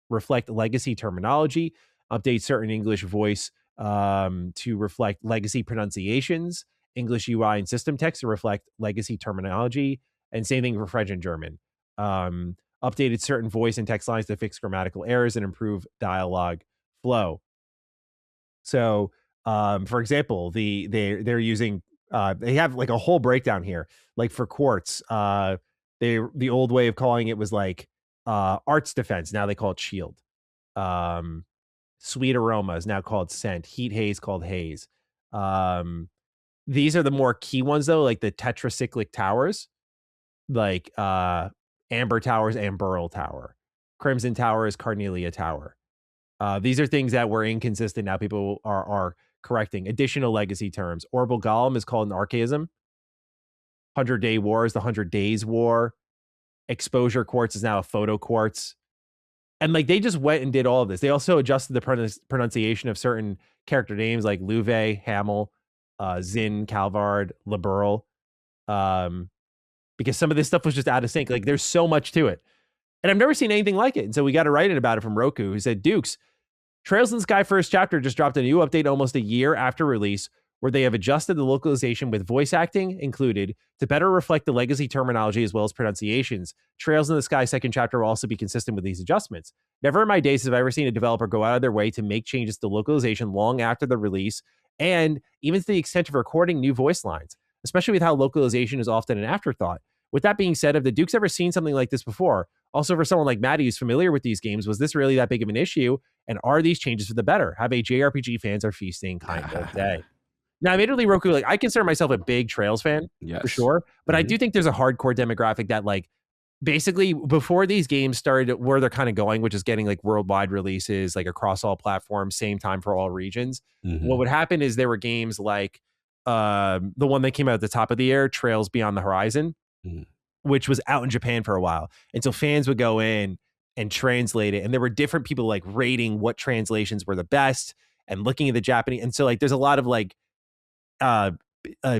reflect legacy terminology, update certain English voice to reflect legacy pronunciations, English UI and system text to reflect legacy terminology, and same thing for French and German. Updated certain voice and text lines to fix grammatical errors and improve dialogue flow. So, for example, they're using they have like a whole breakdown here. Like for quartz, the old way of calling it was like arts defense. Now they call it shield. Sweet aroma is now called scent. Heat haze called haze. These are the more key ones though, like the tetracyclic towers, like Amber Tower is Amberl Tower. Crimson Tower is Carnelia Tower. These are things that were inconsistent. Now people are correcting. Additional legacy terms. Orbital Golem is called an archaism. 100-Day War is the 100 Days War. Exposure Quartz is now a photo quartz. And like they just went and did all of this. They also adjusted the pronunciation of certain character names like Luve, Hamel, Zin, Calvard, Liberl. Because some of this stuff was just out of sync. Like there's so much to it. And I've never seen anything like it. And so we got a write-in about it from Roku who said, Dukes, Trails in the Sky first chapter just dropped a new update almost a year after release where they have adjusted the localization with voice acting included to better reflect the legacy terminology as well as pronunciations. Trails in the Sky second chapter will also be consistent with these adjustments. Never in my days have I ever seen a developer go out of their way to make changes to localization long after the release and even to the extent of recording new voice lines, especially with how localization is often an afterthought. With that being said, have the Dukes ever seen something like this before? Also, for someone like Maddie who's familiar with these games, was this really that big of an issue? And are these changes for the better? Have a JRPG fans are feasting kind of day. Now, admittedly, Roku, like I consider myself a big Trails fan for sure, but I do think there's a hardcore demographic that like basically before these games started where they're kind of going, which is getting like worldwide releases, like across all platforms, same time for all regions. What would happen is there were games like the one that came out at the top of the year, Trails Beyond the Horizon, which was out in Japan for a while. And so fans would go in and translate it. And there were different people like rating what translations were the best. and looking at the Japanese. And so like there's a lot of like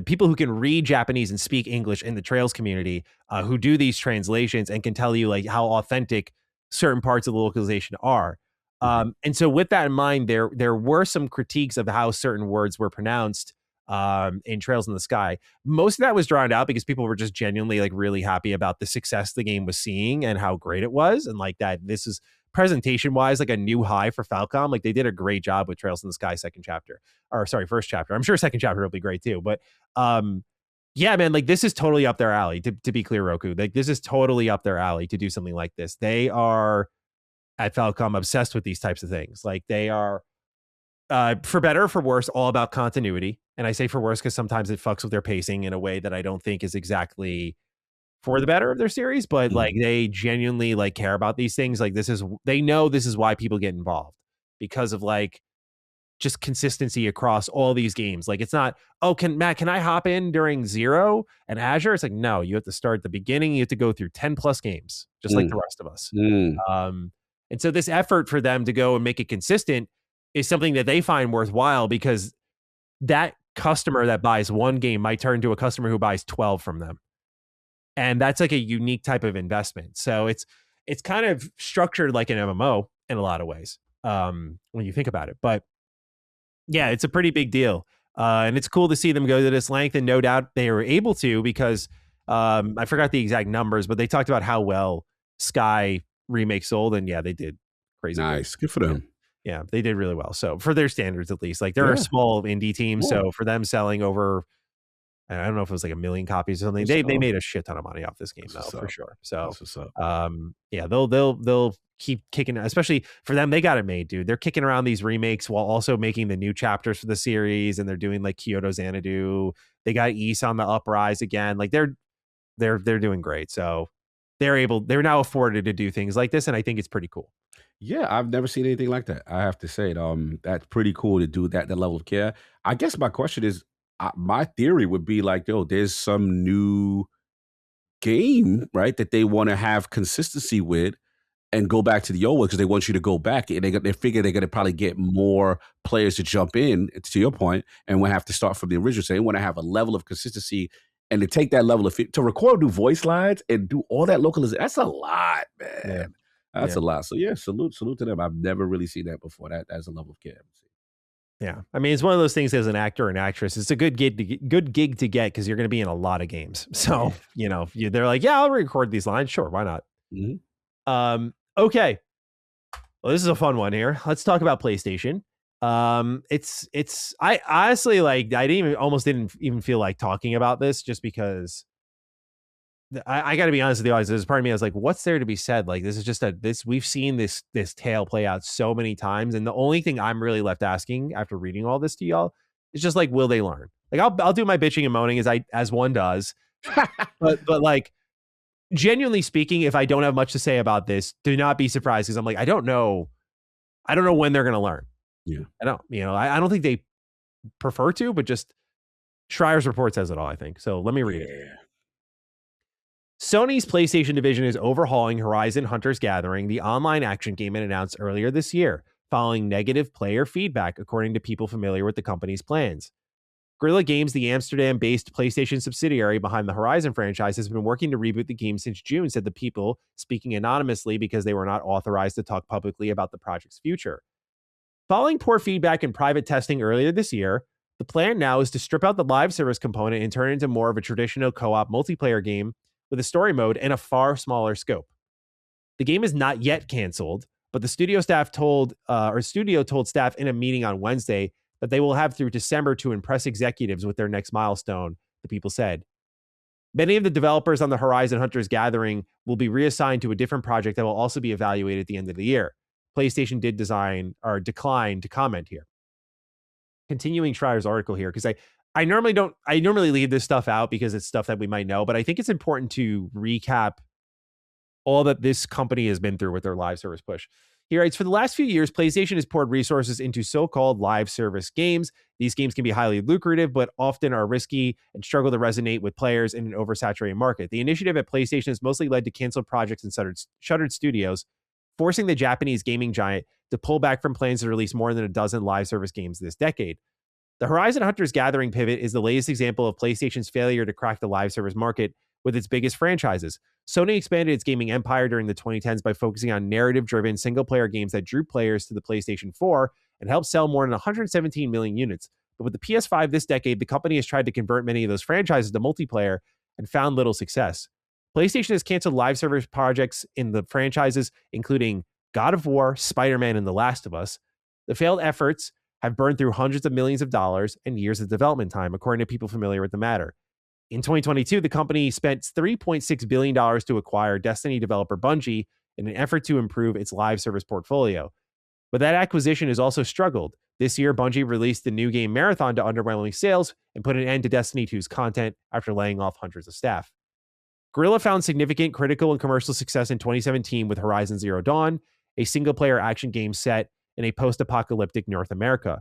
people who can read Japanese and speak English in the Trails community who do these translations and can tell you like how authentic certain parts of the localization are. And so with that in mind, there were some critiques of how certain words were pronounced in Trails in the Sky. Most of that was drowned out because people were just genuinely like really happy about the success the game was seeing and how great it was. And like that, this is presentation wise, like a new high for Falcom. Like they did a great job with Trails in the Sky first chapter. I'm sure second chapter will be great too. But yeah, man, like this is totally up their alley to be clear, Roku. Like this is totally up their alley to do something like this. They are at Falcom obsessed with these types of things. Like they are for better or for worse, all about continuity. And I say for worse because sometimes it fucks with their pacing in a way that I don't think is exactly for the better of their series. But like they genuinely like care about these things. Like they know this is why people get involved because of like just consistency across all these games. Like it's not, oh, can I hop in during Zero and Azure? It's like, no, you have to start at the beginning. You have to go through 10 plus games, just like the rest of us. And so this effort for them to go and make it consistent is something that they find worthwhile because that customer that buys one game might turn to a customer who buys 12 from them. And that's like a unique type of investment. So it's kind of structured like an MMO in a lot of ways when you think about it. But yeah, it's a pretty big deal. And it's cool to see them go to this length. And no doubt they were able to because I forgot the exact numbers, but they talked about how well Sky remake sold. And yeah, they did crazy. Nice. Good for them. Yeah, they did really well. So for their standards, at least, like they're a small indie team. Cool. So for them selling over, I don't know if it was like 1 million copies or something, they made a shit ton of money off this game though, for sure. So yeah, they'll keep kicking, especially for them. They got it made, dude. They're kicking around these remakes while also making the new chapters for the series, and they're doing like Kyoto Xanadu. They got Ys on the uprise again. Like they're doing great. So they're now afforded to do things like this, and I think it's pretty cool. Yeah, I've never seen anything like that. I have to say it. That's pretty cool to do that level of care. I guess my question is, my theory would be like, yo, there's some new game, right, that they want to have consistency with and go back to the old one because they want you to go back. And they figure they're going to probably get more players to jump in, to your point, and we'll have to start from the original. So they want to have a level of consistency and to take that level of to record new voice lines and do all that localization. That's a lot, man. Yeah. That's a lot. So yeah, salute to them. I've never really seen that before. That's a level of care. Yeah, I mean, it's one of those things as an actor or an actress. It's a good gig to get because you're going to be in a lot of games. So you know, they're like, yeah, I'll record these lines. Sure, why not? Okay. Well, this is a fun one here. Let's talk about PlayStation. I honestly like I didn't even feel like talking about this just because. I got to be honest with the audience. There's part of me I was like, what's there to be said? Like, this is just we've seen this tale play out so many times. And the only thing I'm really left asking after reading all this to y'all is just like, will they learn? Like, I'll do my bitching and moaning as one does. but like, genuinely speaking, if I don't have much to say about this, do not be surprised because I'm like, I don't know when they're going to learn. Yeah. I don't think they prefer to, but just Schreier's report says it all, I think. So let me read it. Sony's PlayStation division is overhauling Horizon Hunters Gathering, the online action game it announced earlier this year, following negative player feedback, according to people familiar with the company's plans. Guerrilla Games, the Amsterdam-based PlayStation subsidiary behind the Horizon franchise, has been working to reboot the game since June, said the people, speaking anonymously because they were not authorized to talk publicly about the project's future. Following poor feedback and private testing earlier this year, the plan now is to strip out the live service component and turn it into more of a traditional co-op multiplayer game with a story mode and a far smaller scope. The game is not yet canceled, but the studio told staff in a meeting on Wednesday that they will have through December to impress executives with their next milestone, the people said. Many of the developers on the Horizon Hunters Gathering will be reassigned to a different project that will also be evaluated at the end of the year. PlayStation did decline to comment here. Continuing Schreier's article here, because I normally leave this stuff out because it's stuff that we might know, but I think it's important to recap all that this company has been through with their live service push. He writes, for the last few years, PlayStation has poured resources into so-called live service games. These games can be highly lucrative, but often are risky and struggle to resonate with players in an oversaturated market. The initiative at PlayStation has mostly led to canceled projects and shuttered studios, forcing the Japanese gaming giant to pull back from plans to release more than a dozen live service games this decade. The Horizon Hunters Gathering pivot is the latest example of PlayStation's failure to crack the live service market with its biggest franchises. Sony expanded its gaming empire during the 2010s by focusing on narrative-driven single-player games that drew players to the PlayStation 4 and helped sell more than 117 million units. But with the PS5 this decade, the company has tried to convert many of those franchises to multiplayer and found little success. PlayStation has canceled live service projects in the franchises, including God of War, Spider-Man, and The Last of Us. The failed efforts have burned through hundreds of millions of dollars and years of development time, according to people familiar with the matter. In 2022, the company spent $3.6 billion to acquire Destiny developer Bungie in an effort to improve its live service portfolio. But that acquisition has also struggled. This year, Bungie released the new game Marathon to underwhelming sales and put an end to Destiny 2's content after laying off hundreds of staff. Guerrilla found significant critical and commercial success in 2017 with Horizon Zero Dawn, a single-player action game set in a post-apocalyptic North America.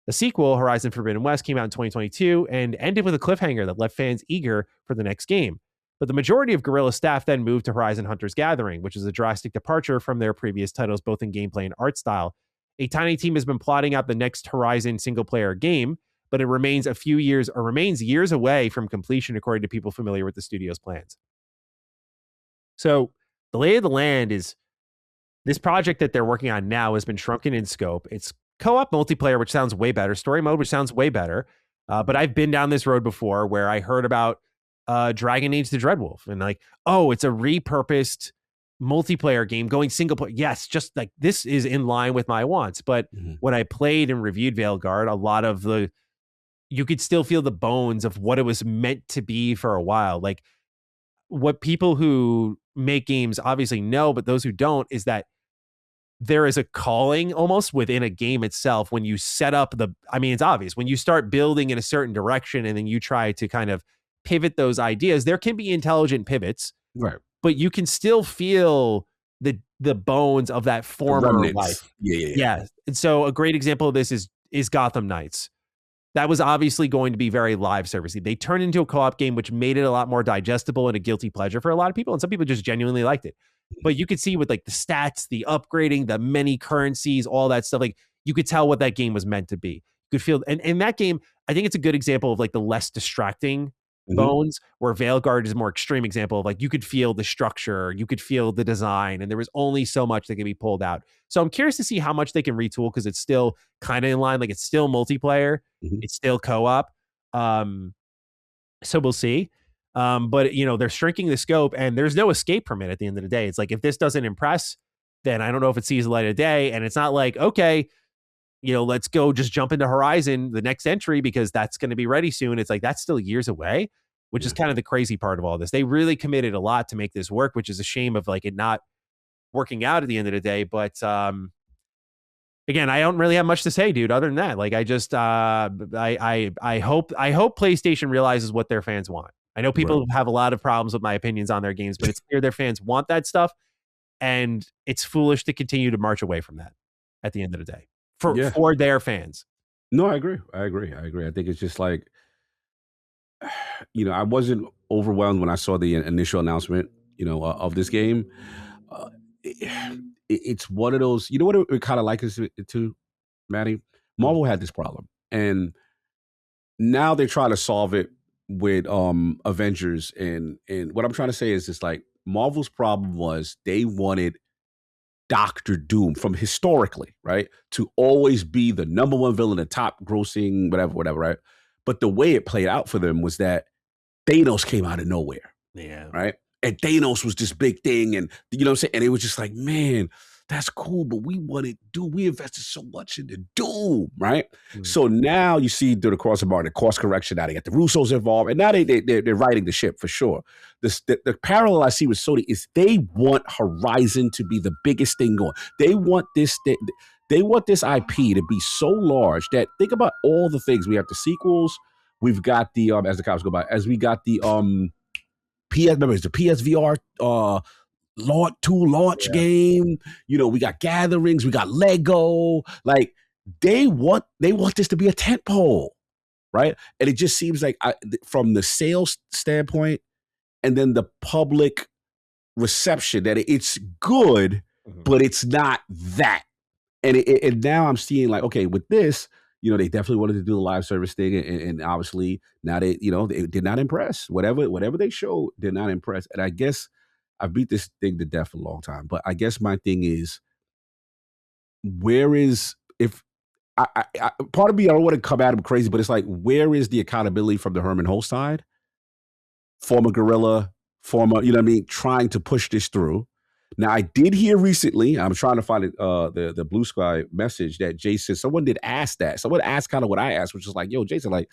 The sequel, Horizon Forbidden West, came out in 2022 and ended with a cliffhanger that left fans eager for the next game. But the majority of Guerrilla staff then moved to Horizon Hunters Gathering, which is a drastic departure from their previous titles, both in gameplay and art style. A tiny team has been plotting out the next Horizon single-player game, but it remains years away from completion, according to people familiar with the studio's plans. So the lay of the land is this project that they're working on now has been shrunken in scope. It's co-op multiplayer, which sounds way better. Story mode, which sounds way better. But I've been down this road before where I heard about Dragon Age the Dreadwolf and like, oh, it's a repurposed multiplayer game going single player. Yes, just like this is in line with my wants. But when I played and reviewed Veilguard, a lot of you could still feel the bones of what it was meant to be for a while. Like what people who make games obviously know, but those who don't, is that there is a calling almost within a game itself when you set up it's obvious when you start building in a certain direction and then you try to kind of pivot those ideas, there can be intelligent pivots, right? But you can still feel the bones of that former life. Yeah. And so a great example of this is Gotham Knights. That was obviously going to be very live servicey. They turned into a co-op game, which made it a lot more digestible and a guilty pleasure for a lot of people. And some people just genuinely liked it. But you could see with like the stats, the upgrading, the many currencies, all that stuff, like you could tell what that game was meant to be. You could feel, and that game, I think it's a good example of like the less distracting bones, where Veilguard is a more extreme example of like you could feel the structure, you could feel the design, and there was only so much that could be pulled out. So I'm curious to see how much they can retool because it's still kind of in line, like it's still multiplayer, it's still co-op. So we'll see. But they're shrinking the scope and there's no escape from it at the end of the day. It's like, if this doesn't impress, then I don't know if it sees the light of day. And it's not like, okay, let's go just jump into Horizon, the next entry, because that's going to be ready soon. It's like, that's still years away, which is kind of the crazy part of all this. They really committed a lot to make this work, which is a shame of like it not working out at the end of the day. But, again, I don't really have much to say, dude, other than that. Like, I just, I hope PlayStation realizes what their fans want. I know people have a lot of problems with my opinions on their games, but it's clear their fans want that stuff. And it's foolish to continue to march away from that at the end of the day for their fans. No, I agree. I think it's just like, I wasn't overwhelmed when I saw the initial announcement, of this game. It's one of those, what it kind of likens it to, Maddie? Marvel had this problem. And now they're trying to solve it with Avengers. And what I'm trying to say is just like Marvel's problem was they wanted Doctor Doom from historically, right, to always be the number one villain, the top grossing, whatever, right? But the way it played out for them was that Thanos came out of nowhere. Yeah. Right. And Thanos was this big thing. And you know what I'm saying? And it was just like, man, that's cool. But we wanted Doom. We invested so much into Doom. Right. So now you see through the crossbar, the course correction. Now they got the Russos involved. And now they're riding the ship for sure. The parallel I see with Sony is they want Horizon to be the biggest thing going. They want this. They want this IP to be so large that think about all the things. We have the sequels. We've got the as the cops go by, as we got the remember it's the PSVR launch game. We got gatherings, we got Lego. Like they want this to be a tentpole, right? And it just seems like from the sales standpoint and then the public reception that it's good, but it's not that. and now I'm seeing like, okay, with this, they definitely wanted to do the live service thing, and obviously now they did not impress. Whatever they showed did not impress. And I guess I beat this thing to death for a long time, but I guess my thing is, where is if I part of me, I don't want to come at him crazy, but it's like, where is the accountability from the Herman Hulst side? Former Gorilla, trying to push this through. Now, I did hear recently, I'm trying to find the Blue Sky message that Jason, someone did ask that. Someone asked kind of what I asked, which is like, yo, Jason, like,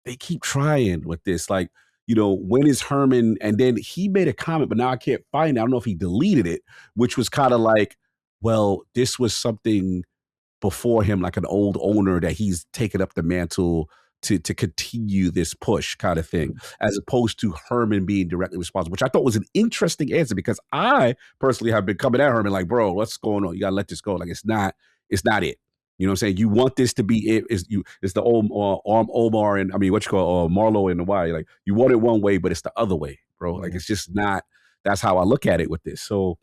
they keep trying with this. Like, when is Herman? And then he made a comment, but now I can't find it. I don't know if he deleted it, which was kind of like, well, this was something before him, like an old owner that he's taken up the mantle to continue this push kind of thing, as opposed to Herman being directly responsible, which I thought was an interesting answer, because I personally have been coming at Herman like, bro, what's going on? You gotta let this go. Like, it's not it. You know what I'm saying? You want this to be it. It's the old Omar and Marlo and the Y. Like, you want it one way, but it's the other way, bro. Like, it's just not. That's how I look at it with this. So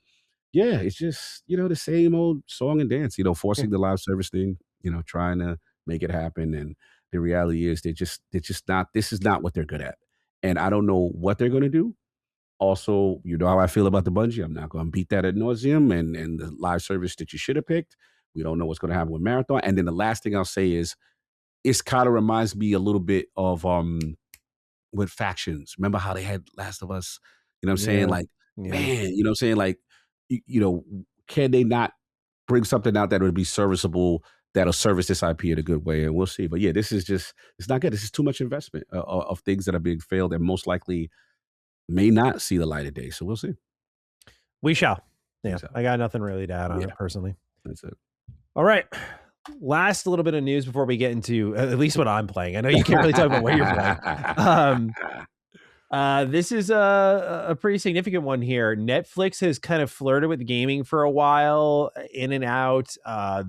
yeah, it's just, the same old song and dance, forcing the live service thing, trying to make it happen. And the reality is they're just not, this is not what they're good at. And I don't know what they're going to do. Also, you know how I feel about the Bungie. I'm not going to beat that ad nauseum, and the live service that you should have picked. We don't know what's going to happen with Marathon. And then the last thing I'll say is, it kind of reminds me a little bit of with factions. Remember how they had Last of Us? You know what I'm saying? Like, man, you know what I'm saying? Like, can they not bring something out that would be serviceable, that'll service this IP in a good way? And we'll see. But yeah, this is just, it's not good. This is too much investment of things that are being failed and most likely may not see the light of day. So we'll see. We shall. Yeah, I got nothing really to add on it personally. That's it. All right. Last little bit of news before we get into at least what I'm playing. I know you can't really talk about what you're playing. This is a pretty significant one here. Netflix has kind of flirted with gaming for a while, in and out.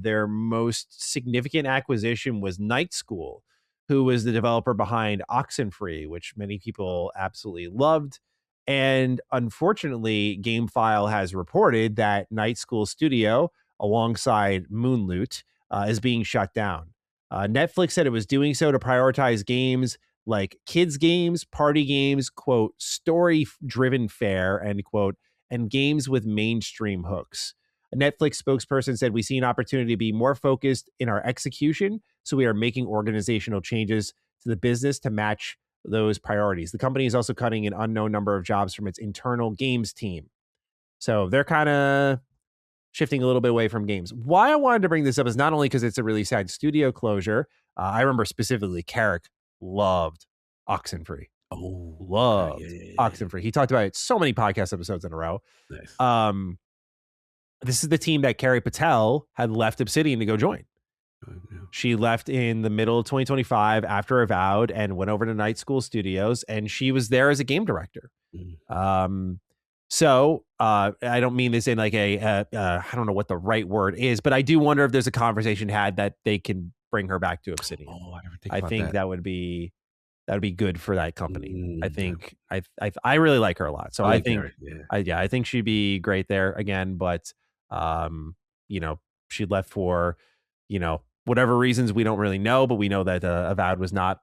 Their most significant acquisition was Night School, who was the developer behind Oxenfree, which many people absolutely loved. And unfortunately, GameFile has reported that Night School Studio, alongside Moonloot, is being shut down. Netflix said it was doing so to prioritize games like kids games, party games, quote, story-driven fare, end quote, and games with mainstream hooks. A Netflix spokesperson said, we see an opportunity to be more focused in our execution, so we are making organizational changes to the business to match those priorities. The company is also cutting an unknown number of jobs from its internal games team. So they're kind of shifting a little bit away from games. Why I wanted to bring this up is not only because it's a really sad studio closure. I remember specifically Carrick loved Oxenfree. Oh, loved Oxenfree. He talked about it so many podcast episodes in a row. Nice. This is the team that Carrie Patel had left Obsidian to go join. She left in the middle of 2025 after Avowed and went over to Night School Studios, and she was there as a game director. So I don't mean this in like I don't know what the right word is, but I do wonder if there's a conversation had that they can bring her back to Obsidian. Oh, I never think that would be good for that company. I think I really like her a lot. So I think I think she'd be great there again. But she left for whatever reasons we don't really know, but we know that Avowed was not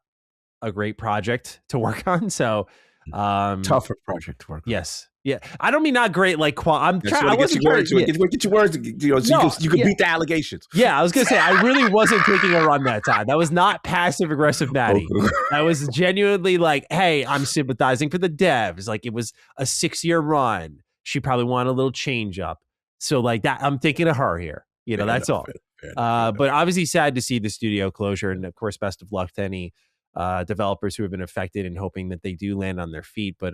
a great project to work on. So tougher project to work on. Yes. Yeah, I don't mean not great. Like I'm trying. I wasn't trying to get your words. You can beat the allegations. Yeah, I was gonna say I really wasn't taking a run that time. That was not passive aggressive, Maddie. That was genuinely like, hey, I'm sympathizing for the devs. Like it was a 6-year run. She probably wanted a little change up. So like that, I'm thinking of her here. That's all. But obviously sad to see the studio closure, and of course, best of luck to any developers who have been affected, and hoping that they do land on their feet. But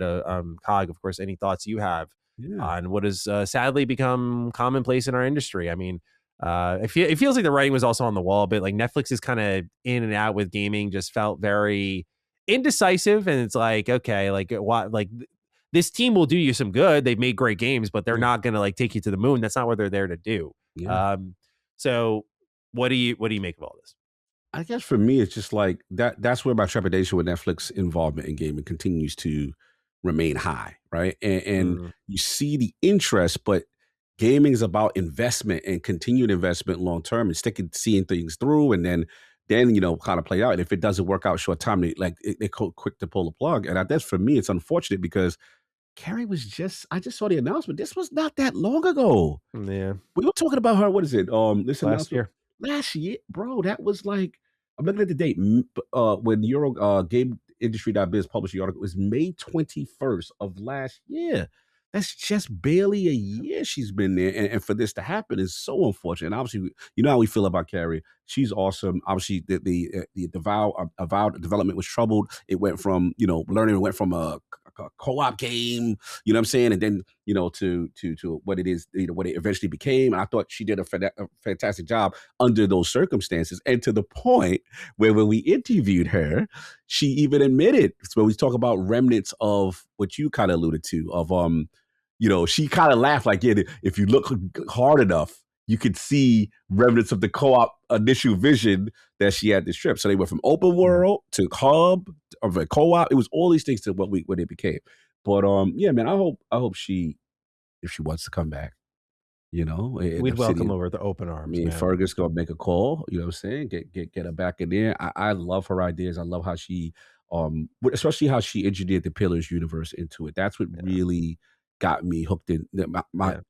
Cog, of course, any thoughts you have on what has sadly become commonplace in our industry? I mean, it feels like the writing was also on the wall, but like Netflix is kind of in and out with gaming, just felt very indecisive. And it's like, okay, like what, like this team will do you some good. They've made great games, but they're not going to like take you to the moon. That's not what they're there to do. So what do you make of all this? I guess for me, it's just like that's where my trepidation with Netflix involvement in gaming continues to remain high, right? And you see the interest, but gaming is about investment and continued investment long term and seeing things through, and then kind of play out. And if it doesn't work out short time, they're quick to pull the plug. And that's, for me, it's unfortunate because Carrie was I just saw the announcement. This was not that long ago. Yeah. We were talking about her, what is it? This last year. Last year, bro. That was like, I'm looking at the date. When Euro Game Industry.biz published the article, it was May 21st of last year. That's just barely a year she's been there. And for this to happen is so unfortunate. And obviously, you know how we feel about Carrie. She's awesome. Obviously, the Avowed development was troubled. It went from, learning, it went from a co-op game, you know what I'm saying? And then, to what it is, what it eventually became. And I thought she did a fantastic job under those circumstances. And to the point where when we interviewed her, she even admitted, when we talk about remnants of what you kind of alluded to, of, she kind of laughed like, yeah, if you look hard enough, you could see remnants of the co-op initial vision that she had this trip. So they went from open world to hub of a co-op. It was all these things to what it became. But yeah, man, I hope if she wants to come back, we'd welcome her with the open arms. Me and Fergus gonna make a call. You know what I'm saying? Get her back in there. I love her ideas. I love how she, especially how she engineered the Pillars universe into it. That's what really got me hooked in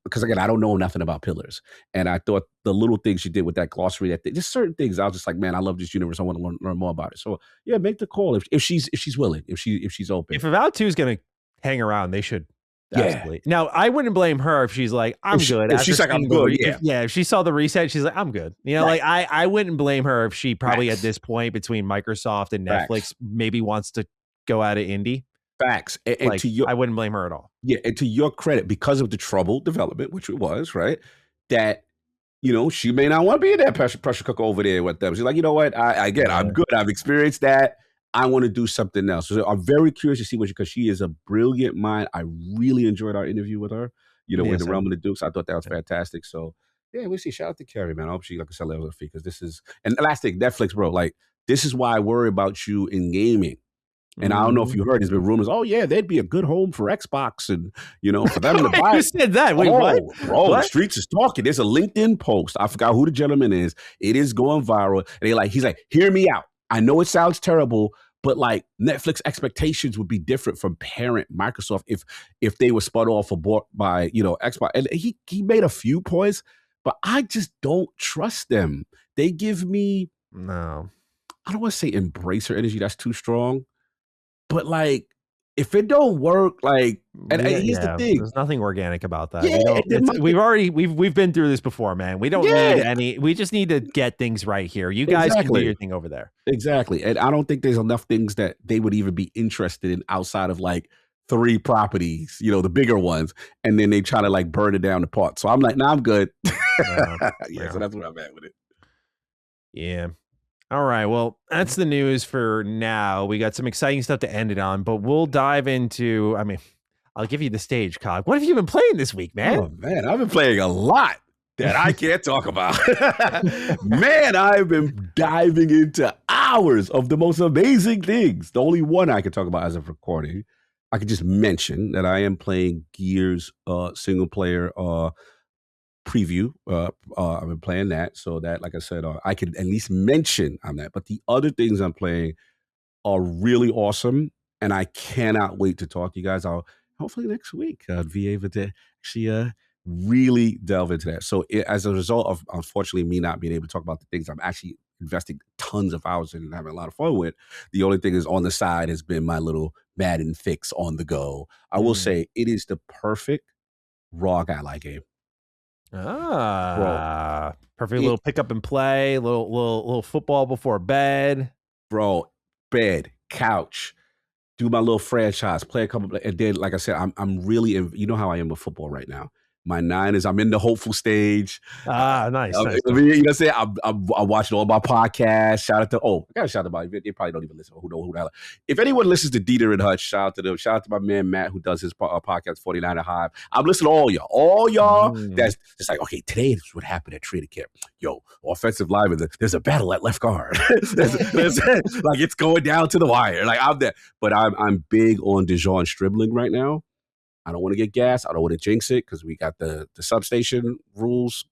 because again, I don't know nothing about Pillars, and I thought the little things she did with that glossary, just certain things, I was just like, man, I love this universe. I want to learn more about it. So yeah, make the call if she's willing, if she's open. If Avowed 2 is gonna hang around, they should. Absolutely. Now, I wouldn't blame her if she's like, I'm good. If she's like, I'm good. If she saw the reset, she's like, I'm good. Like I wouldn't blame her if she probably at this point between Microsoft and Netflix maybe wants to go out of indie. Facts. And I wouldn't blame her at all. Yeah, and to your credit, because of the troubled development, which it was, right, that, she may not want to be in that pressure cooker over there with them. She's like, you know what, I get it. I'm good. I've experienced that. I want to do something else. So I'm very curious to see because she is a brilliant mind. I really enjoyed our interview with her, with the Realm of the Dukes. I thought that was fantastic. So yeah, we'll see. Shout out to Carrie, man. I hope she, like I said, levels her feet, because this is, and the last thing, Netflix, bro, like, this is why I worry about you in gaming. And I don't know if you heard, there's been rumors, oh yeah, they'd be a good home for Xbox and, for them to buy. You said that. Wait, what? Bro, what? The streets is talking. There's a LinkedIn post. I forgot who the gentleman is. It is going viral. And he's like, hear me out. I know it sounds terrible, but like Netflix expectations would be different from parent Microsoft if they were spun off or bought by, Xbox. And he made a few points, but I just don't trust them. They give me, no, I don't want to say embracer energy. That's too strong. But like, if it don't work, like, and here's the thing: there's nothing organic about that. Yeah, we've been through this before, man. We don't need any. We just need to get things right here. You guys can do your thing over there. Exactly, and I don't think there's enough things that they would even be interested in outside of like 3 properties, the bigger ones, and then they try to like burn it down apart. So I'm like, nah, I'm good. So that's where I'm at with it. Yeah. All right. Well, that's the news for now. We got some exciting stuff to end it on, but we'll dive into, I'll give you the stage, Cog. What have you been playing this week, man? Oh, man, I've been playing a lot that I can't talk about. Man, I've been diving into hours of the most amazing things. The only one I can talk about as of recording, I could just mention that I am playing Gears single player preview. I've been playing that, so that, like I said, I can at least mention on that. But the other things I'm playing are really awesome, and I cannot wait to talk to you guys. I'll hopefully next week be able to actually really delve into that. So as a result of, unfortunately, me not being able to talk about the things I'm actually investing tons of hours in and having a lot of fun with, the only thing is on the side has been my little Madden fix on the go. I will say it is the perfect ROG ally game. Perfect little pick up and play, little football before bed. Bro, bed, couch, do my little franchise, play a couple, and then, like I said, I'm really, you know how I am with football right now. My 9ers, I'm in the hopeful stage. Nice. You know what I'm saying? I'm watching all my podcasts. Shout out to, I gotta shout out to my, they probably don't even listen. Who knows who the hell. If anyone listens to Dieter and Hutch, shout out to them. Shout out to my man Matt, who does his podcast 49 and Hive. I'm listening to all y'all. That's just like, okay, today is what happened at training camp. Yo, offensive lineman, there's a battle at left guard. there's like, it's going down to the wire. Like, I'm there. But I'm big on DeJean Stribling right now. I don't want to get gas. I don't want to jinx it because we got the substation rules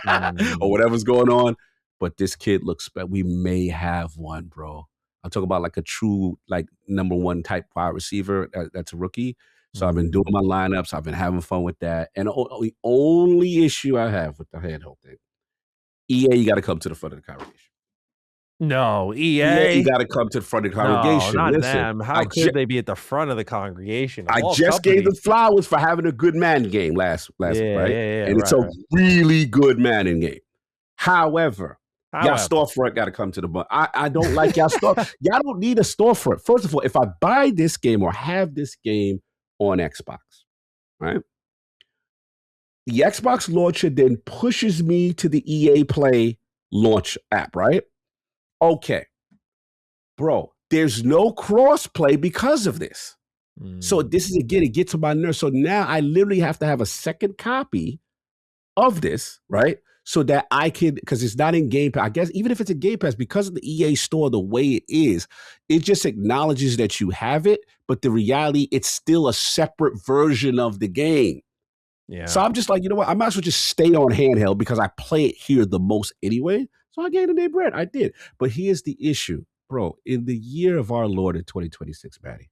or whatever's going on. But this kid looks we may have one, bro. I'm talking about like a true like number one type wide receiver that's a rookie. So I've been doing my lineups. I've been having fun with that. And the only issue I have with the handheld thing, EA, you got to come to the front of the congregation. No, EA, you got to come to the front of the congregation. No, not them. How could they be at the front of the congregation? I just gave them flowers for having a good Madden game last week, right? And it's a really good Madden game. However, y'all storefront got to come to the button. I don't like y'all store. Y'all don't need a storefront. First of all, if I buy this game or have this game on Xbox, right? The Xbox launcher then pushes me to the EA Play launch app, right? Okay. Bro, there's no cross-play because of this. So this is, again, it gets to my nerves. So now I literally have to have a second copy of this, right? So that I can, because it's not in Game Pass. I guess even if it's a Game Pass, because of the EA store, the way it is, it just acknowledges that you have it, but the reality, it's still a separate version of the game. Yeah. So I'm just like, you know what? I might as well just stay on handheld because I play it here the most anyway. So I gave the name bread. I did. But here's the issue, bro. In the year of our Lord in 2026, Matty,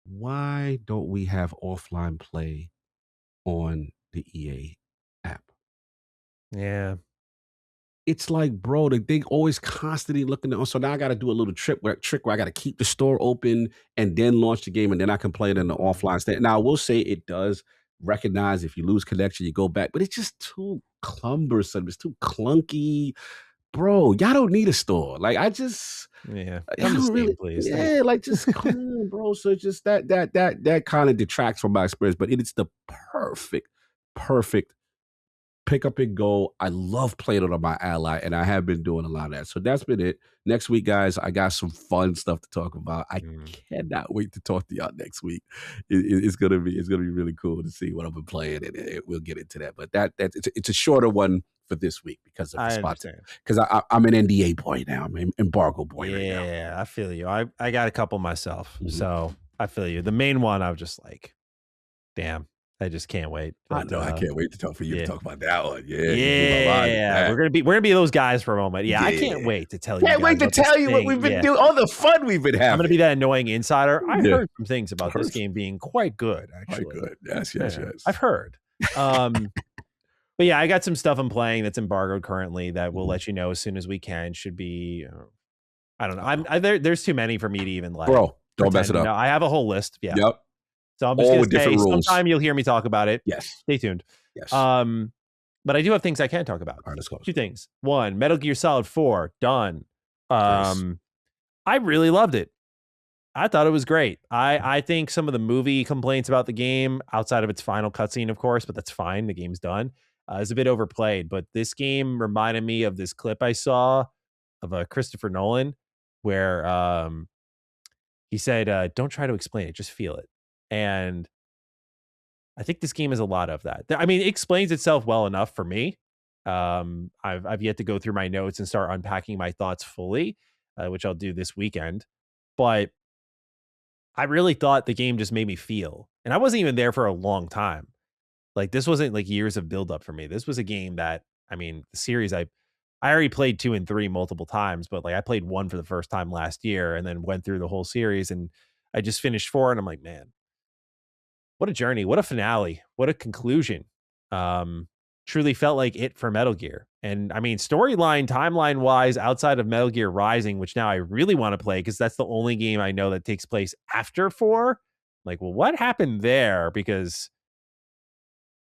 why don't we have offline play on the EA app? Yeah. It's like, bro, they always constantly looking at, so now I got to do a little trick where I got to keep the store open and then launch the game and then I can play it in the offline state. Now, I will say it does recognize if you lose connection, you go back, but it's just too cumbersome. It's too clunky. Bro, y'all don't need a store. Like, I just... Yeah, I'm just really, please. Yeah, like, just come on, bro. So it's just that kind of detracts from my experience, but it's the perfect pick up and go. I love playing it on my Ally, and I have been doing a lot of that. So that's been it. Next week, guys, I got some fun stuff to talk about. I cannot wait to talk to y'all next week. It's gonna be really cool to see what I've been playing, and we'll get into that. But it's a shorter one for this week because of the spot. Because I'm an NDA boy now. I'm an embargo boy right now. Yeah, I feel you. I got a couple myself, so I feel you. The main one, I was just like, damn. I just can't wait. But, I know. I can't wait to talk for you to talk about that one. Yeah. We're gonna be those guys for a moment. Yeah, I can't wait to tell you. Can't wait to tell you what we've been doing. All the fun we've been having. I'm gonna be that annoying insider. I heard some things about this game being quite good. Actually, quite good. Yes. I've heard. But yeah, I got some stuff I'm playing that's embargoed currently that we'll let you know as soon as we can. Should be. I don't know. There's too many for me to even like. Bro, don't mess it up. No, I have a whole list. Yeah. Yep. So I'm just going to say sometime you'll hear me talk about it. Yes. Stay tuned. Yes. But I do have things I can talk about. All right, let's go. 2 things. 1, Metal Gear Solid 4, done. I really loved it. I thought it was great. I think some of the movie complaints about the game, outside of its final cutscene, of course, but that's fine. The game's done. Is a bit overplayed. But this game reminded me of this clip I saw of Christopher Nolan where he said, don't try to explain it. Just feel it. And I think this game is a lot of that. I mean, it explains itself well enough for me. I've yet to go through my notes and start unpacking my thoughts fully, which I'll do this weekend. But I really thought the game just made me feel. And I wasn't even there for a long time. Like, this wasn't like years of buildup for me. This was a game that, I mean, the series, I already played 2 and 3 multiple times, but like I played 1 for the first time last year and then went through the whole series. And I just finished 4 and I'm like, man, what a journey, what a finale, what a conclusion. Truly felt like it for Metal Gear. And I mean, storyline, timeline wise, outside of Metal Gear Rising, which now I really want to play because that's the only game I know that takes place after 4. Like, well, what happened there? Because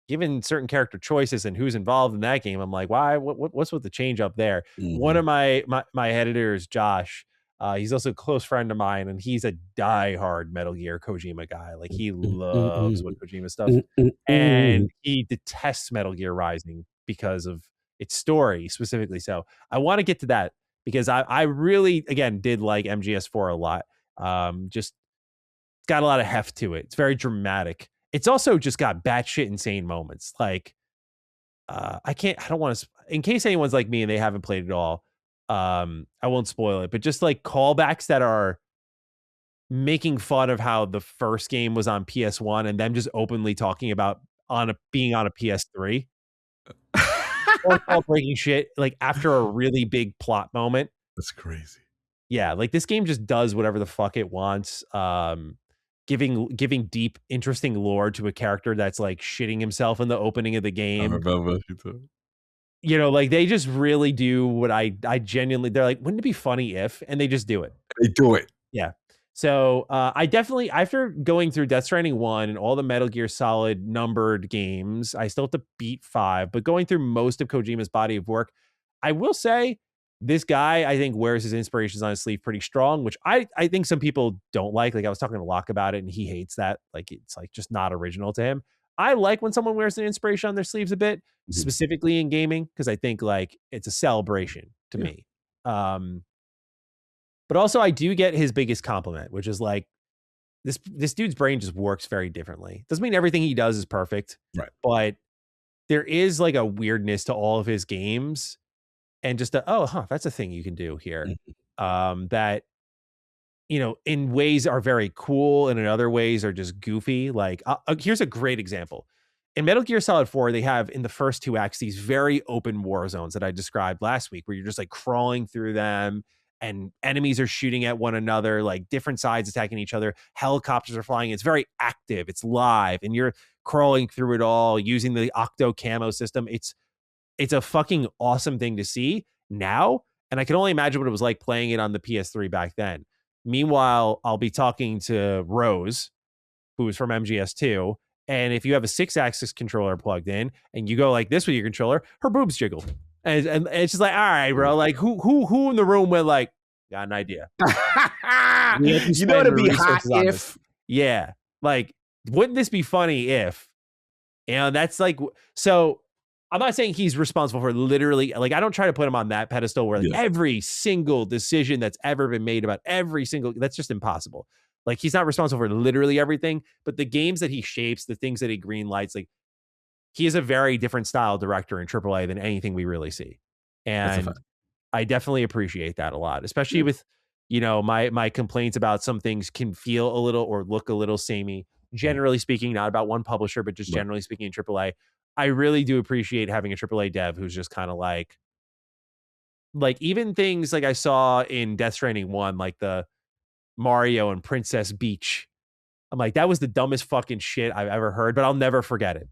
given certain character choices and who's involved in that game, I'm like, why? What's with the change up there? One of my editors, Josh, he's also a close friend of mine, and he's a diehard Metal Gear Kojima guy. Like, he loves what Kojima stuff, and he detests Metal Gear Rising because of its story specifically. So I want to get to that because I really, again, did like MGS4 a lot. Just got a lot of heft to it. It's very dramatic. It's also just got batshit insane moments. Like, I don't want to, in case anyone's like me and they haven't played it all, I won't spoil it, but just like callbacks that are making fun of how the first game was on PS1 and them just openly talking about being on a PS3. Or breaking shit like after a really big plot moment. That's crazy. Yeah, like this game just does whatever the fuck it wants. Giving deep, interesting lore to a character that's like shitting himself in the opening of the game. I remember you too. You know, like they just really do what I genuinely. They're like, wouldn't it be funny if? And they just do it. They do it. Yeah. So I definitely, after going through Death Stranding 1 and all the Metal Gear Solid numbered games, I still have to beat 5, but going through most of Kojima's body of work, I will say this guy, I think, wears his inspirations on his sleeve pretty strong, which I think some people don't like. Like I was talking to Locke about it and he hates that. Like it's like just not original to him. I like when someone wears an inspiration on their sleeves a bit, specifically in gaming, because I think like it's a celebration to me. But also, I do get his biggest compliment, which is like, this dude's brain just works very differently. Doesn't mean everything he does is perfect, right? But there is like a weirdness to all of his games, and just that's a thing you can do here. That, you know, in ways are very cool, and in other ways are just goofy. Like, here's a great example. In Metal Gear Solid 4, they have in the first 2 acts these very open war zones that I described last week, where you're just like crawling through them. And enemies are shooting at one another, like different sides attacking each other. Helicopters are flying. It's very active. It's live. And you're crawling through it all using the Octo camo system. It's a fucking awesome thing to see now. And I can only imagine what it was like playing it on the PS3 back then. Meanwhile, I'll be talking to Rose, who is from MGS2. And if you have a 6-axis controller plugged in and you go like this with your controller, her boobs jiggle. And it's just like, all right, bro. Like, who in the room went like, got an idea? You know, it'd be hot if, yeah. Like, wouldn't this be funny if? You know, that's like, so. I'm not saying he's responsible for literally. Like, I don't try to put him on that pedestal where like every single decision that's ever been made about every single. That's just impossible. Like, he's not responsible for literally everything, but the games that he shapes, the things that he greenlights, like. He is a very different style director in AAA than anything we really see. And I definitely appreciate that a lot, especially with, you know, my complaints about some things can feel a little or look a little samey, generally speaking, not about one publisher, but just generally speaking in AAA. I really do appreciate having a AAA dev who's just kind of like even things like I saw in Death Stranding 1, like the Mario and Princess Beach. I'm like, that was the dumbest fucking shit I've ever heard, but I'll never forget it.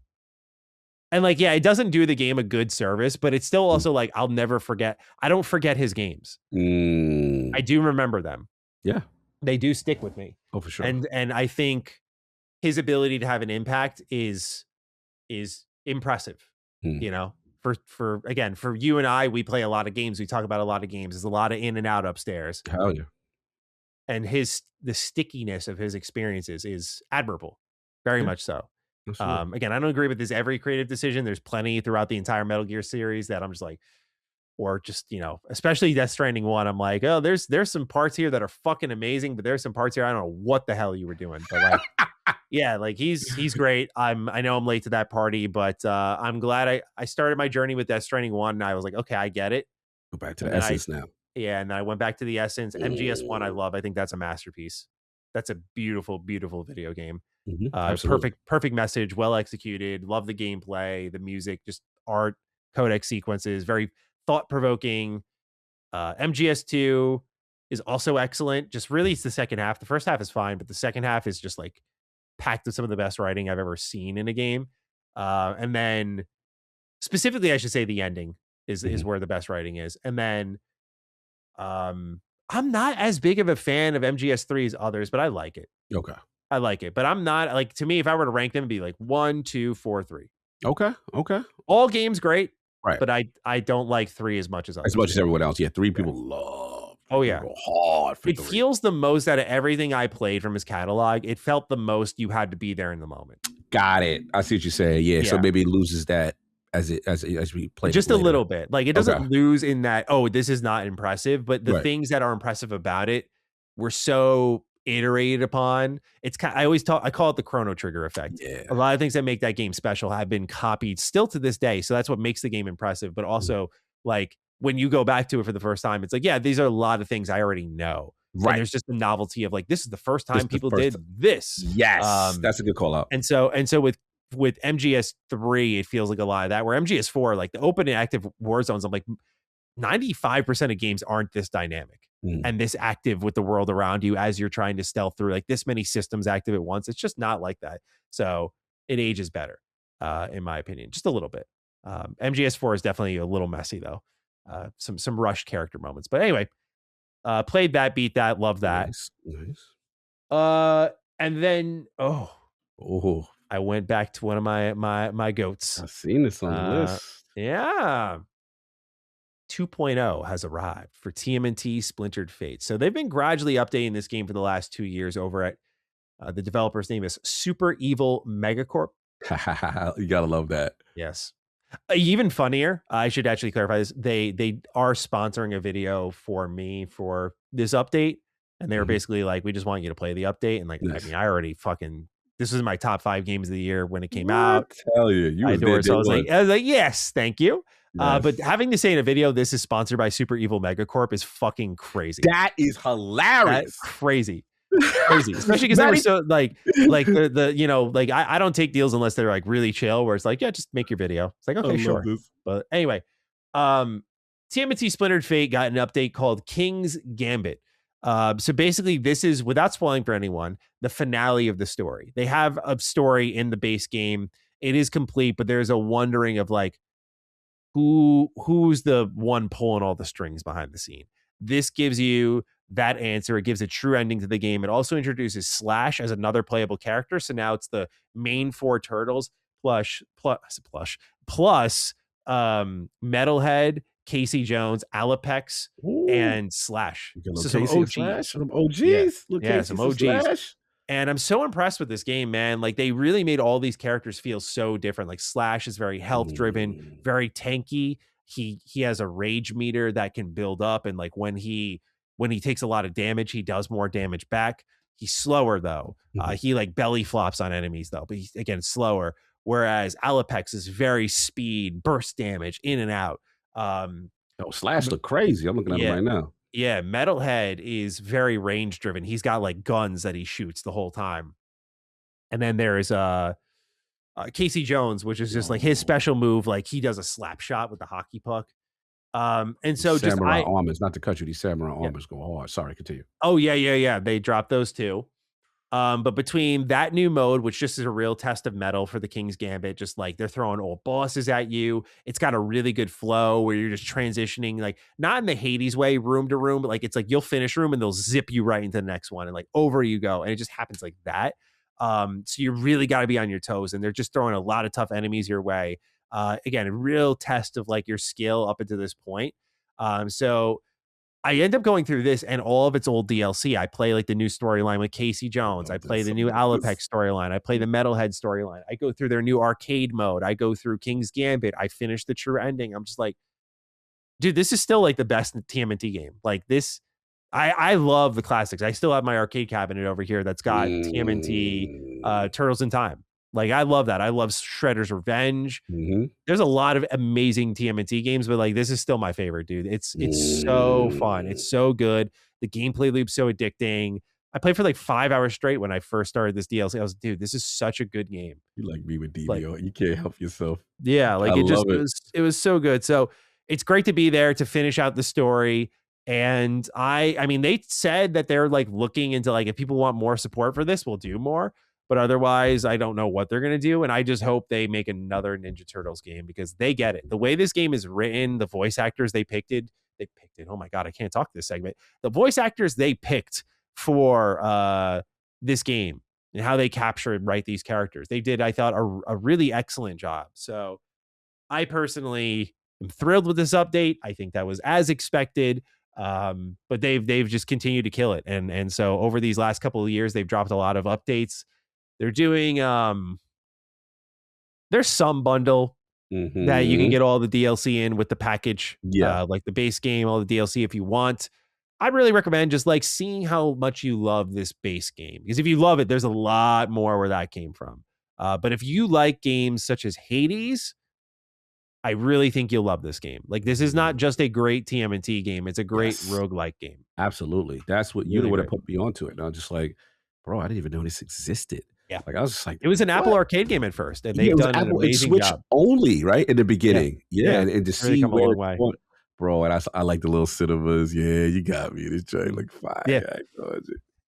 And like, yeah, it doesn't do the game a good service, but it's still also like, I'll never forget. I don't forget his games. I do remember them. Yeah. They do stick with me. Oh, for sure. And I think his ability to have an impact is impressive. You know, for again, for you and I, we play a lot of games. We talk about a lot of games. There's a lot of in and out upstairs. Hell yeah. And the stickiness of his experiences is admirable. Very much so. Again, I don't agree with this every creative decision. There's plenty throughout the entire Metal Gear series that I'm just like, or just, you know, especially Death Stranding 1, I'm like, oh, there's some parts here that are fucking amazing, but there's some parts here I don't know what the hell you were doing. But like, yeah, like he's great. I know I'm late to that party, but I'm glad I started my journey with Death Stranding 1 and I was like, okay, I get it. Go back to the essence now. Yeah, and I went back to the essence. MGS1 I love. I think that's a masterpiece. That's a beautiful, beautiful video game. Perfect message, well executed. Love the gameplay, the music, just art, codec sequences, very thought-provoking. MGS2 is also excellent. Just really, it's the second half. The first half is fine, but the second half is just like packed with some of the best writing I've ever seen in a game. And then specifically, I should say the ending is where the best writing is. And then I'm not as big of a fan of MGS3 as others, but I like it. Okay. I like it, but I'm not like, to me, if I were to rank them, it'd be like 1, 2, 4, 3. Okay. All games great, right? But I don't like 3 as much as others. As much as everyone else. Yeah, 3 people love. Oh yeah, hard for it 3. feels the most out of everything I played from his catalog. It felt the most you had to be there in the moment. Got it. I see what you're saying. Yeah. So maybe it loses that as we play just a little bit. Like it doesn't lose in that. Oh, this is not impressive, but the things that are impressive about it were so iterated upon. It's kind of, I call it the Chrono Trigger effect. Yeah. A lot of things that make that game special have been copied still to this day. So that's what makes the game impressive. But also like when you go back to it for the first time, it's like, yeah, these are a lot of things I already know. Right. And there's just the novelty of like, this is the first time people did this. Yes, that's a good call out. And so with MGS3, it feels like a lot of that. Where MGS4, like the open and active war zones, I'm like 95% of games aren't this dynamic and this active with the world around you as you're trying to stealth through like this many systems active at once. It's just not like that. So it ages better, in my opinion, just a little bit. MGS4 is definitely a little messy though. Some rushed character moments, but anyway, played that, beat that, love that. Nice. And then I went back to one of my goats. I've seen this on the list. Yeah. 2.0 has arrived for TMNT Splintered Fate. So they've been gradually updating this game for the last 2 years over at the developer's name is Super Evil Megacorp. You gotta love that. Yes. Even funnier, I should actually clarify this. They are sponsoring a video for me for this update. And they were basically like, we just want you to play the update. And like, nice. I mean, I already this is my top 5 games of the year when it came out. Tell you, so I was like, yes, thank you. Yes. But having to say in a video, this is sponsored by Super Evil Megacorp is fucking crazy. That is hilarious. That's crazy. Especially because they were so like the you know, like I don't take deals unless they're like really chill, where it's like, yeah, just make your video. It's like, okay, sure. But anyway, TMNT Splintered Fate got an update called King's Gambit. So basically this is, without spoiling for anyone, the finale of the story. They have a story in the base game. It is complete, but there's a wondering of like, who's the one pulling all the strings behind the scene. This gives you that answer. It gives a true ending to the game. It also introduces Slash as another playable character. So now it's the main 4 turtles plus Metalhead, Casey Jones, Alapex, and Slash. So some OGs. Some OGs. Yeah, some OGs. Slash. And I'm so impressed with this game, man. Like they really made all these characters feel so different. Like Slash is very health driven, very tanky. He has a rage meter that can build up, and like when he takes a lot of damage, he does more damage back. He's slower though. He like belly flops on enemies though, but he's again slower. Whereas Alapex is very speed, burst damage, in and out. Slash look crazy. I'm looking at him right now. Yeah, Metalhead is very range driven. He's got like guns that he shoots the whole time. And then there's Casey Jones, which is just like his special move. Like he does a slap shot with the hockey puck. And so samurai armors, not to cut you, these samurai armors go hard. Sorry, continue. Oh yeah. They dropped those too. But between that new mode, which just is a real test of metal for the King's Gambit, just like they're throwing old bosses at you. It's got a really good flow where you're just transitioning, like not in the Hades way, room to room, but like it's like you'll finish room and they'll zip you right into the next one and like over you go. And it just happens like that. So you really got to be on your toes, and they're just throwing a lot of tough enemies your way. Again, a real test of like your skill up until this point. So I end up going through this and all of its old DLC. I play like the new storyline with Casey Jones. I play the new Alapex storyline. I play the Metalhead storyline. I go through their new arcade mode. I go through King's Gambit. I finish the true ending. I'm just like, dude, this is still like the best TMNT game. Like this, I love the classics. I still have my arcade cabinet over here that's got TMNT Turtles in Time. Like I love that. I love Shredder's Revenge. There's a lot of amazing TMNT games, but like this is still my favorite, dude. It's so fun. It's so good. The gameplay loop's so addicting. I played for like 5 hours straight when I first started this DLC. I was, dude, this is such a good game. You like me with DVO. Like, you can't help yourself. Yeah, like it was so good. So it's great to be there to finish out the story. And I mean, they said that they're like looking into like, if people want more support for this, we'll do more. But otherwise, I don't know what they're going to do. And I just hope they make another Ninja Turtles game because they get it. The way this game is written, the voice actors they picked it. Oh my God, I can't talk this segment. The voice actors they picked for this game and how they capture and write these characters. They did, I thought, a really excellent job. So I personally am thrilled with this update. I think that was as expected. But they've just continued to kill it. And so over these last couple of years, they've dropped a lot of updates. They're doing there's some bundle that you can get all the DLC in with the package, like the base game, all the DLC if you want. I'd really recommend just like seeing how much you love this base game, because if you love it, there's a lot more where that came from. But if you like games such as Hades, I really think you'll love this game. Like, this is not just a great TMNT game. It's a great roguelike game. Absolutely. That's what you know what put me onto it. And I was just like, bro, I didn't even know this existed. Yeah. Like, I was just like, it was an Apple Arcade game at first, and they've done an amazing Switch job. Only, right? In the beginning. Yeah. And to see come a long way. Bro, and I like the little cinemas. Yeah, you got me. This joint like fire.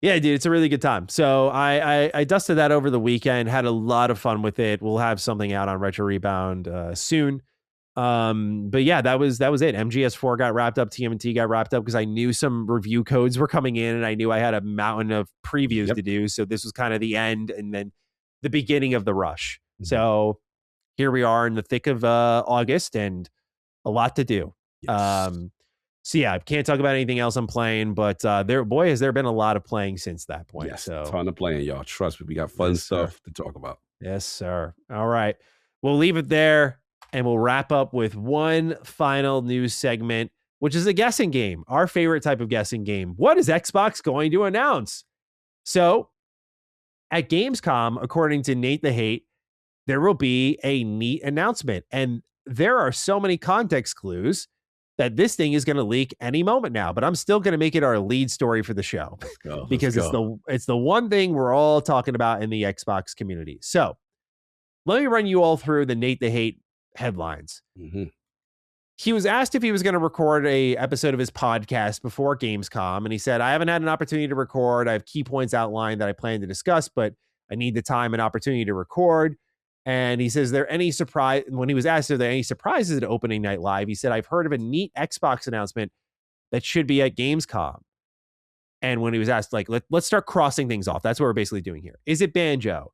Yeah, dude, it's a really good time. So I dusted that over the weekend, had a lot of fun with it. We'll have something out on Retro Rebound soon. But yeah, that was it. MGS4 got wrapped up, TMNT got wrapped up because I knew some review codes were coming in, and I knew I had a mountain of previews to do. So this was kind of the end and then the beginning of the rush. So here we are in the thick of August, and a lot to do. Yes. So yeah, I can't talk about anything else I'm playing, but has there been a lot of playing since that point. Yes, so ton of playing, y'all. Trust me, we got fun stuff to talk about. Yes, sir. All right. We'll leave it there, and we'll wrap up with one final news segment, which is a guessing game, our favorite type of guessing game. What is Xbox going to announce? So at Gamescom, according to NateTheHate, there will be a neat announcement, and there are so many context clues that this thing is going to leak any moment now, but I'm still going to make it our lead story for the show because it's the one thing we're all talking about in the Xbox community. So let me run you all through the NateTheHate headlines. He was asked if he was going to record a episode of his podcast before Gamescom, and he said, I haven't had an opportunity to record. I have key points outlined that I plan to discuss, but I need the time and opportunity to record. And he says, there any surprise? When he was asked, are there any surprises at opening night live? He said, I've heard of a neat Xbox announcement that should be at Gamescom. And when he was asked, like, let's start crossing things off. That's what we're basically doing here. Is it Banjo?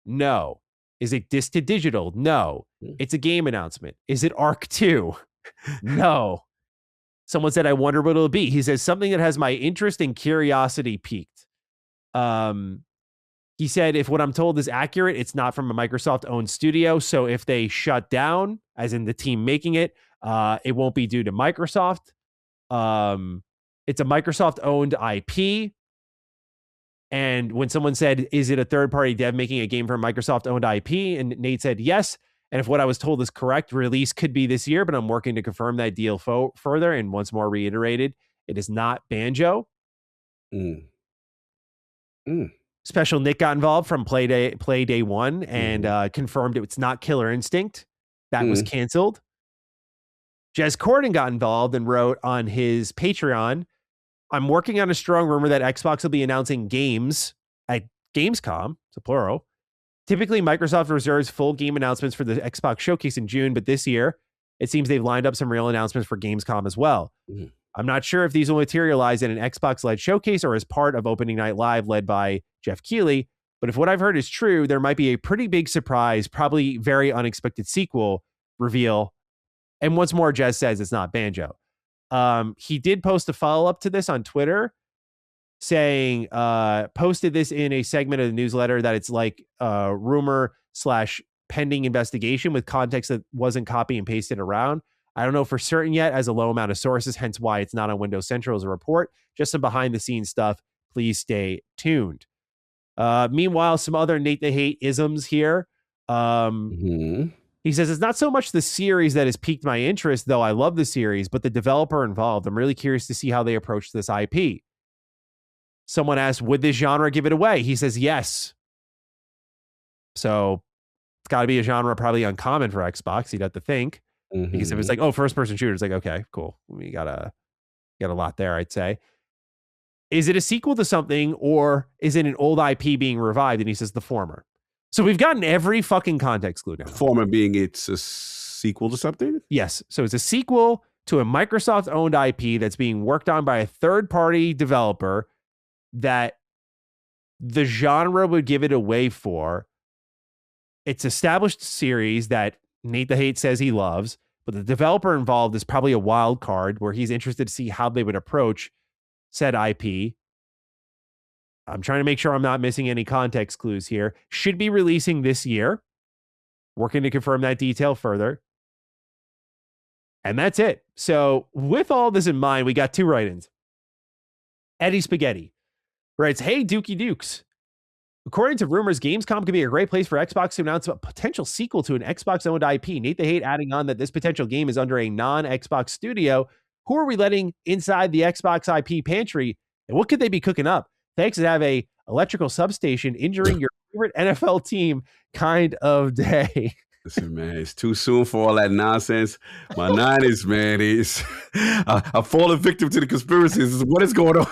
No. Is it disc to digital? No. It's a game announcement. Is it Arc 2? No. Someone said, I wonder what it'll be. He says, something that has my interest and curiosity piqued. He said, if what I'm told is accurate, it's not from a Microsoft-owned studio. So if they shut down, as in the team making it, it won't be due to Microsoft. It's a Microsoft-owned IP. And when someone said, is it a third-party dev making a game for a Microsoft-owned IP? And Nate said, yes. And if what I was told is correct, release could be this year, but I'm working to confirm that deal further. And once more reiterated, it is not Banjo. Special Nick got involved from Play Day 1 and confirmed it's not Killer Instinct. That was canceled. Jez Corden got involved and wrote on his Patreon, I'm working on a strong rumor that Xbox will be announcing games at Gamescom, it's a plural. Typically, Microsoft reserves full game announcements for the Xbox Showcase in June, but this year, it seems they've lined up some real announcements for Gamescom as well. I'm not sure if these will materialize in an Xbox-led showcase or as part of Opening Night Live led by Jeff Keighley, but if what I've heard is true, there might be a pretty big surprise, probably very unexpected sequel reveal. And once more, Jez says it's not Banjo. He did post a follow-up to this on Twitter saying, posted this in a segment of the newsletter that it's like rumor / pending investigation with context that wasn't copy and pasted around. I don't know for certain yet as a low amount of sources, hence why it's not on Windows Central as a report. Just some behind the scenes stuff. Please stay tuned. Meanwhile, some other NateTheHate isms here. He says, it's not so much the series that has piqued my interest, though I love the series, but the developer involved. I'm really curious to see how they approach this IP. Someone asked, would this genre give it away? He says, yes. So it's got to be a genre probably uncommon for Xbox. You'd have to think. Because if it's like, oh, first-person shooter, it's like, okay, cool. We got a lot there, I'd say. Is it a sequel to something, or is it an old IP being revived? And he says the former. So we've gotten every fucking context clue now. Former being it's a sequel to something? Yes. So it's a sequel to a Microsoft-owned IP that's being worked on by a third-party developer that the genre would give it away for. It's established series that NateTheHate says he loves, but the developer involved is probably a wild card where he's interested to see how they would approach said IP. I'm trying to make sure I'm not missing any context clues here. Should be releasing this year. Working to confirm that detail further. And that's it. So with all this in mind, we got two write-ins. Eddie Spaghetti writes, hey, Dookie Dukes. According to rumors, Gamescom could be a great place for Xbox to announce a potential sequel to an Xbox-owned IP. NateTheHate adding on that this potential game is under a non-Xbox studio. Who are we letting inside the Xbox IP pantry? And what could they be cooking up? Thanks to have a electrical substation injuring your favorite NFL team kind of day. Listen, man, it's too soon for all that nonsense. My Niners, man, I've fallen victim to the conspiracies. What is going on?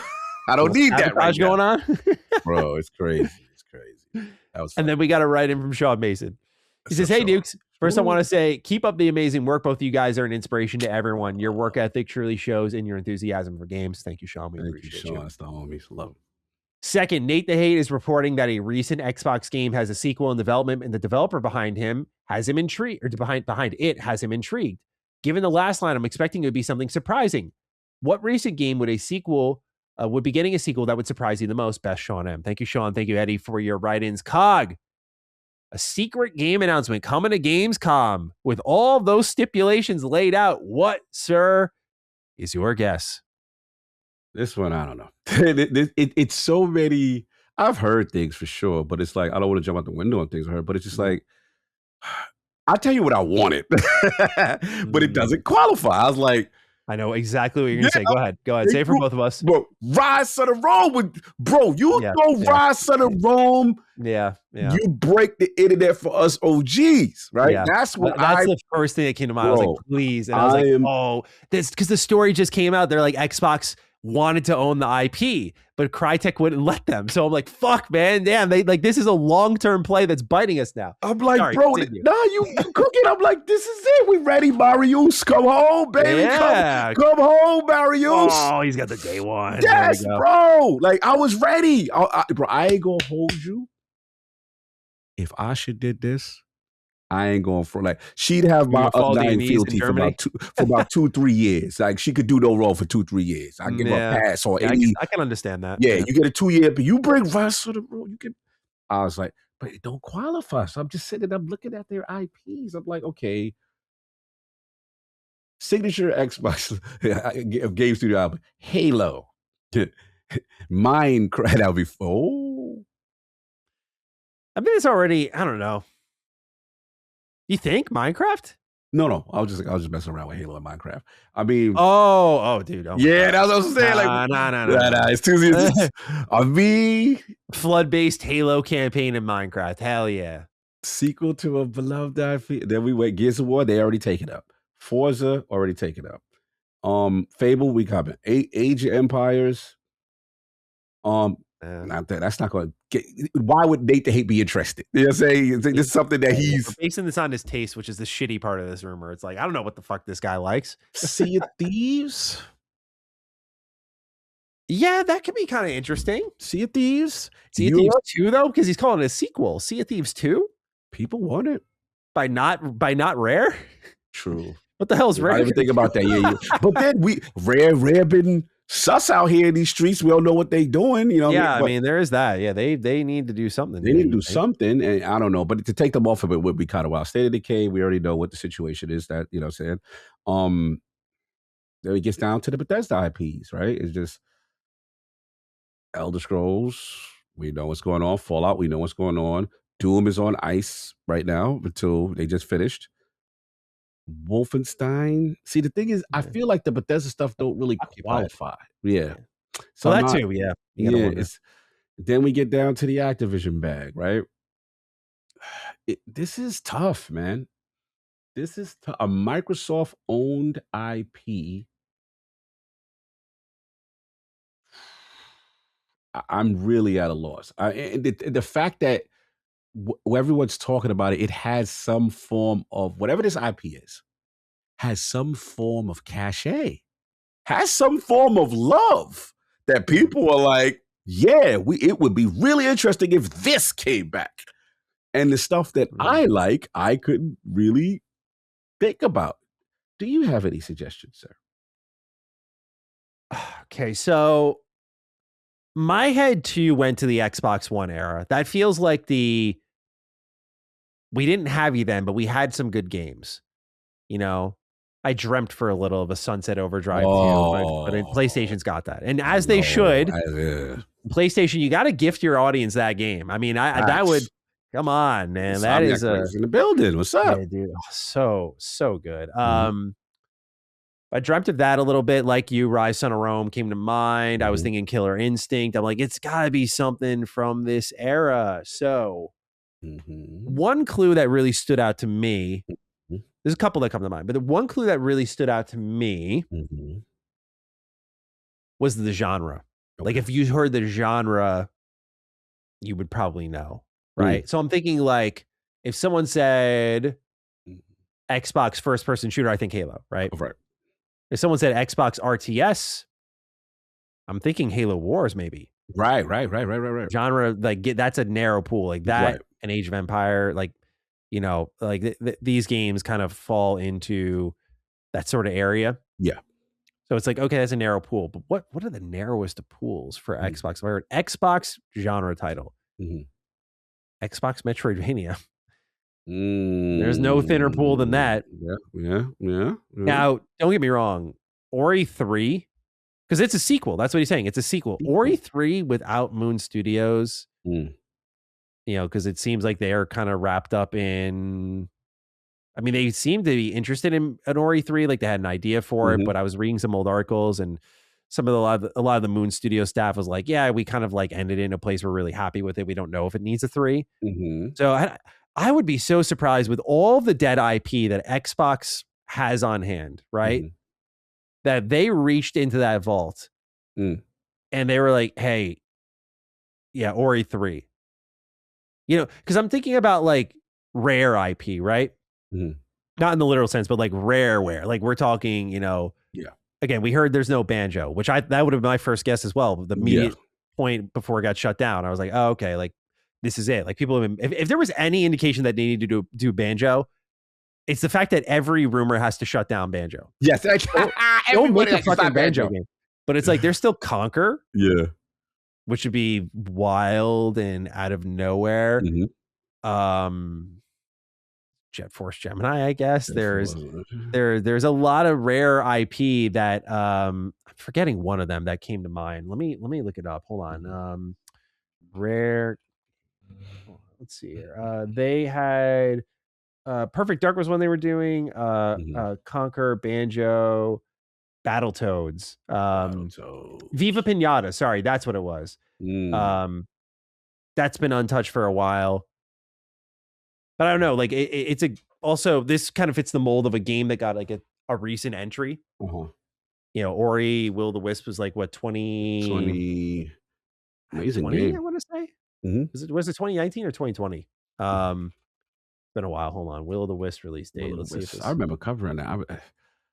I don't need that right now. Going on? Bro, it's crazy. It's crazy. That was fun. And then we got a write in from Sean Mason. He says, hey, Dukes. First, I want to say, keep up the amazing work. Both of you guys are an inspiration to everyone. Your work ethic truly shows in your enthusiasm for games. Thank you, Sean. We appreciate you. That's the homies. Love him. Second, NateTheHate is reporting that a recent Xbox game has a sequel in development, and the developer behind him has him intrigued, or behind it has him intrigued. Given the last line, I'm expecting it would be something surprising. What recent game would be getting a sequel that would surprise you the most? Best, Sean M. Thank you, Sean. Thank you, Eddie, for your write-ins. Cog, a secret game announcement coming to Gamescom with all those stipulations laid out. What, sir, is your guess? This one, I don't know. It's so many. I've heard things for sure, but it's like, I don't want to jump out the window on things I heard, but it's just like, I'll tell you what I wanted, but it doesn't qualify. I was like, I know exactly what you're going to say. Go ahead. Say it for both of us. Bro, Rise Son of Rome Rise Son of Rome. Yeah. You break the internet for us OGs, right? Yeah. That's the first thing that came to mind. I was like, please. And I was like, this, because the story just came out. They're like, Xbox wanted to own the IP, but Crytek wouldn't let them. So I'm like, fuck, man. Damn, this is a long-term play that's biting us now. I'm like, bro, you cooking. I'm like, this is it. We ready, Marius. Come home, baby. Yeah. Come home, Marius. Oh, he's got the day one. Yes, bro. Like, I was ready. Bro, I ain't gonna hold you. If Asha did this, I ain't going for she'd have my up-nine fealty for about 2-3 years. Like, she could do no wrong for 2-3 years. I give her a pass or any. I can understand that. Yeah, you get a 2-year, but you bring Rise to the road. I was like, but it don't qualify. So I'm just sitting. I'm looking at their IPs. I'm like, okay, signature Xbox game studio album, Halo, Minecraft. That'll be I mean, it's already. I don't know. You think Minecraft? No. I was just messing around with Halo and Minecraft. I mean, dude. Yeah, that's what I was saying. Nah. It's too easy. I mean, flood-based Halo campaign in Minecraft. Hell yeah. Sequel to a beloved IP. Then we went Gears of War. They already taken up. Forza already taken up. Fable, we coming. Age of Empires. That's not going to get. Why would NateTheHate be interested? You know what I'm saying? This is something that he's basing this on his taste, which is the shitty part of this rumor. It's like, I don't know what the fuck this guy likes. Sea of Thieves. Yeah, that could be kind of interesting. Sea of Thieves. Sea of Thieves 2, though, because he's calling it a sequel. Sea of Thieves 2. People want it by not Rare. True. What the hell is Rare? I didn't think about that. Yeah. But then Rare been sus out here in these streets. We don't know what they doing. You know. Yeah, I mean, there is that. Yeah, they need to do something. They need to do something, and I don't know. But to take them off of it would be kind of wild. State of Decay. We already know what the situation is. That, you know what I'm saying. Then it gets down to the Bethesda IPs, right? It's just Elder Scrolls. We know what's going on. Fallout. We know what's going on. Doom is on ice right now until they just finished. Wolfenstein. See, the thing is, I feel like the Bethesda stuff don't really qualify. Yeah. So that too, yeah. Then we get down to the Activision bag, right? This is tough, man. This is a Microsoft-owned IP. I'm really at a loss. The fact that everyone's talking about it, it has some form of, whatever this IP is, has some form of cachet, has some form of love that people are like, yeah, it would be really interesting if this came back. And the stuff that I like, I couldn't really think about. Do you have any suggestions, sir? Okay, so my head too went to the Xbox One era. That feels like we didn't have you then, but we had some good games. You know, I dreamt for a little of a Sunset Overdrive too, but PlayStation's got that. And as they should, PlayStation, you got to gift your audience that game. I mean, that would come on, man. That is in the building. What's up, dude? Oh, so good. I dreamt of that a little bit, like you. Rise, Son of Rome came to mind. I was thinking Killer Instinct. I'm like, it's got to be something from this era. So, one clue that really stood out to me. There's a couple that come to mind, but the one clue that really stood out to me was the genre. Okay. Like, if you heard the genre, you would probably know, right? So I'm thinking, like, if someone said Xbox first-person shooter, I think Halo, right? Right. If someone said Xbox RTS, I'm thinking Halo Wars, maybe. Right. Genre, like, that's a narrow pool. Like that and Age of Empire, like, you know, like these games kind of fall into that sort of area. Yeah. So it's like, okay, that's a narrow pool. But what are the narrowest of pools for Xbox? If I heard Xbox genre title, Xbox Metroidvania. There's no thinner pool than that. Yeah. Now, don't get me wrong. Ori 3, because it's a sequel. That's what he's saying. It's a sequel. Ori 3 without Moon Studios, you know, because it seems like they are kind of wrapped up in, I mean, they seem to be interested in an Ori 3, like they had an idea for it, but I was reading some old articles and a lot of the Moon Studio staff was like, yeah, we kind of like ended in a place we're really happy with it. We don't know if it needs a 3. So I would be so surprised with all the dead IP that Xbox has on hand, right? That they reached into that vault and they were like, hey, yeah, Ori 3. You know, because I'm thinking about like rare IP, right? Not in the literal sense, but like rareware. Like we're talking, you know, again, we heard there's no Banjo, which that would have been my first guess as well. The immediate point before it got shut down, I was like, oh, okay, like this is it. Like people have been, if there was any indication that they needed to do Banjo, it's the fact that every rumor has to shut down Banjo. Yes, everybody likes fucking Banjo game. But it's like there's still Conquer. Yeah. Which would be wild and out of nowhere. Jet Force Gemini, I guess. There's a lot of rare IP that I'm forgetting one of them that came to mind. Let me look it up. Hold on. Rare. Let's see here. They had Perfect Dark was one they were doing. Conquer, Banjo, Battletoads. Viva Pinata. Sorry, that's what it was. That's been untouched for a while. But I don't know, like it's also this kind of fits the mold of a game that got like a recent entry. You know, Ori, Will the Wisp was like what 20 amazing 20, game. I want to say. Was it 2019 or 2020? Been a while. Hold on. Will the Wisp release date. Let's see if this... I remember covering that.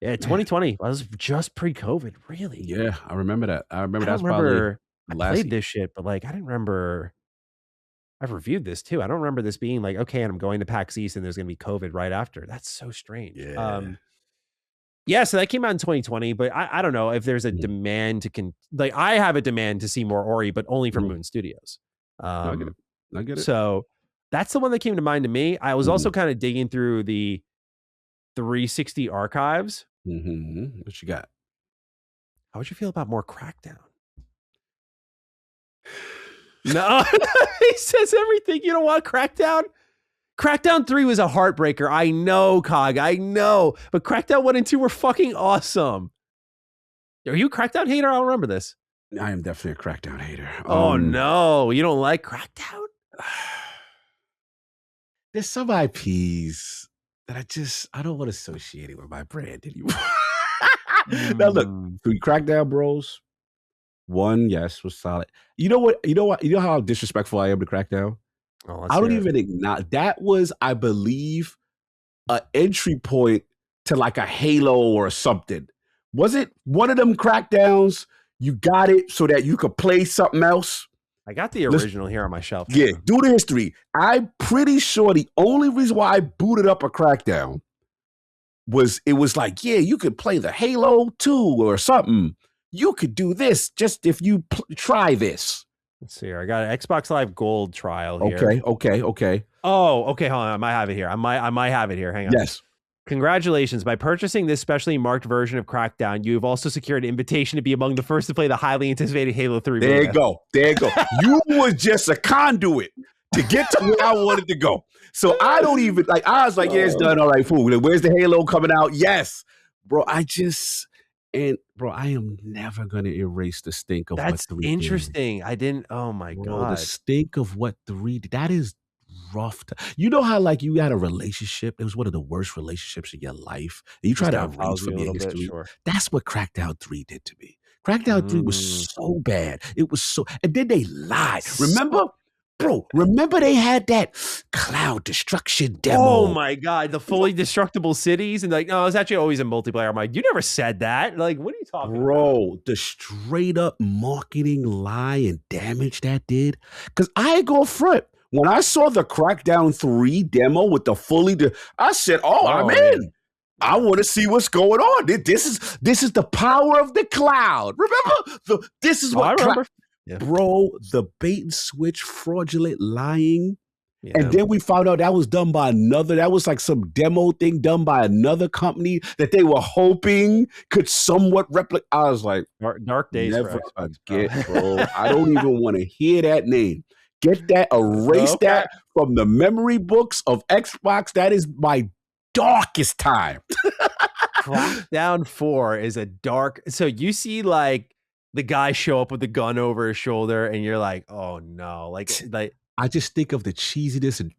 Yeah, 2020. I was just pre-COVID, really. Yeah, I remember that. I remember I played this shit, but like I didn't remember. I've reviewed this too. I don't remember this being like, okay, and I'm going to PAX East and there's going to be COVID right after. That's so strange. Yeah. So that came out in 2020, but I don't know if there's a demand to like I have a demand to see more Ori, but only from Moon Studios. I get it. So that's the one that came to mind to me. I was also kind of digging through the 360 archives. What you got? How would you feel about more Crackdown? No, he says everything. You don't want Crackdown? Crackdown 3 was a heartbreaker. I know, Cog. I know. But Crackdown 1 and 2 were fucking awesome. Are you a Crackdown hater? I don't remember this. I am definitely a Crackdown hater. Oh, no. You don't like Crackdown? There's some IPs that I don't want to associate it with my brand anymore. Now, look, Crackdown Bros. 1, yes, was solid. You know how disrespectful I am to Crackdown? I don't even acknowledge that was, I believe, an entry point to like a Halo or something. Was it one of them Crackdowns? You got it so that you could play something else? I got the original here on my shelf. Yeah, do the history. I'm pretty sure the only reason why I booted up a Crackdown was it was like, yeah, you could play the Halo 2 or something. You could do this just if you try this. Let's see here. I got an Xbox Live Gold trial here. Okay. Oh, okay. Hold on. I might have it here. I might have it here. Hang on. Yes. Congratulations. By purchasing this specially marked version of Crackdown, you have also secured an invitation to be among the first to play the highly anticipated Halo 3 There you go. There you go. You was just a conduit to get to where I wanted to go. So I don't even, like, I was like, yeah, it's done. All right, fool. Where's the Halo coming out? Yes. Bro, I am never going to erase the stink of what 3 interesting. Did. Oh, my God. The stink of what 3 did. That is rough. You know how, like, you had a relationship, it was one of the worst relationships in your life, and you try to erase from your history. Sure. That's what Crackdown 3 did to me. Crackdown 3 was so bad. It was so, and then they lied. Remember they had that cloud destruction demo. Oh my God, the fully destructible cities, and like, no, it was actually always in multiplayer. I'm like, you never said that. Like, what are you talking about? Bro, the straight up marketing lie and damage that did. Because I ain't gonna front. When I saw the Crackdown 3 demo with the fully, I said, I'm in. I want to see what's going on. This is the power of the cloud. Remember? This is what I remember. Bro, the bait and switch, fraudulent lying. Yeah. And then we found out that was done by that was like some demo thing done by another company that they were hoping could somewhat replicate. I was like, dark days. Never again, bro. I don't even want to hear that name. Get that, erase that from the memory books of Xbox. That is my darkest time. Crackdown 4 is a dark. So you see, like, the guy show up with the gun over his shoulder, and you're like, oh no, like I just think of the cheesiness and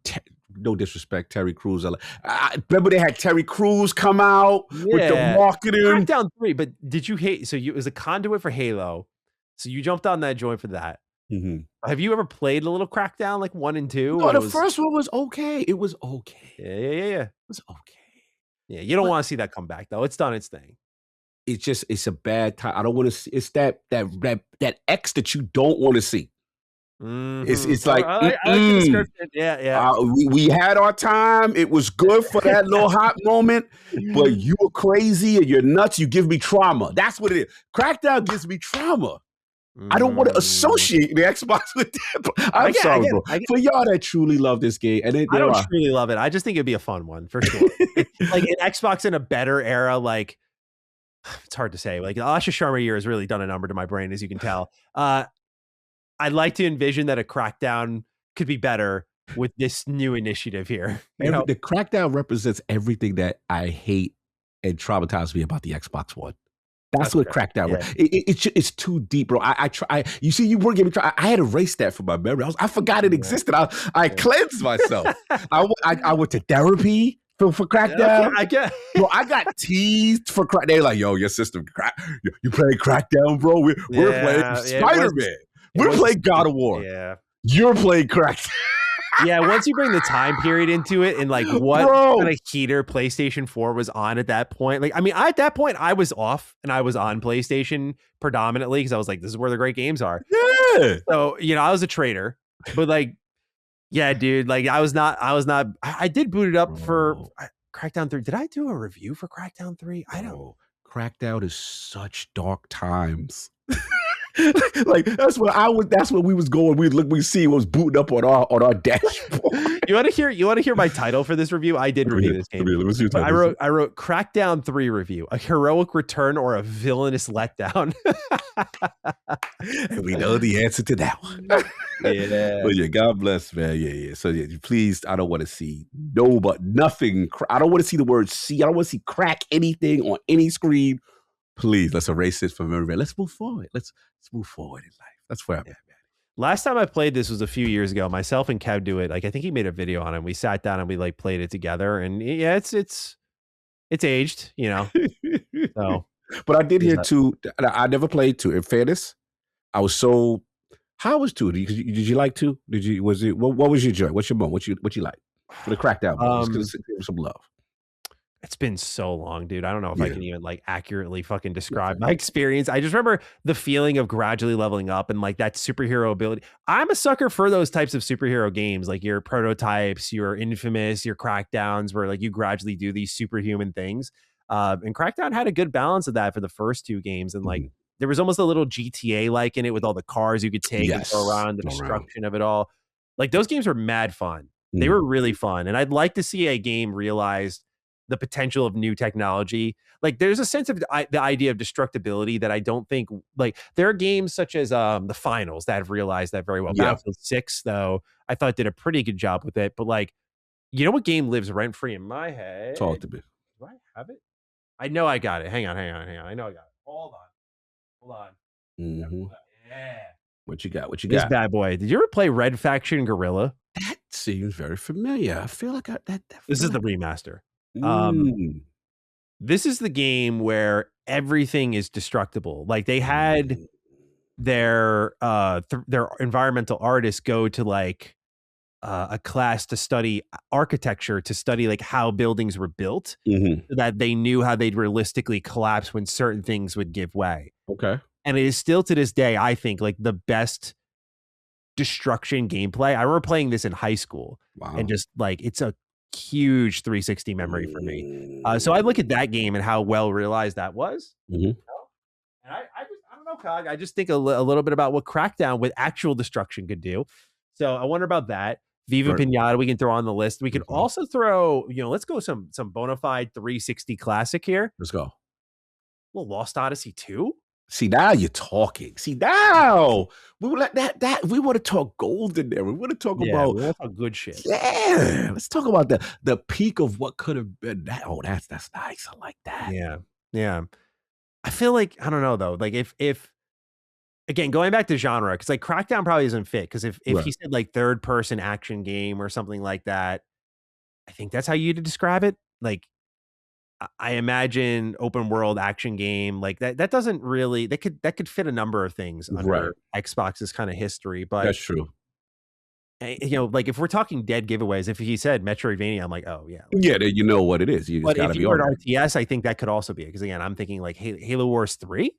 no disrespect, Terry Crews. I remember they had Terry Crews come out with the marketing. Crackdown 3, but did you hate? So it was a conduit for Halo, so you jumped on that joint for that. Mm-hmm. Have you ever played a little Crackdown, like 1 and 2? No, the first one was okay. It was okay. Yeah. It was okay. Yeah, you don't want to see that come back though. It's done its thing. It's a bad time. I don't want to see. It's that X that you don't want to see. Mm-hmm. It's like I like the description. Yeah. We had our time. It was good for that little hot moment, but you were crazy and you're nuts. You give me trauma. That's what it is. Crackdown gives me trauma. I don't want to associate the Xbox with that. I'm sorry, bro. For y'all that truly love this game, and I don't truly love it. I just think it'd be a fun one for sure. Like an Xbox in a better era, like. It's hard to say. Like Asha Sharma year has really done a number to my brain, as you can tell. I'd like to envision that a Crackdown could be better with this new initiative here. The Crackdown represents everything that I hate and traumatized me about the Xbox One. That's what Crackdown. Yeah. It's too deep, bro. I try. You see, you were giving. I had erased that from my memory. I forgot it existed. I cleansed myself. I went to therapy. For Crackdown, I get. Bro, I got teased for Crackdown. They're like, "Yo, your system, you play Crackdown, bro? We're playing Spider-Man. We're playing God of War. Yeah, you're playing Crackdown." Yeah, once you bring the time period into it and like what kind of heater PlayStation 4 was on at that point. Like, I mean, at that point, I was off and I was on PlayStation predominantly because I was like, "This is where the great games are." Yeah. So I was a trader, but like. Yeah, dude. Like I was not. I did boot it up for Crackdown 3. Did I do a review for Crackdown 3? I don't. Crackdown is such dark times. Like that's what we was going. We see what was booting up on our dashboard. You want to hear my title for this review? I did review this game. What's your title? I wrote Crackdown 3 review: a heroic return or a villainous letdown. And we know the answer to that one. Yeah. But yeah, God bless, man. Yeah. So yeah, please, I don't want to see nothing. I don't want to see the word "see." I don't want to see crack anything on any screen. Please, let's erase it from memory. Let's move forward. Let's move forward in life. That's where I'm at, man. Last time I played this was a few years ago. Myself and Kev do it. Like I think he made a video on it. We sat down and we like played it together. And yeah, it's aged, So, but I did hear 2. I never played 2. In fairness, I was so. How was 2? Did you like 2? Was it? What was your joy? What's your moment? What you like for the Crackdown? Let's give him some love. It's been so long, dude. I don't know if I can even like accurately fucking describe my experience. I just remember the feeling of gradually leveling up and like that superhero ability. I'm a sucker for those types of superhero games, like your prototypes, your Infamous, your Crackdowns, where like you gradually do these superhuman things. And Crackdown had a good balance of that for the first 2 games. And like there was almost a little GTA like in it with all the cars you could take and go around, the destruction of it all. Like those games were mad fun. They were really fun. And I'd like to see a game realized the potential of new technology. Like there's a sense of the idea of destructibility that I don't think, like there are games such as the Finals that have realized that very well. Yeah. Battlefield 6 though, I thought did a pretty good job with it. But like, you know what game lives rent free in my head? Talk to me. Do I have it? I know I got it. Hang on. I know I got it. Hold on. Mm-hmm. Yeah. What you got? This bad boy. Did you ever play Red Faction Guerrilla? That seems very familiar. I feel like this is the remaster. Mm. This is the game where everything is destructible. Like they had their environmental artists go to like a class to study architecture, to study like how buildings were built, so that they knew how they'd realistically collapse when certain things would give way. Okay. And it is still to this day, I think, like the best destruction gameplay. I remember playing this in high school. Wow. And just like, it's a huge 360 memory for me. So I look at that game and how well realized that was. You know? And I don't know, Cog. I just think a little bit about what Crackdown with actual destruction could do. So I wonder about that. Viva Pinata, we can throw on the list. We could also throw, let's go some bona fide 360 classic here. Let's go. Well, Lost Odyssey 2. See, now you're talking. See, now we will let that we want to talk gold in there. We want to talk about we want to talk good shit. Yeah. Let's talk about the peak of what could have been that. Oh, that's nice. I like that. Yeah. I feel like, I don't know though. Like if again, going back to genre, because like Crackdown probably isn't fit. Because if he said like third person action game or something like that, I think that's how you'd describe it. Like I imagine open world action game like that doesn't really, that could fit a number of things under Xbox's kind of history, but that's true. Like if we're talking dead giveaways, if he said Metroidvania, I'm like, oh yeah. You know what it is. But if you heard RTS, I think that could also be it. Because again, I'm thinking like Halo Wars 3.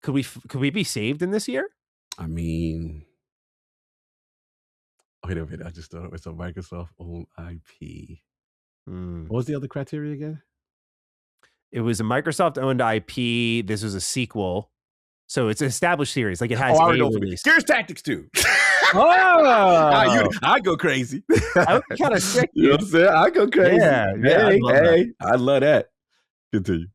Could we be saved in this year? I mean, wait a minute. I just thought it was a Microsoft owned IP. What was the other criteria again? It was a Microsoft owned IP. This was a sequel. So it's an established series. Like it has a release. Gears Tactics 2. Oh, I go crazy. I would kind of sick. You know what I'm saying? I go crazy. Yeah, I love that. Continue.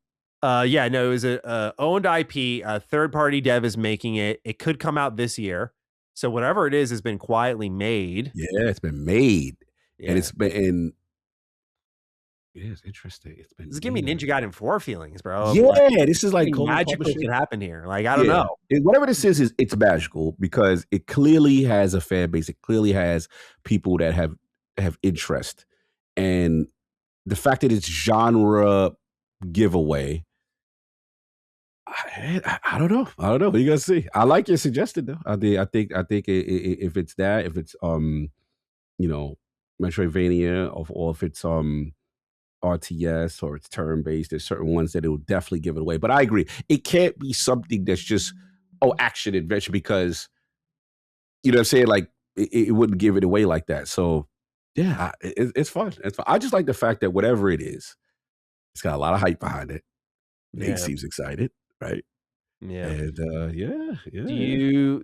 It was a owned IP. A third party dev is making it. It could come out this year. So whatever it is has been quietly made. Yeah, it's been made, and it's been. It is interesting. It's been. This is giving me Ninja Gaiden 4 feelings, bro. Yeah, this is like magical can happen here. Like I don't know. Whatever this is it's magical because it clearly has a fan base. It clearly has people that have interest, and the fact that it's genre giveaway. I don't know. What are you gonna see? I like your suggestion though. I think if it's that, if it's Metroidvania, or if it's RTS or it's turn-based, there's certain ones that it will definitely give it away. But I agree. It can't be something that's just action adventure, because you know what I'm saying? Like it wouldn't give it away like that. So yeah, it's fun. It's fun. I just like the fact that whatever it is, it's got a lot of hype behind it. Nate seems excited, right? Yeah. And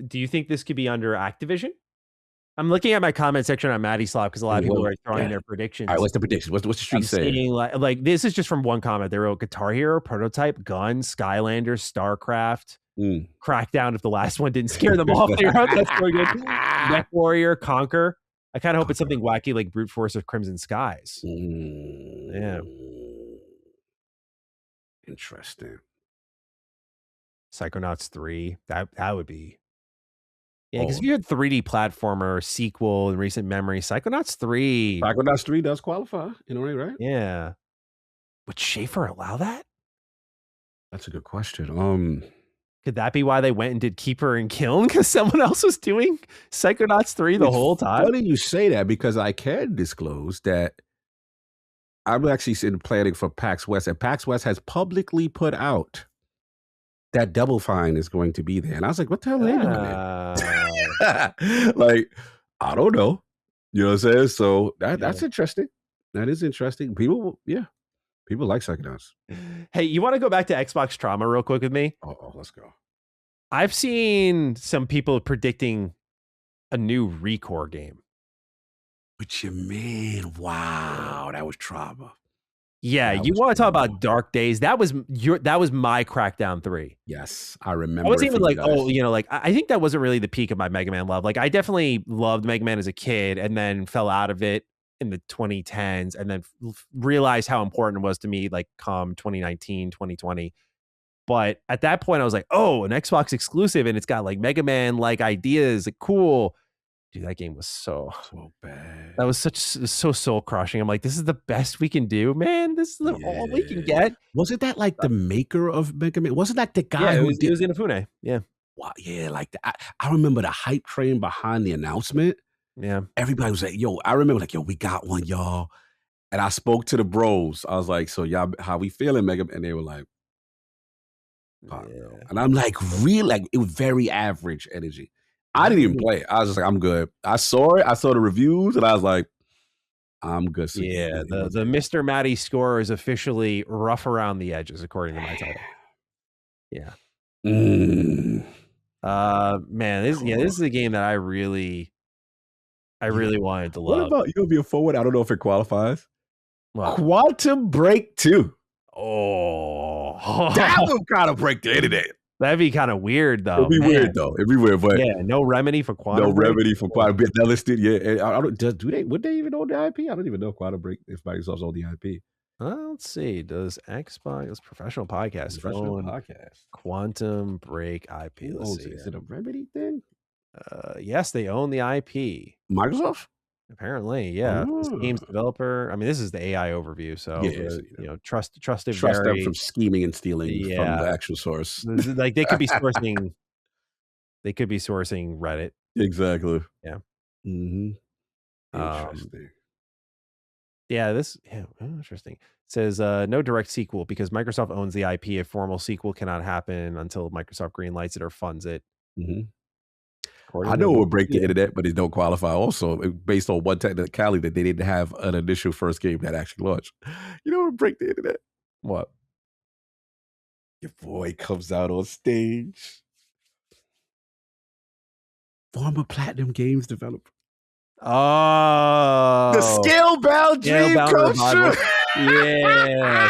Do you think this could be under Activision? I'm looking at my comment section on Maddie Slop because a lot of people are throwing their predictions. All right, what's the prediction? What's the street saying? Like this is just from one comment. They wrote Guitar Hero, Prototype, Gun, Skylander, StarCraft, Crackdown. If the last one didn't scare them off, they wrote that's so good. Mech Warrior, Conquer. I kind of hope it's something wacky like Brute Force of Crimson Skies. Yeah. Interesting. Psychonauts 3. That would be. Yeah, because if you had 3D platformer sequel in recent memory, Psychonauts 3 does qualify in a way, right? Yeah. Would Schaefer allow that? That's a good question. Could that be why they went and did Keeper and Kiln? Because someone else was doing Psychonauts 3 the whole time? Funny you say that, because I can disclose that I'm actually planning for PAX West, and PAX West has publicly put out that Double Fine is going to be there. And I was like, what the hell are they doing there? Like, I don't know. You know what I'm saying? So that's interesting. That is interesting. People like Psychonauts. Hey, you want to go back to Xbox Trauma real quick with me? Oh, let's go. I've seen some people predicting a new Recore game. With your man. Wow, that was trauma. Yeah, you want to talk about dark days? That was my Crackdown 3. Yes, I remember. I wasn't even like, like I think that wasn't really the peak of my Mega Man love. Like I definitely loved Mega Man as a kid, and then fell out of it in the 2010s, and then realized how important it was to me, like come 2019, 2020. But at that point, I was like, oh, an Xbox exclusive, and it's got like Mega Man like ideas, like cool. Dude, that game was so bad. That was so soul crushing. I'm like, this is the best we can do, man. This is all we can get. Wasn't that like the maker of Mega Man? Wasn't that the guy who did? It was Inafune. Yeah. Wow. Yeah, like I remember the hype train behind the announcement. Yeah. Everybody was like, yo, I remember like, yo, we got one, y'all. And I spoke to the bros. I was like, so y'all, how we feeling, Mega Man? And they were like, yeah. And I'm like, really? Like, it was very average energy. I didn't even play it. I was just like, I'm good. I saw it. I saw the reviews, and I was like, I'm good. So yeah, the Mr. Matty score is officially rough around the edges, according to my title. Yeah. Man, this is a game that I really wanted to love. What about you? Be a forward. I don't know if it qualifies. What? Quantum Break 2. Oh, that would kind of break the internet. That'd be kind of weird, though. It'd be weird, though. It'd be weird, but yeah, no remedy for Quantum. No Break. Remedy for Quantum Break. That listed, yeah. I don't. Do they? Would they even own the IP? I don't even know Quantum Break if Microsoft's own the IP. Let's see. Does Xbox Professional Podcast own Quantum Break IP? Let's see. Is it a Remedy thing? Yes, they own the IP. Microsoft. Apparently, yeah. This game's developer. I mean, this is the AI overview, so trusted them from scheming and stealing from the actual source. Like they could be sourcing. They could be sourcing Reddit. Exactly. Yeah. Mm-hmm. Interesting. Interesting. It says no direct sequel because Microsoft owns the IP. A formal sequel cannot happen until Microsoft greenlights it or funds it. Mm-hmm. I know it would break the internet, but it don't qualify. Also, based on one technicality that they didn't have an initial first game that actually launched. You know what would break the internet? What? Your boy comes out on stage. Former Platinum Games developer. Oh, the Scalebound dream comes true. Yeah,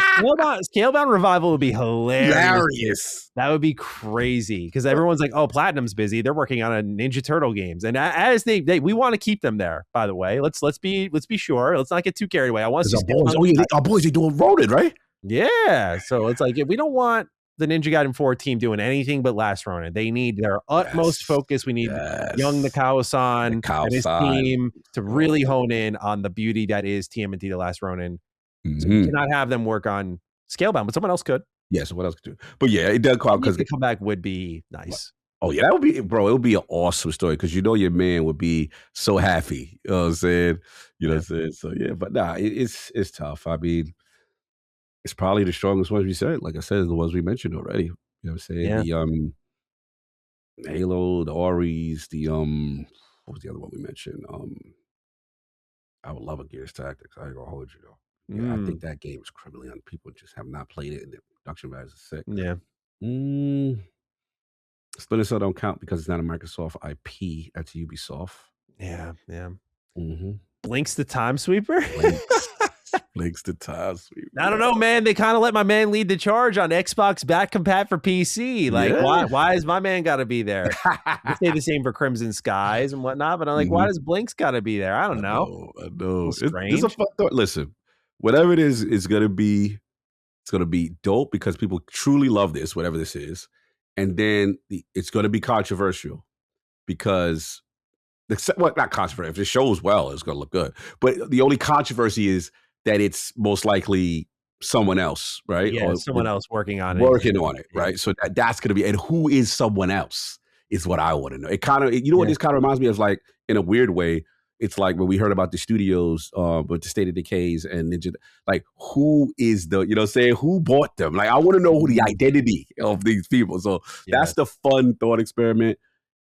Scalebound Revival would be hilarious. That would be crazy because everyone's like, "Oh, Platinum's busy. They're working on a Ninja Turtle games," and as we want to keep them there. By the way, let's be sure. Let's not get too carried away. I want to see our boys are doing Ronin, right? Yeah, so it's like we don't want the Ninja Gaiden 4 team doing anything but Last Ronin. They need their utmost focus. We need young Nakao-san and his team to really hone in on the beauty that is TMNT The Last Ronin. So we cannot have them work on Scalebound, but someone else could. Yeah, someone else could do. But yeah, it does call because the comeback would be nice. Oh yeah, that would be, bro. It would be an awesome story because your man would be so happy. You know what I'm saying? You know what I'm saying? So yeah, but nah, it's tough. I mean, it's probably the strongest ones we said. Like I said, the ones we mentioned already. You know what I'm saying? Yeah. The Halo, the Auris, the what was the other one we mentioned? I would love a Gears Tactics. I ain't gonna hold you though. Yeah, I think that game is criminally on. People just have not played it, and the production values are sick. Yeah. Splinter Cell don't count because it's not a Microsoft IP. That's Ubisoft. Yeah. Mm-hmm. Blinks the Time Sweeper. Blinks the Time Sweeper. I don't know, man. They kind of let my man lead the charge on Xbox back compat for PC. Like, why is my man got to be there? They say the same for Crimson Skies and whatnot, but I'm like, why does Blinks got to be there? I don't know. I know. It's a fun thought. Listen, whatever it is, it's gonna be dope because people truly love this, whatever this is, and then it's gonna be controversial because not controversial. If it shows well, it's gonna look good. But the only controversy is that it's most likely someone else, right? Yeah, someone else working on it, right? So that's gonna be, and who is someone else is what I want to know. It kind of, what this kind of reminds me of, like, in a weird way. It's like when we heard about the studios with the State of Decays and Ninja, like, who is the, saying, who bought them? Like, I want to know who the identity of these people. So that's the fun thought experiment.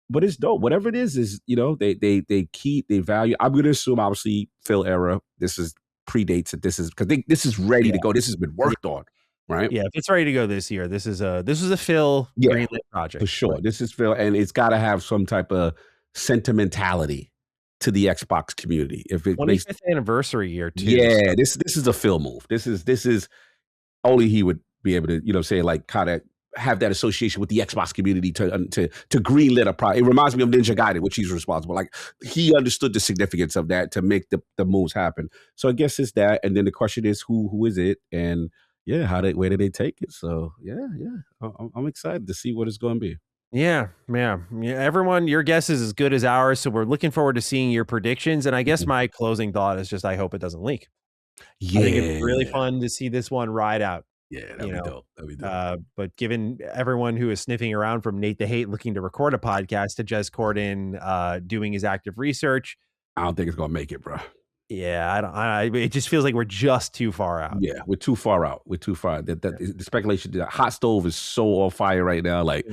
But it's dope. Whatever it is, they value. I'm going to assume, obviously, Phil era. This is predates it. This is because this is ready to go. This has been worked on, right? Yeah, if it's ready to go this year, this is a Phil greenlit project for sure. This is Phil, and it's got to have some type of sentimentality to the Xbox community. If it 25th anniversary year too. Yeah, this is a Phil move. This is only he would be able to, say, like, kind of have that association with the Xbox community to greenlit a product. It reminds me of Ninja Gaiden, which he's responsible. Like, he understood the significance of that to make the moves happen. So I guess it's that. And then the question is, who is it? And yeah, where did they take it? So yeah, I'm excited to see what it's going to be. Yeah. Everyone, your guess is as good as ours. So we're looking forward to seeing your predictions. And I guess my closing thought is just, I hope it doesn't leak. Yeah. I think it'd be really fun to see this one ride out. Yeah, that'd be dope. But given everyone who is sniffing around from NateTheHate looking to record a podcast to Jez Corden doing his active research, I don't think it's going to make it, bro. Yeah, it just feels like we're just too far out. Yeah, we're too far out. The speculation, the hot stove is so on fire right now. Like,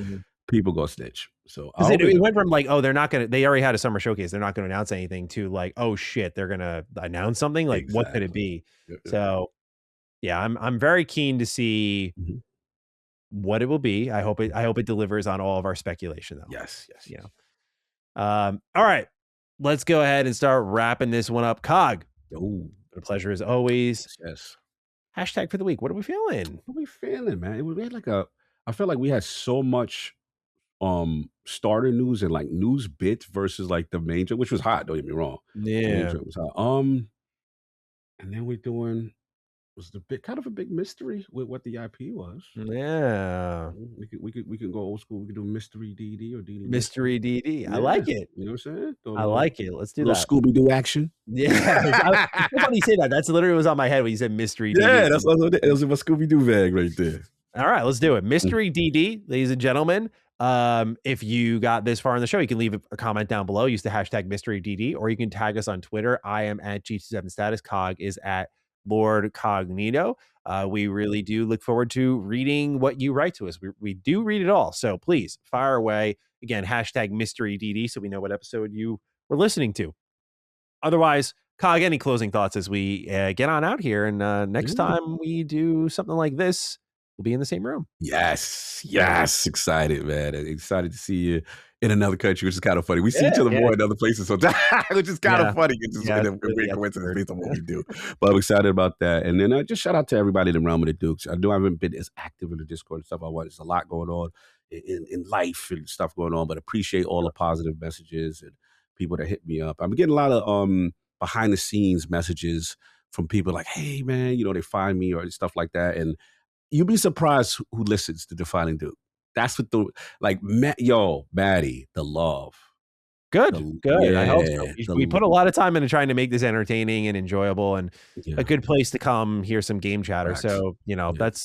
people go snitch. So it went from like, oh, they already had a summer showcase, they're not going to announce anything, to like, oh shit, they're going to announce something. Like, exactly. What could it be? Yeah. So yeah, I'm very keen to see what it will be. I hope it delivers on all of our speculation though. Yes. All right, let's go ahead and start wrapping this one up. Cog, a pleasure as always. Yes. Hashtag for the week. What are we feeling? Man? We had I felt like we had so much starter news and like news bits versus like the main joke, which was hot, don't get me wrong. Yeah. Was hot. And then we're doing was kind of a big mystery with what the IP was. Yeah. We can go old school. We can do mystery DD or DD. Mystery DD. Yeah. I like it. You know what I'm saying? I like it. Let's do that. Scooby-Doo action. Yeah. It's funny you say that. That's literally what was on my head when you said mystery DD. Yeah, that's what it was. My Scooby-Doo bag right there. All right, let's do it. Mystery DD, ladies and gentlemen. If you got this far in the show, you can leave a comment down below. Use the hashtag mystery DD, or you can tag us on Twitter. I am at G27status. Cog is at Lord Cognito. We really do look forward to reading what you write to us. We do read it all. So please fire away. Again, hashtag mystery DD, so we know what episode you were listening to. Otherwise, Cog, any closing thoughts as we get on out here? And next time we do something like this, we'll be in the same room. Yes. Excited, man. Excited to see you in another country, which is kind of funny. We see each other more in other places sometimes, which is kind of funny. It's just a weird coincidence based on what we do. But I'm excited about that. And then just shout out to everybody in the realm of the Dukes. I know I haven't been as active in the Discord and stuff. There's a lot going on in life and stuff going on, but appreciate all the positive messages and people that hit me up. I'm getting a lot of behind the scenes messages from people like, hey, man, they find me or stuff like that. And you'd be surprised who listens to Defining Duke. That's what Maddie, the love. Good. Yeah, I hope so. We put a lot of time into trying to make this entertaining and enjoyable and a good place to come hear some game chatter. Correct. So,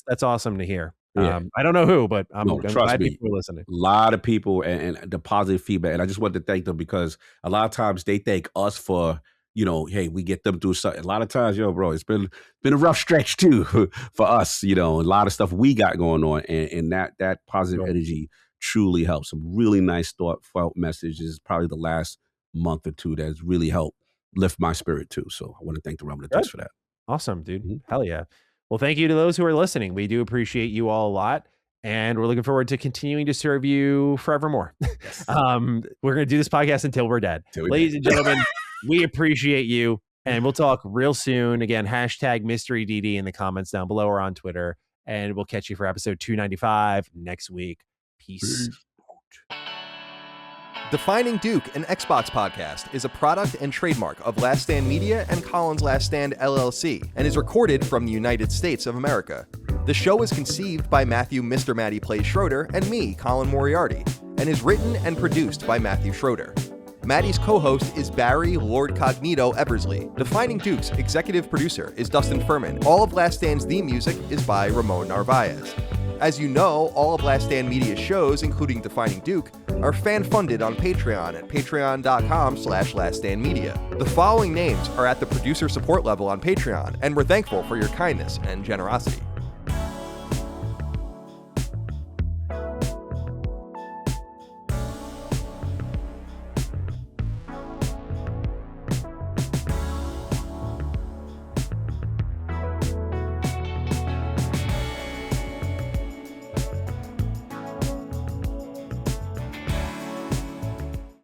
that's awesome to hear. Yeah. I don't know who, but I'm glad people are listening. A lot of people and the positive feedback. And I just want to thank them because a lot of times they thank us for, hey, we get them through something. A lot of times, bro, it's been a rough stretch too for us, a lot of stuff we got going on. And that positive energy truly helps. Some really nice thoughtful messages, probably the last month or two that has really helped lift my spirit too. So I want to thank the Realm of the Dukes for that. Awesome, dude. Mm-hmm. Hell yeah. Well, thank you to those who are listening. We do appreciate you all a lot. And we're looking forward to continuing to serve you forevermore. Yes. We're going to do this podcast until we're dead. Ladies and gentlemen, we appreciate you. And we'll talk real soon. Again, hashtag mystery DD in the comments down below or on Twitter. And we'll catch you for episode 295 next week. Peace. Defining Duke, an Xbox podcast, is a product and trademark of Last Stand Media and Colin's Last Stand LLC, and is recorded from the United States of America. The show is conceived by Matthew Mr. Matty Plays Schroeder and me, Colin Moriarty, and is written and produced by Matthew Schroeder. Matty's co-host is Barry Lord Cognito Eversley. Defining Duke's executive producer is Dustin Furman. All of Last Stand's theme music is by Ramon Narvaez. As you know, all of Last Stand Media's shows, including Defining Duke, are fan-funded on Patreon at patreon.com/laststandmedia. The following names are at the producer support level on Patreon, and we're thankful for your kindness and generosity.